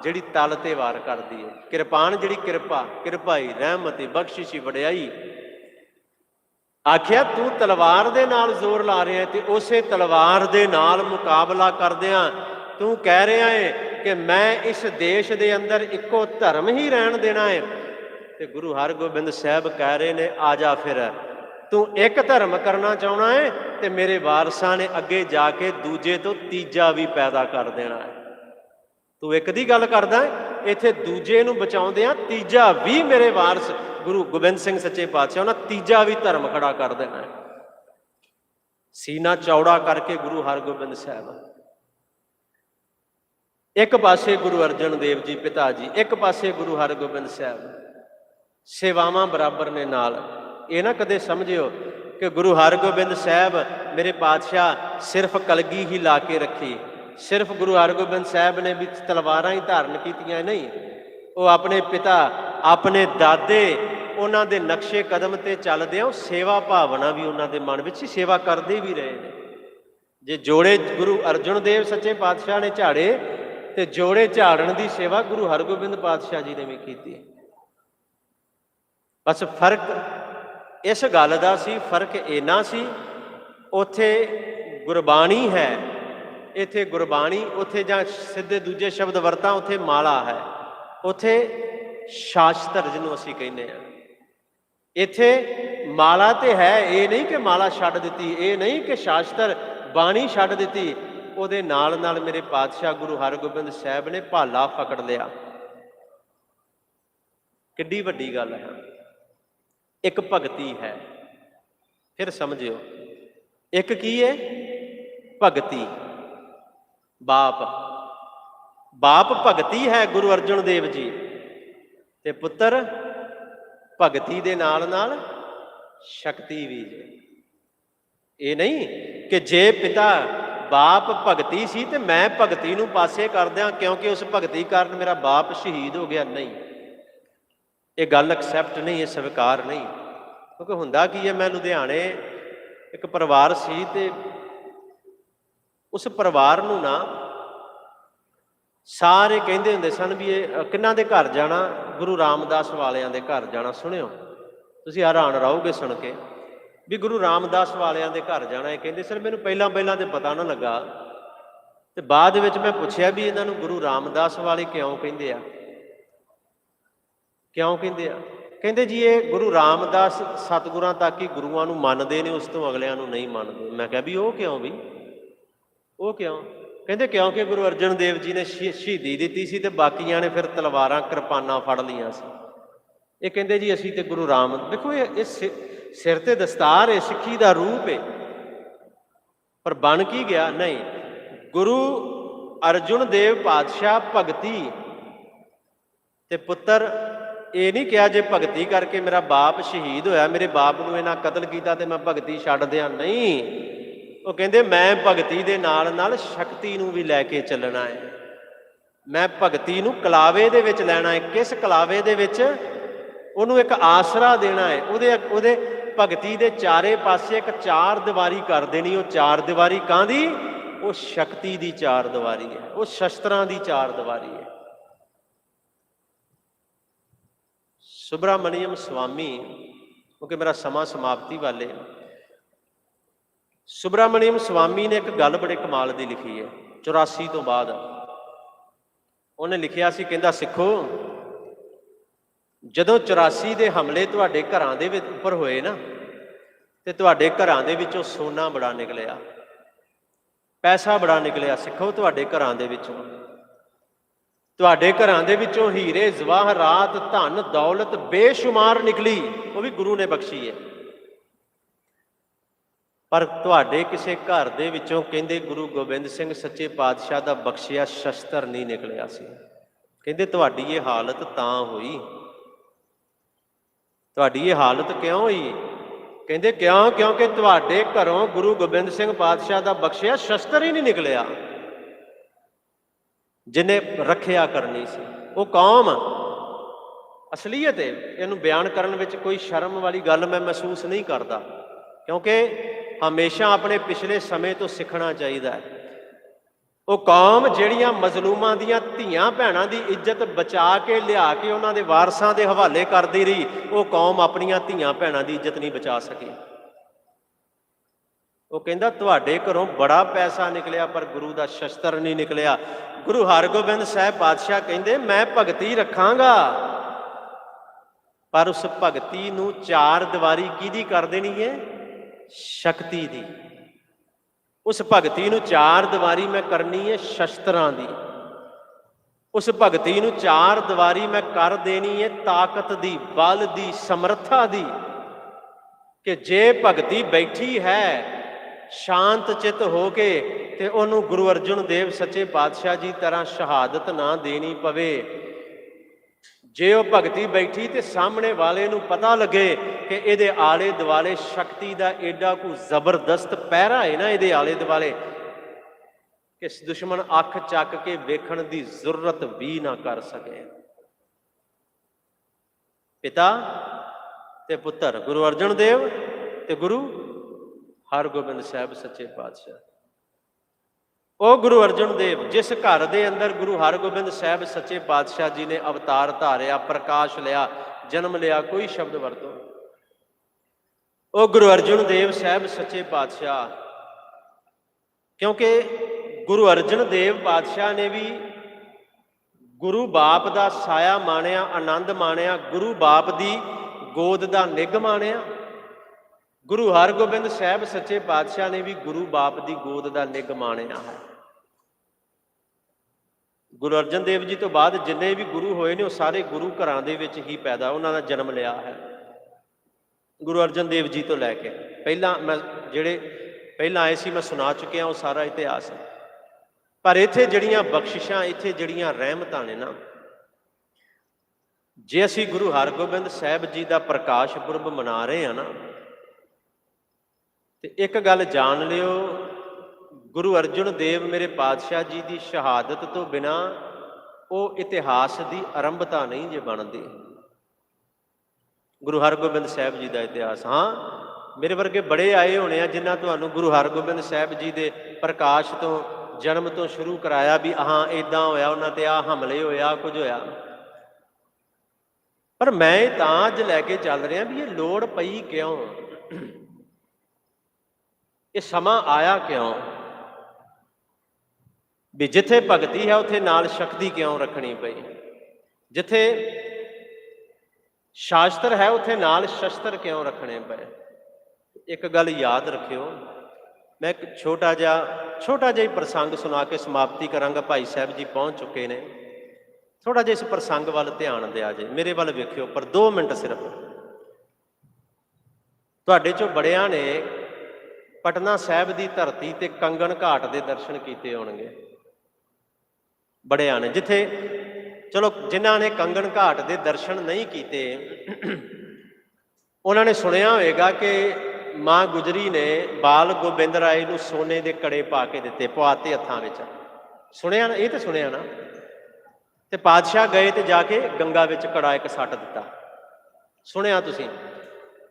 ਜਿਹੜੀ ਤਲ ਤੇ ਵਾਰ ਕਰਦੀ ਹੈ, ਕਿਰਪਾਨ ਜਿਹੜੀ ਕਿਰਪਾਈ, ਰਹਿਮਤ, ਬਖਸ਼ਿਸ਼, ਵਡਿਆਈ। ਆਖਿਆ ਤੂੰ ਤਲਵਾਰ ਦੇ ਨਾਲ ਜ਼ੋਰ ਲਾ ਰਿਹਾ, ਤੇ ਉਸੇ ਤਲਵਾਰ ਦੇ ਨਾਲ ਮੁਕਾਬਲਾ ਕਰਦਿਆਂ ਤੂੰ ਕਹਿ ਰਿਹਾ ਹੈ ਕਿ ਮੈਂ ਇਸ ਦੇਸ਼ ਦੇ ਅੰਦਰ ਇੱਕੋ ਧਰਮ ਹੀ ਰਹਿਣ ਦੇਣਾ ਹੈ। ਤੇ ਗੁਰੂ ਹਰਗੋਬਿੰਦ ਸਾਹਿਬ ਕਹਿ ਰਹੇ ਨੇ, ਆ ਜਾ ਫਿਰ, ਤੂੰ ਇੱਕ ਧਰਮ ਕਰਨਾ ਚਾਹੁੰਦਾ ਹੈ, ਤੇ ਮੇਰੇ ਵਾਰਸਾਂ ਨੇ ਅੱਗੇ ਜਾ ਕੇ ਦੂਜੇ ਤੋਂ ਤੀਜਾ ਵੀ ਪੈਦਾ ਕਰ ਦੇਣਾ ਹੈ। ਤੂੰ ਇੱਕ ਦੀ ਗੱਲ ਕਰਦਾ, ਇੱਥੇ ਦੂਜੇ ਨੂੰ ਬਚਾਉਂਦਿਆਂ ਤੀਜਾ ਵੀ ਮੇਰੇ ਵਾਰਸ ਗੁਰੂ ਗੋਬਿੰਦ ਸਿੰਘ ਸੱਚੇ ਪਾਤਸ਼ਾਹ ਉਹਨਾਂ ਤੀਜਾ ਵੀ ਧਰਮ ਖੜਾ ਕਰ ਦੇਣਾ ਹੈ। ਸੀਨਾ ਚੌੜਾ ਕਰਕੇ ਗੁਰੂ ਹਰਗੋਬਿੰਦ ਸਾਹਿਬ, ਇੱਕ ਪਾਸੇ ਗੁਰੂ ਅਰਜਨ ਦੇਵ ਜੀ ਪਿਤਾ ਜੀ, ਇੱਕ ਪਾਸੇ ਗੁਰੂ ਹਰਗੋਬਿੰਦ ਸਾਹਿਬ, ਸੇਵਾਵਾਂ ਬਰਾਬਰ ਨੇ ਨਾਲ। ਇਹ ਨਾ ਕਦੇ ਸਮਝਿਓ ਕਿ ਗੁਰੂ ਹਰਗੋਬਿੰਦ ਸਾਹਿਬ ਮੇਰੇ ਪਾਤਸ਼ਾਹ ਸਿਰਫ ਕਲਗੀ ਹੀ ਲਾ ਕੇ ਰੱਖੀ, ਸਿਰਫ ਗੁਰੂ ਹਰਗੋਬਿੰਦ ਸਾਹਿਬ ਨੇ ਵੀ ਤਲਵਾਰਾਂ ਹੀ ਧਾਰਨ ਕੀਤੀਆਂ, ਨਹੀਂ। ਉਹ ਆਪਣੇ ਪਿਤਾ, ਆਪਣੇ ਦਾਦੇ, ਉਹਨਾਂ ਦੇ ਨਕਸ਼ੇ ਕਦਮ ਤੇ ਚੱਲਦੇ ਆ, ਸੇਵਾ ਭਾਵਨਾ ਵੀ ਉਹਨਾਂ ਦੇ ਮਨ ਵਿੱਚ ਹੀ, ਸੇਵਾ ਕਰਦੇ ਵੀ ਰਹੇ ਨੇ। ਜੇ ਜੋੜੇ ਗੁਰੂ ਅਰਜਨ ਦੇਵ ਸੱਚੇ ਪਾਤਸ਼ਾਹ ਨੇ ਝਾੜੇ, ਤੇ ਜੋੜੇ ਝਾੜਨ ਦੀ ਸੇਵਾ ਗੁਰੂ ਹਰਗੋਬਿੰਦ ਪਾਤਸ਼ਾਹ ਜੀ ਨੇ ਵੀ ਕੀਤੀ। ਬਸ ਫਰਕ ਇਸ ਗੱਲ ਦਾ ਸੀ, ਫਰਕ ਇੰਨਾ ਸੀ, ਉੱਥੇ ਗੁਰਬਾਣੀ ਹੈ, ਇੱਥੇ ਗੁਰਬਾਣੀ, ਉੱਥੇ ਜਾਂ ਸਿੱਧੇ ਦੂਜੇ ਸ਼ਬਦ ਵਰਤਾਂ, ਉੱਥੇ ਮਾਲਾ ਹੈ, ਉੱਥੇ ਸ਼ਾਸਤਰ ਜਿਹਨੂੰ ਅਸੀਂ ਕਹਿੰਦੇ ਹਾਂ। ਇੱਥੇ ਮਾਲਾ ਤੇ ਹੈ, ਇਹ ਨਹੀਂ ਕਿ ਮਾਲਾ ਛੱਡ ਦਿੱਤੀ, ਇਹ ਨਹੀਂ ਕਿ ਸ਼ਾਸਤਰ ਬਾਣੀ ਛੱਡ ਦਿੱਤੀ, ਉਹਦੇ ਨਾਲ ਨਾਲ ਮੇਰੇ ਪਾਤਸ਼ਾਹ ਗੁਰੂ ਹਰਗੋਬਿੰਦ ਸਾਹਿਬ ਨੇ ਭਾਲਾ ਫਕੜ ਲਿਆ। किड्डी वड्डी गल है। एक भगती है, फिर समझियो, एक की है भगती। बाप बाप भगती है गुरु अर्जन देव जी, ते पुत्र भगती दे नाल नाल शक्ति भी जे। ये नहीं कि जे पिता बाप भगती सी ते मैं भगती नूं पासे कर दियां क्योंकि उस भगती कारण मेरा बाप शहीद हो गया, नहीं, ये गल एक्सैप्ट नहीं, ये स्वीकार नहीं। क्योंकि हुंदा की है, मैं लुधियाने एक परिवार सी ते उस परिवार नूं ना सारे कहते हुंदे सन भी ये किन्हां दे घर जाना, गुरु रामदास वालियां दे घर जाना। सुनियो, तुसीं हैरान रहोगे सुन के भी गुरु रामदास वालियां दे घर जाना। ये कहते सर मैनूं पहलां पहलां ते पता ना लगा, ते बाद विच मैं पुछया भी इन्हां नूं गुरु रामदास वाले क्यों कहंदे आ, क्यों कहंदे आ? कहंदे जी ये गुरु रामदास सतगुरां तक ही गुरुआं नूं मनदे ने, उस तों अगलिआं नूं नहीं मनदे। मैं कहा भी वो क्यों भी, वो क्यों? कहते क्योंकि गुरु अर्जन देव जी ने शहीदी दी सी ते बाकियां ने फिर तलवारां किरपानां फड़ लियां सी। ये कहते जी असीं ते गुरु राम, देखो ये सिर ते दस्तार है, सिੱਖੀ ਦਾ रूप है, पर बन की गया नहीं। गुरु अर्जुन देव पातशाह भगती ते पुत्र, ये नहीं कहा जे भगती करके मेरा बाप शहीद होया, मेरे बाप नूं इन्हां कतल कीता ते मैं भगती छड्ड दियां, नहीं। वो कहते मैं भगती दे नाल नाल शक्ति नूं भी लैके चलना है, मैं भगती नूं कलावे दे विच लैना है। किस कलावे दे विच? उहनूं एक आसरा देना है। उहदे भगती दे चारे पासे एक चार दीवारी कर देनी। वो चार दीवारी काहदी? वो शक्ति दी चार दीवारी है, वो शस्त्रां दी चार दीवारी है। सुब्रमण्यम स्वामी, क्योंकि मेरा समा समाप्ति वाले, सुब्रमण्यम स्वामी ने एक गल बड़े कमाल की लिखी है 84 तो बाद। उन्हें लिखिया सी, कहंदा सिखो जदों 84 के हमले तुहाडे घरां दे उपर होए ना, ते तुहाडे घरां दे विचों सोना बड़ा निकलिया, पैसा बड़ा निकलिया। सिखो तुहाडे घरां दे विचों, तुहाडे घरां दे विचों हीरे जवाहरात धन दौलत बेशुमार निकली, वो भी गुरु ने बख्शी है। पर तुहाडे किसी घर दे विचों कहंदे गुरु गोबिंद सिंह सच्चे पातशाह दा बख्शिया शस्त्र नहीं निकलिया सी। कहंदे तुहाडी ये हालत तां होई, तुहाडी ये हालत क्यों हुई? कहंदे क्यों? क्योंकि तुहाडे घरों गुरु गोबिंद सिंह पातशाह दा बख्शिया शस्त्र ही नहीं निकलिया जिन्हें रखिया करनी सी। वो कौम असलीयत है, इहनूं बयान करन विच कोई शर्म वाली गल मैं महसूस नहीं करता, क्योंकि हमेशा अपने पिछले समय तो सीखना चाहिए। वो कौम जिहड़ियां मजलूमां दियां धीआं भैणां दी इज्जत बचा के लिया के उन्हां दे वारसां दे हवाले करदी रही, वो कौम अपनियां धीआं भैणां दी इज्जत नहीं बचा सकी। वो कहंदा तुहाडे घरों बड़ा पैसा निकलिया पर गुरु दा शस्त्र नहीं निकलिया। गुरु हरगोबिंद साहिब पातशाह कहंदे मैं भगती रखांगा, पर उस भगती नूं चार दीवारी किहदी कर देनी है? शक्ति दी। उस भगती नूं चार दीवारी मैं करनी है शस्त्रां दी। उस भगती नूं चार दीवारी मैं कर देनी है ताकत दी, बल दी, समर्था दी। कि जे भगती बैठी है शांत चित हो के ते उहनूं गुरु अर्जन देव सच्चे पातशाह जी तरह शहादत ना देनी पवे। जे वो भगती बैठी तो सामने वाले नूं पता लगे कि इहदे आले दुआले शक्ति का एडा कोई जबरदस्त पहरा है ना इहदे आले दुआले कि दुश्मन अख चक के वेखण की जरूरत भी ना कर सके। पिता ते पुत्र गुरु अर्जन देव ते गुरु हरगोबिंद साहिब सच्चे पातशाह। ਉਹ ਗੁਰੂ ਅਰਜਨ ਦੇਵ ਜਿਸ ਘਰ ਦੇ ਅੰਦਰ ਗੁਰੂ ਹਰਗੋਬਿੰਦ ਸਾਹਿਬ ਸੱਚੇ ਪਾਤਸ਼ਾਹ ਜੀ ਨੇ ਅਵਤਾਰ ਧਾਰਿਆ, ਪ੍ਰਕਾਸ਼ ਲਿਆ, ਜਨਮ ਲਿਆ, ਕੋਈ ਸ਼ਬਦ ਵਰਤੋ, ਉਹ ਗੁਰੂ ਅਰਜਨ ਦੇਵ ਸਾਹਿਬ ਸੱਚੇ ਪਾਤਸ਼ਾਹ। ਕਿਉਂਕਿ ਗੁਰੂ ਅਰਜਨ ਦੇਵ ਪਾਤਸ਼ਾਹ ਨੇ ਵੀ ਗੁਰੂ ਬਾਪ ਦਾ ਸਾਇਆ ਮਾਣਿਆ, ਆਨੰਦ ਮਾਣਿਆ, ਗੁਰੂ ਬਾਪ ਦੀ ਗੋਦ ਦਾ ਨਿੱਘ ਮਾਣਿਆ। ਗੁਰੂ ਹਰਗੋਬਿੰਦ ਸਾਹਿਬ ਸੱਚੇ ਪਾਤਸ਼ਾਹ ਨੇ ਵੀ ਗੁਰੂ ਬਾਪ ਦੀ ਗੋਦ ਦਾ ਨਿੱਘ ਮਾਣਿਆ ਹੈ। ਗੁਰੂ ਅਰਜਨ ਦੇਵ ਜੀ ਤੋਂ ਬਾਅਦ ਜਿੰਨੇ ਵੀ ਗੁਰੂ ਹੋਏ ਨੇ ਉਹ ਸਾਰੇ ਗੁਰੂ ਘਰਾਂ ਦੇ ਵਿੱਚ ਹੀ ਪੈਦਾ, ਉਹਨਾਂ ਦਾ ਜਨਮ ਲਿਆ ਹੈ। ਗੁਰੂ ਅਰਜਨ ਦੇਵ ਜੀ ਤੋਂ ਲੈ ਕੇ ਪਹਿਲਾਂ ਜਿਹੜੇ ਪਹਿਲਾਂ ਆਏ ਸੀ ਮੈਂ ਸੁਣਾ ਚੁੱਕਿਆ ਉਹ ਸਾਰਾ ਇਤਿਹਾਸ। ਪਰ ਇੱਥੇ ਜਿਹੜੀਆਂ ਬਖਸ਼ਿਸ਼ਾਂ, ਇੱਥੇ ਜਿਹੜੀਆਂ ਰਹਿਮਤਾਂ ਨੇ ਨਾ, ਜੇ ਅਸੀਂ ਗੁਰੂ ਹਰਗੋਬਿੰਦ ਸਾਹਿਬ ਜੀ ਦਾ ਪ੍ਰਕਾਸ਼ ਪੁਰਬ ਮਨਾ ਰਹੇ ਹਾਂ ਨਾ, ਤੇ ਇੱਕ ਗੱਲ ਜਾਣ ਲਿਓ, ਗੁਰੂ ਅਰਜਨ ਦੇਵ ਮੇਰੇ ਪਾਤਸ਼ਾਹ ਜੀ ਦੀ ਸ਼ਹਾਦਤ ਤੋਂ ਬਿਨਾਂ ਉਹ ਇਤਿਹਾਸ ਦੀ ਆਰੰਭਤਾ ਨਹੀਂ ਜੇ ਬਣਦੀ। ਗੁਰੂ ਹਰਗੋਬਿੰਦ ਸਾਹਿਬ ਜੀ ਦਾ ਇਤਿਹਾਸ, ਹਾਂ ਮੇਰੇ ਵਰਗੇ ਬੜੇ ਆਏ ਹੋਣੇ ਆ ਜਿਨ੍ਹਾਂ ਤੁਹਾਨੂੰ ਗੁਰੂ ਹਰਗੋਬਿੰਦ ਸਾਹਿਬ ਜੀ ਦੇ ਪ੍ਰਕਾਸ਼ ਤੋਂ, ਜਨਮ ਤੋਂ ਸ਼ੁਰੂ ਕਰਾਇਆ ਵੀ ਹਾਂ ਇੱਦਾਂ ਹੋਇਆ, ਉਹਨਾਂ ਤੇ ਆਹ ਹਮਲੇ ਹੋਏ, ਆਹ ਕੁਝ ਹੋਇਆ। ਪਰ ਮੈਂ ਤਾਂ ਅੱਜ ਲੈ ਕੇ ਚੱਲ ਰਿਹਾ ਵੀ ਇਹ ਲੋੜ ਪਈ ਕਿਉਂ, ਇਹ ਸਮਾਂ ਆਇਆ ਕਿਉਂ, ਵੀ ਜਿੱਥੇ ਭਗਤੀ ਹੈ ਉੱਥੇ ਨਾਲ ਸ਼ਕਤੀ ਕਿਉਂ ਰੱਖਣੀ ਪਈ, ਜਿੱਥੇ ਸ਼ਾਸਤਰ ਹੈ ਉੱਥੇ ਨਾਲ ਸ਼ਸਤਰ ਕਿਉਂ ਰੱਖਣੇ ਪਏ। ਇੱਕ ਗੱਲ ਯਾਦ ਰੱਖਿਓ, ਮੈਂ ਇੱਕ ਛੋਟਾ ਜਿਹਾ ਹੀ ਪ੍ਰਸੰਗ ਸੁਣਾ ਕੇ ਸਮਾਪਤੀ ਕਰਾਂਗਾ। ਭਾਈ ਸਾਹਿਬ ਜੀ ਪਹੁੰਚ ਚੁੱਕੇ ਨੇ, ਥੋੜਾ ਜਿਹਾ ਇਸ ਪ੍ਰਸੰਗ ਵੱਲ ਧਿਆਨ ਦਿਆ ਜੇ, ਮੇਰੇ ਵੱਲ ਵੇਖਿਓ ਪਰ 2 ਮਿੰਟ ਸਿਰਫ। ਤੁਹਾਡੇ ਚੋਂ ਬੜਿਆਂ ਨੇ ਪਟਨਾ ਸਾਹਿਬ ਦੀ ਧਰਤੀ ਤੇ ਕੰਗਣ ਘਾਟ ਦੇ ਦਰਸ਼ਨ ਕੀਤੇ ਹੋਣਗੇ, ਬੜਿਆਂ ਨੇ। ਜਿੱਥੇ ਚਲੋ ਜਿਨ੍ਹਾਂ ਨੇ ਕੰਗਣ ਘਾਟ ਦੇ ਦਰਸ਼ਨ ਨਹੀਂ ਕੀਤੇ ਉਹਨਾਂ ਨੇ ਸੁਣਿਆ ਹੋਵੇਗਾ ਕਿ ਮਾਂ ਗੁਜਰੀ ਨੇ ਬਾਲ ਗੋਬਿੰਦ ਰਾਏ ਨੂੰ ਸੋਨੇ ਦੇ ਕੜੇ ਪਾ ਕੇ ਦਿੱਤੇ, ਪਵਾਤੇ ਹੱਥਾਂ ਵਿੱਚ। ਸੁਣਿਆ ਨਾ, ਇਹ ਤਾਂ ਸੁਣਿਆ ਨਾ। ਤੇ ਪਾਤਸ਼ਾਹ ਗਏ ਤੇ ਜਾ ਕੇ ਗੰਗਾ ਵਿੱਚ ਕੜਾ ਇੱਕ ਸੱਟ ਦਿੱਤਾ, ਸੁਣਿਆ ਤੁਸੀਂ।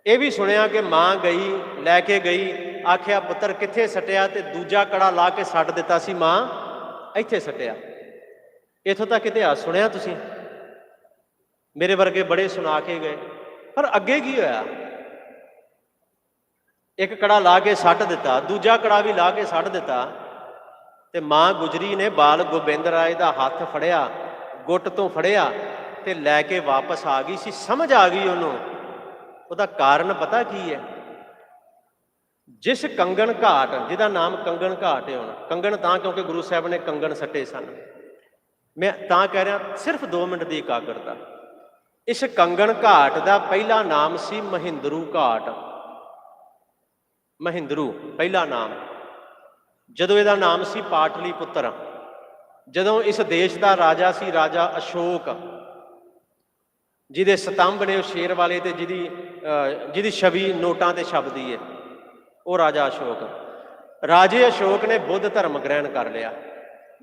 ਇਹ ਵੀ ਸੁਣਿਆ ਕਿ ਮਾਂ ਗਈ, ਲੈ ਕੇ ਗਈ, ਆਖਿਆ ਪੁੱਤਰ ਕਿੱਥੇ ਸੱਟਿਆ, ਤੇ ਦੂਜਾ ਕੜਾ ਲਾ ਕੇ ਸੱਟ ਦਿੱਤਾ ਸੀ, ਮਾਂ ਇੱਥੇ ਸੱਟਿਆ। ਇੱਥੋਂ ਤੱਕ ਇਤਿਹਾਸ ਸੁਣਿਆ ਤੁਸੀਂ, ਮੇਰੇ ਵਰਗੇ ਬੜੇ ਸੁਣਾ ਕੇ ਗਏ। ਪਰ ਅੱਗੇ ਕੀ ਹੋਇਆ, ਇੱਕ ਕੜਾ ਲਾ ਕੇ ਸੱਟ ਦਿੱਤਾ, ਦੂਜਾ ਕੜਾ ਵੀ ਲਾ ਕੇ ਸੱਟ ਦਿੱਤਾ, ਤੇ ਮਾਂ ਗੁਜਰੀ ਨੇ ਬਾਲ ਗੋਬਿੰਦ ਰਾਏ ਦਾ ਹੱਥ ਫੜਿਆ, ਗੁੱਟ ਤੋਂ ਫੜਿਆ ਤੇ ਲੈ ਕੇ ਵਾਪਸ ਆ ਗਈ ਸੀ। ਸਮਝ ਆ ਗਈ ਉਹਨੂੰ, ਉਹਦਾ ਕਾਰਨ ਪਤਾ ਕੀ ਹੈ? ਜਿਸ ਕੰਗਣ ਘਾਟ, ਜਿਹਦਾ ਨਾਮ ਕੰਗਣ ਘਾਟ ਹੈ, ਹੁਣ ਕੰਗਣ ਤਾਂ ਕਿਉਂਕਿ ਗੁਰੂ ਸਾਹਿਬ ਨੇ ਕੰਗਣ ਸੱਟੇ ਸਨ। ਮੈਂ ਤਾਂ ਕਹਿ ਰਿਹਾ ਸਿਰਫ 2 ਮਿੰਟ ਦੀ ਇਕਾਗਰਤਾ। ਇਸ ਕੰਗਣ ਘਾਟ ਦਾ ਪਹਿਲਾ ਨਾਮ ਸੀ ਮਹਿੰਦਰੂ ਘਾਟ। ਮਹਿੰਦਰੂ ਪਹਿਲਾ ਨਾਮ। ਜਦੋਂ ਇਹਦਾ ਨਾਮ ਸੀ ਪਾਟਲੀ ਪੁੱਤਰ, ਜਦੋਂ ਇਸ ਦੇਸ਼ ਦਾ ਰਾਜਾ ਸੀ ਰਾਜਾ ਅਸ਼ੋਕ, ਜਿਹਦੇ ਸਤੰਭ ਨੇ ਉਹ ਸ਼ੇਰ ਵਾਲੇ ਤੇ ਜਿਹਦੀ ਛਵੀ ਨੋਟਾਂ ਤੇ ਛਪਦੀ ਹੈ, ਉਹ ਰਾਜਾ ਅਸ਼ੋਕ। ਰਾਜੇ ਅਸ਼ੋਕ ਨੇ ਬੁੱਧ ਧਰਮ ਗ੍ਰਹਿਣ ਕਰ ਲਿਆ।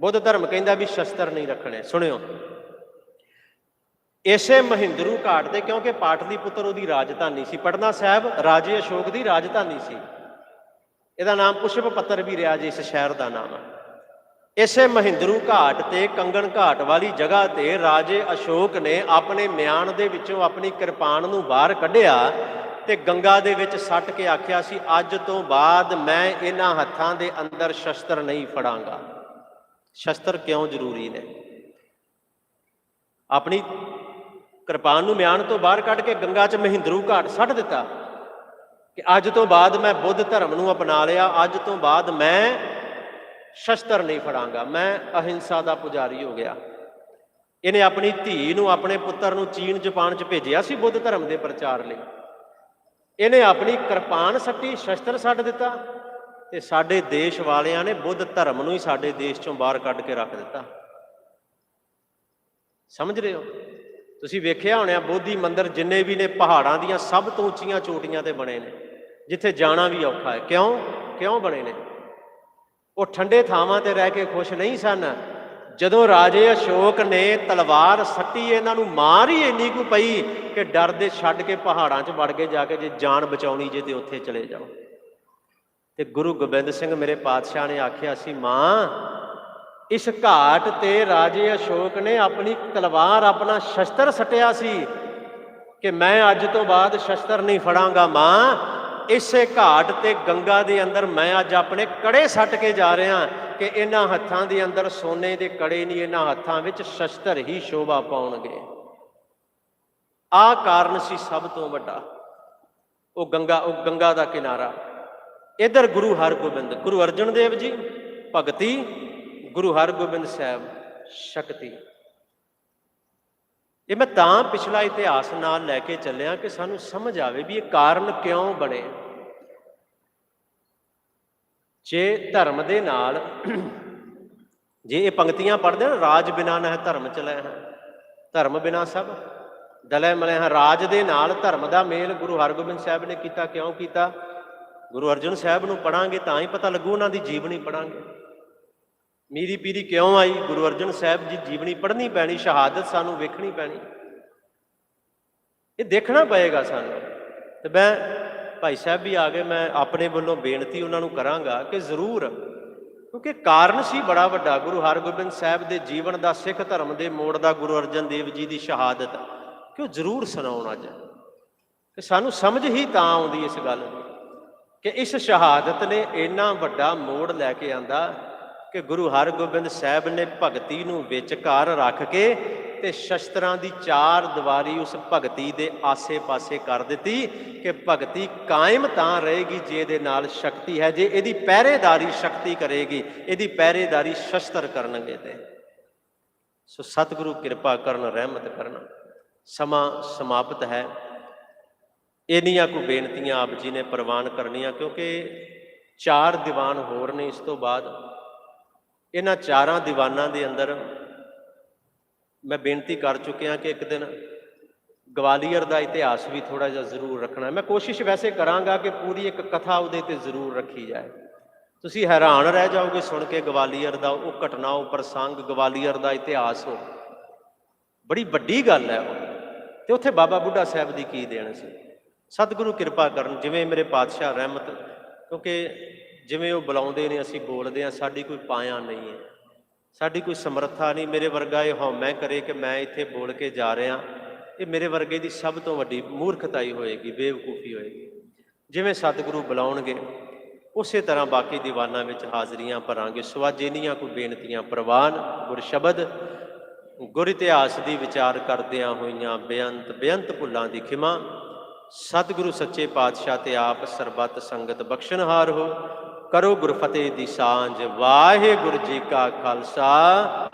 ਬੁੱਧ ਧਰਮ ਕਹਿੰਦਾ ਵੀ ਸ਼ਸਤਰ ਨਹੀਂ ਰੱਖਣੇ। ਸੁਣਿਓ, ਇਸੇ ਮਹਿੰਦਰੂ ਘਾਟ ਤੇ, ਕਿਉਂਕਿ ਪਾਟਲੀ ਪੁੱਤਰ ਉਹਦੀ ਰਾਜਧਾਨੀ ਸੀ, ਪਟਨਾ ਸਾਹਿਬ ਰਾਜੇ ਅਸ਼ੋਕ ਦੀ ਰਾਜਧਾਨੀ ਸੀ। ਇਹਦਾ ਨਾਮ ਪੁਸ਼ਪ ਪੱਤਰ ਵੀ ਰਿਹਾ ਜੀ, ਇਸ ਸ਼ਹਿਰ ਦਾ ਨਾਮ। ਇਸੇ ਮਹਿੰਦਰੂ ਘਾਟ ਤੇ, ਕੰਗਣ ਘਾਟ ਵਾਲੀ ਜਗ੍ਹਾ ਤੇ ਰਾਜੇ ਅਸ਼ੋਕ ਨੇ ਆਪਣੇ ਮਿਆਨ ਦੇ ਵਿੱਚੋਂ ਆਪਣੀ ਕਿਰਪਾਨ ਨੂੰ ਬਾਹਰ ਕੱਢਿਆ ਤੇ ਗੰਗਾ ਦੇ ਵਿੱਚ ਸੱਟ ਕੇ ਆਖਿਆ ਸੀ, ਅੱਜ ਤੋਂ ਬਾਅਦ ਮੈਂ ਇਹਨਾਂ ਹੱਥਾਂ ਦੇ ਅੰਦਰ ਸ਼ਸਤਰ ਨਹੀਂ ਫੜਾਂਗਾ। ਸ਼ਸਤਰ ਕਿਉਂ ਜ਼ਰੂਰੀ ਨੇ? ਆਪਣੀ ਕਿਰਪਾਨ ਨੂੰ ਮਿਆਨ ਤੋਂ ਬਾਹਰ ਕੱਢ ਕੇ ਗੰਗਾ 'ਚ ਮਹਿੰਦਰੂ ਘਾਟ ਸੱਟ ਦਿੱਤਾ ਕਿ ਅੱਜ ਤੋਂ ਬਾਅਦ ਮੈਂ ਬੁੱਧ ਧਰਮ ਨੂੰ ਅਪਣਾ ਲਿਆ, ਅੱਜ ਤੋਂ ਬਾਅਦ ਮੈਂ ਸ਼ਸਤਰ ਨਹੀਂ ਫੜਾਂਗਾ, ਮੈਂ ਅਹਿੰਸਾ ਦਾ ਪੁਜਾਰੀ ਹੋ ਗਿਆ। ਇਹਨੇ ਆਪਣੀ ਧੀ ਨੂੰ, ਆਪਣੇ ਪੁੱਤਰ ਨੂੰ ਚੀਨ ਜਾਪਾਨ 'ਚ ਭੇਜਿਆ ਸੀ ਬੁੱਧ ਧਰਮ ਦੇ ਪ੍ਰਚਾਰ ਲਈ। ਇਹਨੇ ਆਪਣੀ ਕਿਰਪਾਨ ਸੱਟੀ, ਸ਼ਸਤਰ ਛੱਡ ਦਿੱਤਾ, ਤੇ ਸਾਡੇ ਦੇਸ਼ ਵਾਲਿਆਂ ਨੇ ਬੁੱਧ ਧਰਮ ਨੂੰ ਹੀ ਸਾਡੇ ਦੇਸ਼ 'ਚੋਂ ਬਾਹਰ ਕੱਢ ਕੇ ਰੱਖ ਦਿੱਤਾ। ਸਮਝ ਰਹੇ ਹੋ? ਤੁਸੀਂ ਵੇਖਿਆ ਹੋਣਾ ਬੋਧੀ ਮੰਦਿਰ ਜਿੰਨੇ ਵੀ ਨੇ ਪਹਾੜਾਂ ਦੀਆਂ ਸਭ ਤੋਂ ਉੱਚੀਆਂ ਚੋਟੀਆਂ ਤੇ ਬਣੇ ਨੇ, ਜਿੱਥੇ ਜਾਣਾ ਵੀ ਔਖਾ ਹੈ। ਕਿਉਂ ਬਣੇ ਨੇ? ਉਹ ਠੰਡੇ ਥਾਵਾਂ ਤੇ ਰਹਿ ਕੇ ਖੁਸ਼ ਨਹੀਂ ਸਨ। ਜਦੋਂ ਰਾਜੇ ਅਸ਼ੋਕ ਨੇ ਤਲਵਾਰ ਸੱਟੀ, ਇਹਨਾਂ ਨੂੰ ਮਾਰ ਹੀ ਇੰਨੀ ਕੁ ਪਈ ਕਿ ਡਰਦੇ ਛੱਡ ਕੇ ਪਹਾੜਾਂ 'ਚ ਵੜ ਕੇ, ਜਾ ਕੇ ਜੇ ਜਾਨ ਬਚਾਉਣੀ ਜੇ ਤੇ ਉੱਥੇ ਚਲੇ ਜਾਓ। ਤੇ ਗੁਰੂ ਗੋਬਿੰਦ ਸਿੰਘ ਮੇਰੇ ਪਾਤਸ਼ਾਹ ਨੇ ਆਖਿਆ ਸੀ, ਮਾਂ ਇਸ ਘਾਟ ਤੇ ਰਾਜੇ ਅਸ਼ੋਕ ਨੇ ਆਪਣੀ ਤਲਵਾਰ, ਆਪਣਾ ਸ਼ਸਤਰ ਸੱਟਿਆ ਸੀ ਕਿ ਮੈਂ ਅੱਜ ਤੋਂ ਬਾਅਦ ਸ਼ਸਤਰ ਨਹੀਂ ਫੜਾਂਗਾ। ਮਾਂ ਇਸੇ ਘਾਟ ਤੇ ਗੰਗਾ ਦੇ ਅੰਦਰ ਮੈਂ ਅੱਜ ਆਪਣੇ ਕੜੇ ਸੱਟ ਕੇ ਜਾ ਰਿਹਾ ਕਿ ਇਹਨਾਂ ਹੱਥਾਂ ਦੇ ਅੰਦਰ ਸੋਨੇ ਦੇ ਕੜੇ ਨਹੀਂ, ਇਹਨਾਂ ਹੱਥਾਂ ਵਿੱਚ ਸ਼ਸਤਰ ਹੀ ਸ਼ੋਭਾ ਪਾਉਣਗੇ। ਆਹ ਕਾਰਨ ਸੀ ਸਭ ਤੋਂ ਵੱਡਾ, ਉਹ ਗੰਗਾ ਦਾ ਕਿਨਾਰਾ। ਇੱਧਰ ਗੁਰੂ ਹਰਗੋਬਿੰਦ, ਗੁਰੂ ਅਰਜਨ ਦੇਵ ਜੀ ਭਗਤੀ, ਗੁਰੂ ਹਰਗੋਬਿੰਦ ਸਾਹਿਬ ਸ਼ਕਤੀ। ਇਹ ਮੈਂ ਤਾਂ ਪਿਛਲਾ ਇਤਿਹਾਸ ਨਾਲ ਲੈ ਕੇ ਚੱਲਿਆ ਕਿ ਸਾਨੂੰ ਸਮਝ ਆਵੇ ਵੀ ਇਹ ਕਾਰਨ ਕਿਉਂ ਬਣੇ। ਜੇ ਧਰਮ ਦੇ ਨਾਲ, ਜੇ ਇਹ ਪੰਕਤੀਆਂ ਪੜ੍ਹਦੇ ਨਾ, ਰਾਜ ਬਿਨਾ ਨਾ ਧਰਮ ਚਲੈ ਹੈ, ਧਰਮ ਬਿਨਾ ਸਭ ਡਲੇ ਮਲੇ ਹੈ। ਰਾਜ ਦੇ ਨਾਲ ਧਰਮ ਦਾ ਮੇਲ ਗੁਰੂ ਹਰਗੋਬਿੰਦ ਸਾਹਿਬ ਨੇ ਕੀਤਾ। ਕਿਉਂ ਕੀਤਾ? ਗੁਰੂ ਅਰਜਨ ਸਾਹਿਬ ਨੂੰ ਪੜ੍ਹਾਂਗੇ ਤਾਂ ਹੀ ਪਤਾ ਲੱਗੂ, ਉਹਨਾਂ ਦੀ ਜੀਵਨੀ ਪੜ੍ਹਾਂਗੇ। ਮੀਰੀ ਪੀਰੀ ਕਿਉਂ ਆਈ? ਗੁਰੂ ਅਰਜਨ ਸਾਹਿਬ ਜੀ ਜੀਵਨੀ ਪੜ੍ਹਨੀ ਪੈਣੀ, ਸ਼ਹਾਦਤ ਸਾਨੂੰ ਵੇਖਣੀ ਪੈਣੀ, ਇਹ ਦੇਖਣਾ ਪਏਗਾ ਸਾਨੂੰ। ਤੇ ਮੈਂ, ਭਾਈ ਸਾਹਿਬ ਵੀ ਆ ਗਏ, ਮੈਂ ਆਪਣੇ ਵੱਲੋਂ ਬੇਨਤੀ ਉਹਨਾਂ ਨੂੰ ਕਰਾਂਗਾ ਕਿ ਜ਼ਰੂਰ, ਕਿਉਂਕਿ ਕਾਰਨ ਸੀ ਬੜਾ ਵੱਡਾ ਗੁਰੂ ਹਰਗੋਬਿੰਦ ਸਾਹਿਬ ਦੇ ਜੀਵਨ ਦਾ, ਸਿੱਖ ਧਰਮ ਦੇ ਮੋੜ ਦਾ, ਗੁਰੂ ਅਰਜਨ ਦੇਵ ਜੀ ਦੀ ਸ਼ਹਾਦਤ, ਕਿ ਉਹ ਜ਼ਰੂਰ ਸੁਣਾਉਣ ਅੱਜ, ਕਿ ਸਾਨੂੰ ਸਮਝ ਹੀ ਤਾਂ ਆਉਂਦੀ ਇਸ ਗੱਲ ਦੀ ਕਿ ਇਸ ਸ਼ਹਾਦਤ ਨੇ ਇੰਨਾ ਵੱਡਾ ਮੋੜ ਲੈ ਕੇ ਆਂਦਾ ਕਿ ਗੁਰੂ ਹਰਗੋਬਿੰਦ ਸਾਹਿਬ ਨੇ ਭਗਤੀ ਨੂੰ ਵਿਚਕਾਰ ਰੱਖ ਕੇ ਤੇ ਸ਼ਸਤਰਾਂ ਦੀ ਚਾਰ ਦੀਵਾਰੀ ਉਸ ਭਗਤੀ ਦੇ ਆਸੇ ਪਾਸੇ ਕਰ ਦਿੱਤੀ ਕਿ ਭਗਤੀ ਕਾਇਮ ਤਾਂ ਰਹੇਗੀ ਜੇ ਇਹਦੇ ਨਾਲ ਸ਼ਕਤੀ ਹੈ, ਜੇ ਇਹਦੀ ਪਹਿਰੇਦਾਰੀ ਸ਼ਕਤੀ ਕਰੇਗੀ, ਇਹਦੀ ਪਹਿਰੇਦਾਰੀ ਸ਼ਸਤਰ ਕਰਨਗੇ। ਤੇ ਸੋ ਸਤਿਗੁਰੂ ਕਿਰਪਾ ਕਰਨ, ਰਹਿਮਤ ਕਰਨ। ਸਮਾਂ ਸਮਾਪਤ ਹੈ। ਇੰਨੀਆਂ ਕੁ ਬੇਨਤੀਆਂ ਆਪ ਜੀ ਨੇ ਪ੍ਰਵਾਨ ਕਰਨੀਆਂ, ਕਿਉਂਕਿ 4 ਦੀਵਾਨ ਹੋਰ ਨੇ ਇਸ ਤੋਂ ਬਾਅਦ। ਇਹਨਾਂ 4 ਦੀਵਾਨਾਂ ਦੇ ਅੰਦਰ ਮੈਂ ਬੇਨਤੀ ਕਰ ਚੁੱਕਿਆ ਕਿ ਇੱਕ ਦਿਨ ਗਵਾਲੀਅਰ ਦਾ ਇਤਿਹਾਸ ਵੀ ਥੋੜ੍ਹਾ ਜਿਹਾ ਜ਼ਰੂਰ ਰੱਖਣਾ। ਮੈਂ ਕੋਸ਼ਿਸ਼ ਵੈਸੇ ਕਰਾਂਗਾ ਕਿ ਪੂਰੀ ਇੱਕ ਕਥਾ ਉਹਦੇ 'ਤੇ ਜ਼ਰੂਰ ਰੱਖੀ ਜਾਏ। ਤੁਸੀਂ ਹੈਰਾਨ ਰਹਿ ਜਾਓਗੇ ਸੁਣ ਕੇ ਗਵਾਲੀਅਰ ਦਾ ਉਹ ਘਟਨਾ, ਉਹ ਪ੍ਰਸੰਗ, ਗਵਾਲੀਅਰ ਦਾ ਇਤਿਹਾਸ। ਉਹ ਬੜੀ ਵੱਡੀ ਗੱਲ ਹੈ ਉਹ। ਤੇ ਉੱਥੇ ਬਾਬਾ ਬੁੱਢਾ ਸਾਹਿਬ ਦੀ ਕੀ ਦੇਣ ਸੀ। ਸਤਿਗੁਰੂ ਕਿਰਪਾ ਕਰਨ, ਜਿਵੇਂ ਮੇਰੇ ਪਾਤਸ਼ਾਹ ਰਹਿਮਤ, ਕਿਉਂਕਿ ਜਿਵੇਂ ਉਹ ਬੁਲਾਉਂਦੇ ਨੇ ਅਸੀਂ ਬੋਲਦੇ ਹਾਂ, ਸਾਡੀ ਕੋਈ ਪਾਇਆ ਨਹੀਂ ਹੈ, ਸਾਡੀ ਕੋਈ ਸਮਰੱਥਾ ਨਹੀਂ। ਮੇਰੇ ਵਰਗਾ ਇਹ ਹਉਮੈ ਕਰੇ ਕਿ ਮੈਂ ਇੱਥੇ ਬੋਲ ਕੇ ਜਾ ਰਿਹਾ, ਇਹ ਮੇਰੇ ਵਰਗੇ ਦੀ ਸਭ ਤੋਂ ਵੱਡੀ ਮੂਰਖਤਾਈ ਹੋਏਗੀ, ਬੇਵਕੂਫੀ ਹੋਏਗੀ। ਜਿਵੇਂ ਸਤਿਗੁਰੂ ਬੁਲਾਉਣਗੇ ਉਸੇ ਤਰ੍ਹਾਂ ਬਾਕੀ ਦੀਵਾਨਾਂ ਵਿੱਚ ਹਾਜ਼ਰੀਆਂ ਭਰਾਂਗੇ। ਸੋ ਅੱਜ ਇੰਨੀਆਂ ਕੋਈ ਬੇਨਤੀਆਂ ਪ੍ਰਵਾਨ। ਗੁਰ ਸ਼ਬਦ, ਗੁਰ ਇਤਿਹਾਸ ਦੀ ਵਿਚਾਰ ਕਰਦਿਆਂ ਹੋਈਆਂ ਬੇਅੰਤ ਭੁੱਲਾਂ ਦੀ ਖਿਮਾ। ਸਤਿਗੁਰੂ ਸੱਚੇ ਪਾਤਸ਼ਾਹ ਤੇ ਆਪ ਸਰਬੱਤ ਸੰਗਤ ਬਖਸ਼ਣਹਾਰ ਹੋ। ਕਰੋ ਗੁਰ ਫਤਿਹ ਦੀ ਸਾਂਝ। ਵਾਹਿਗੁਰੂ ਜੀ ਕਾ ਖਾਲਸਾ,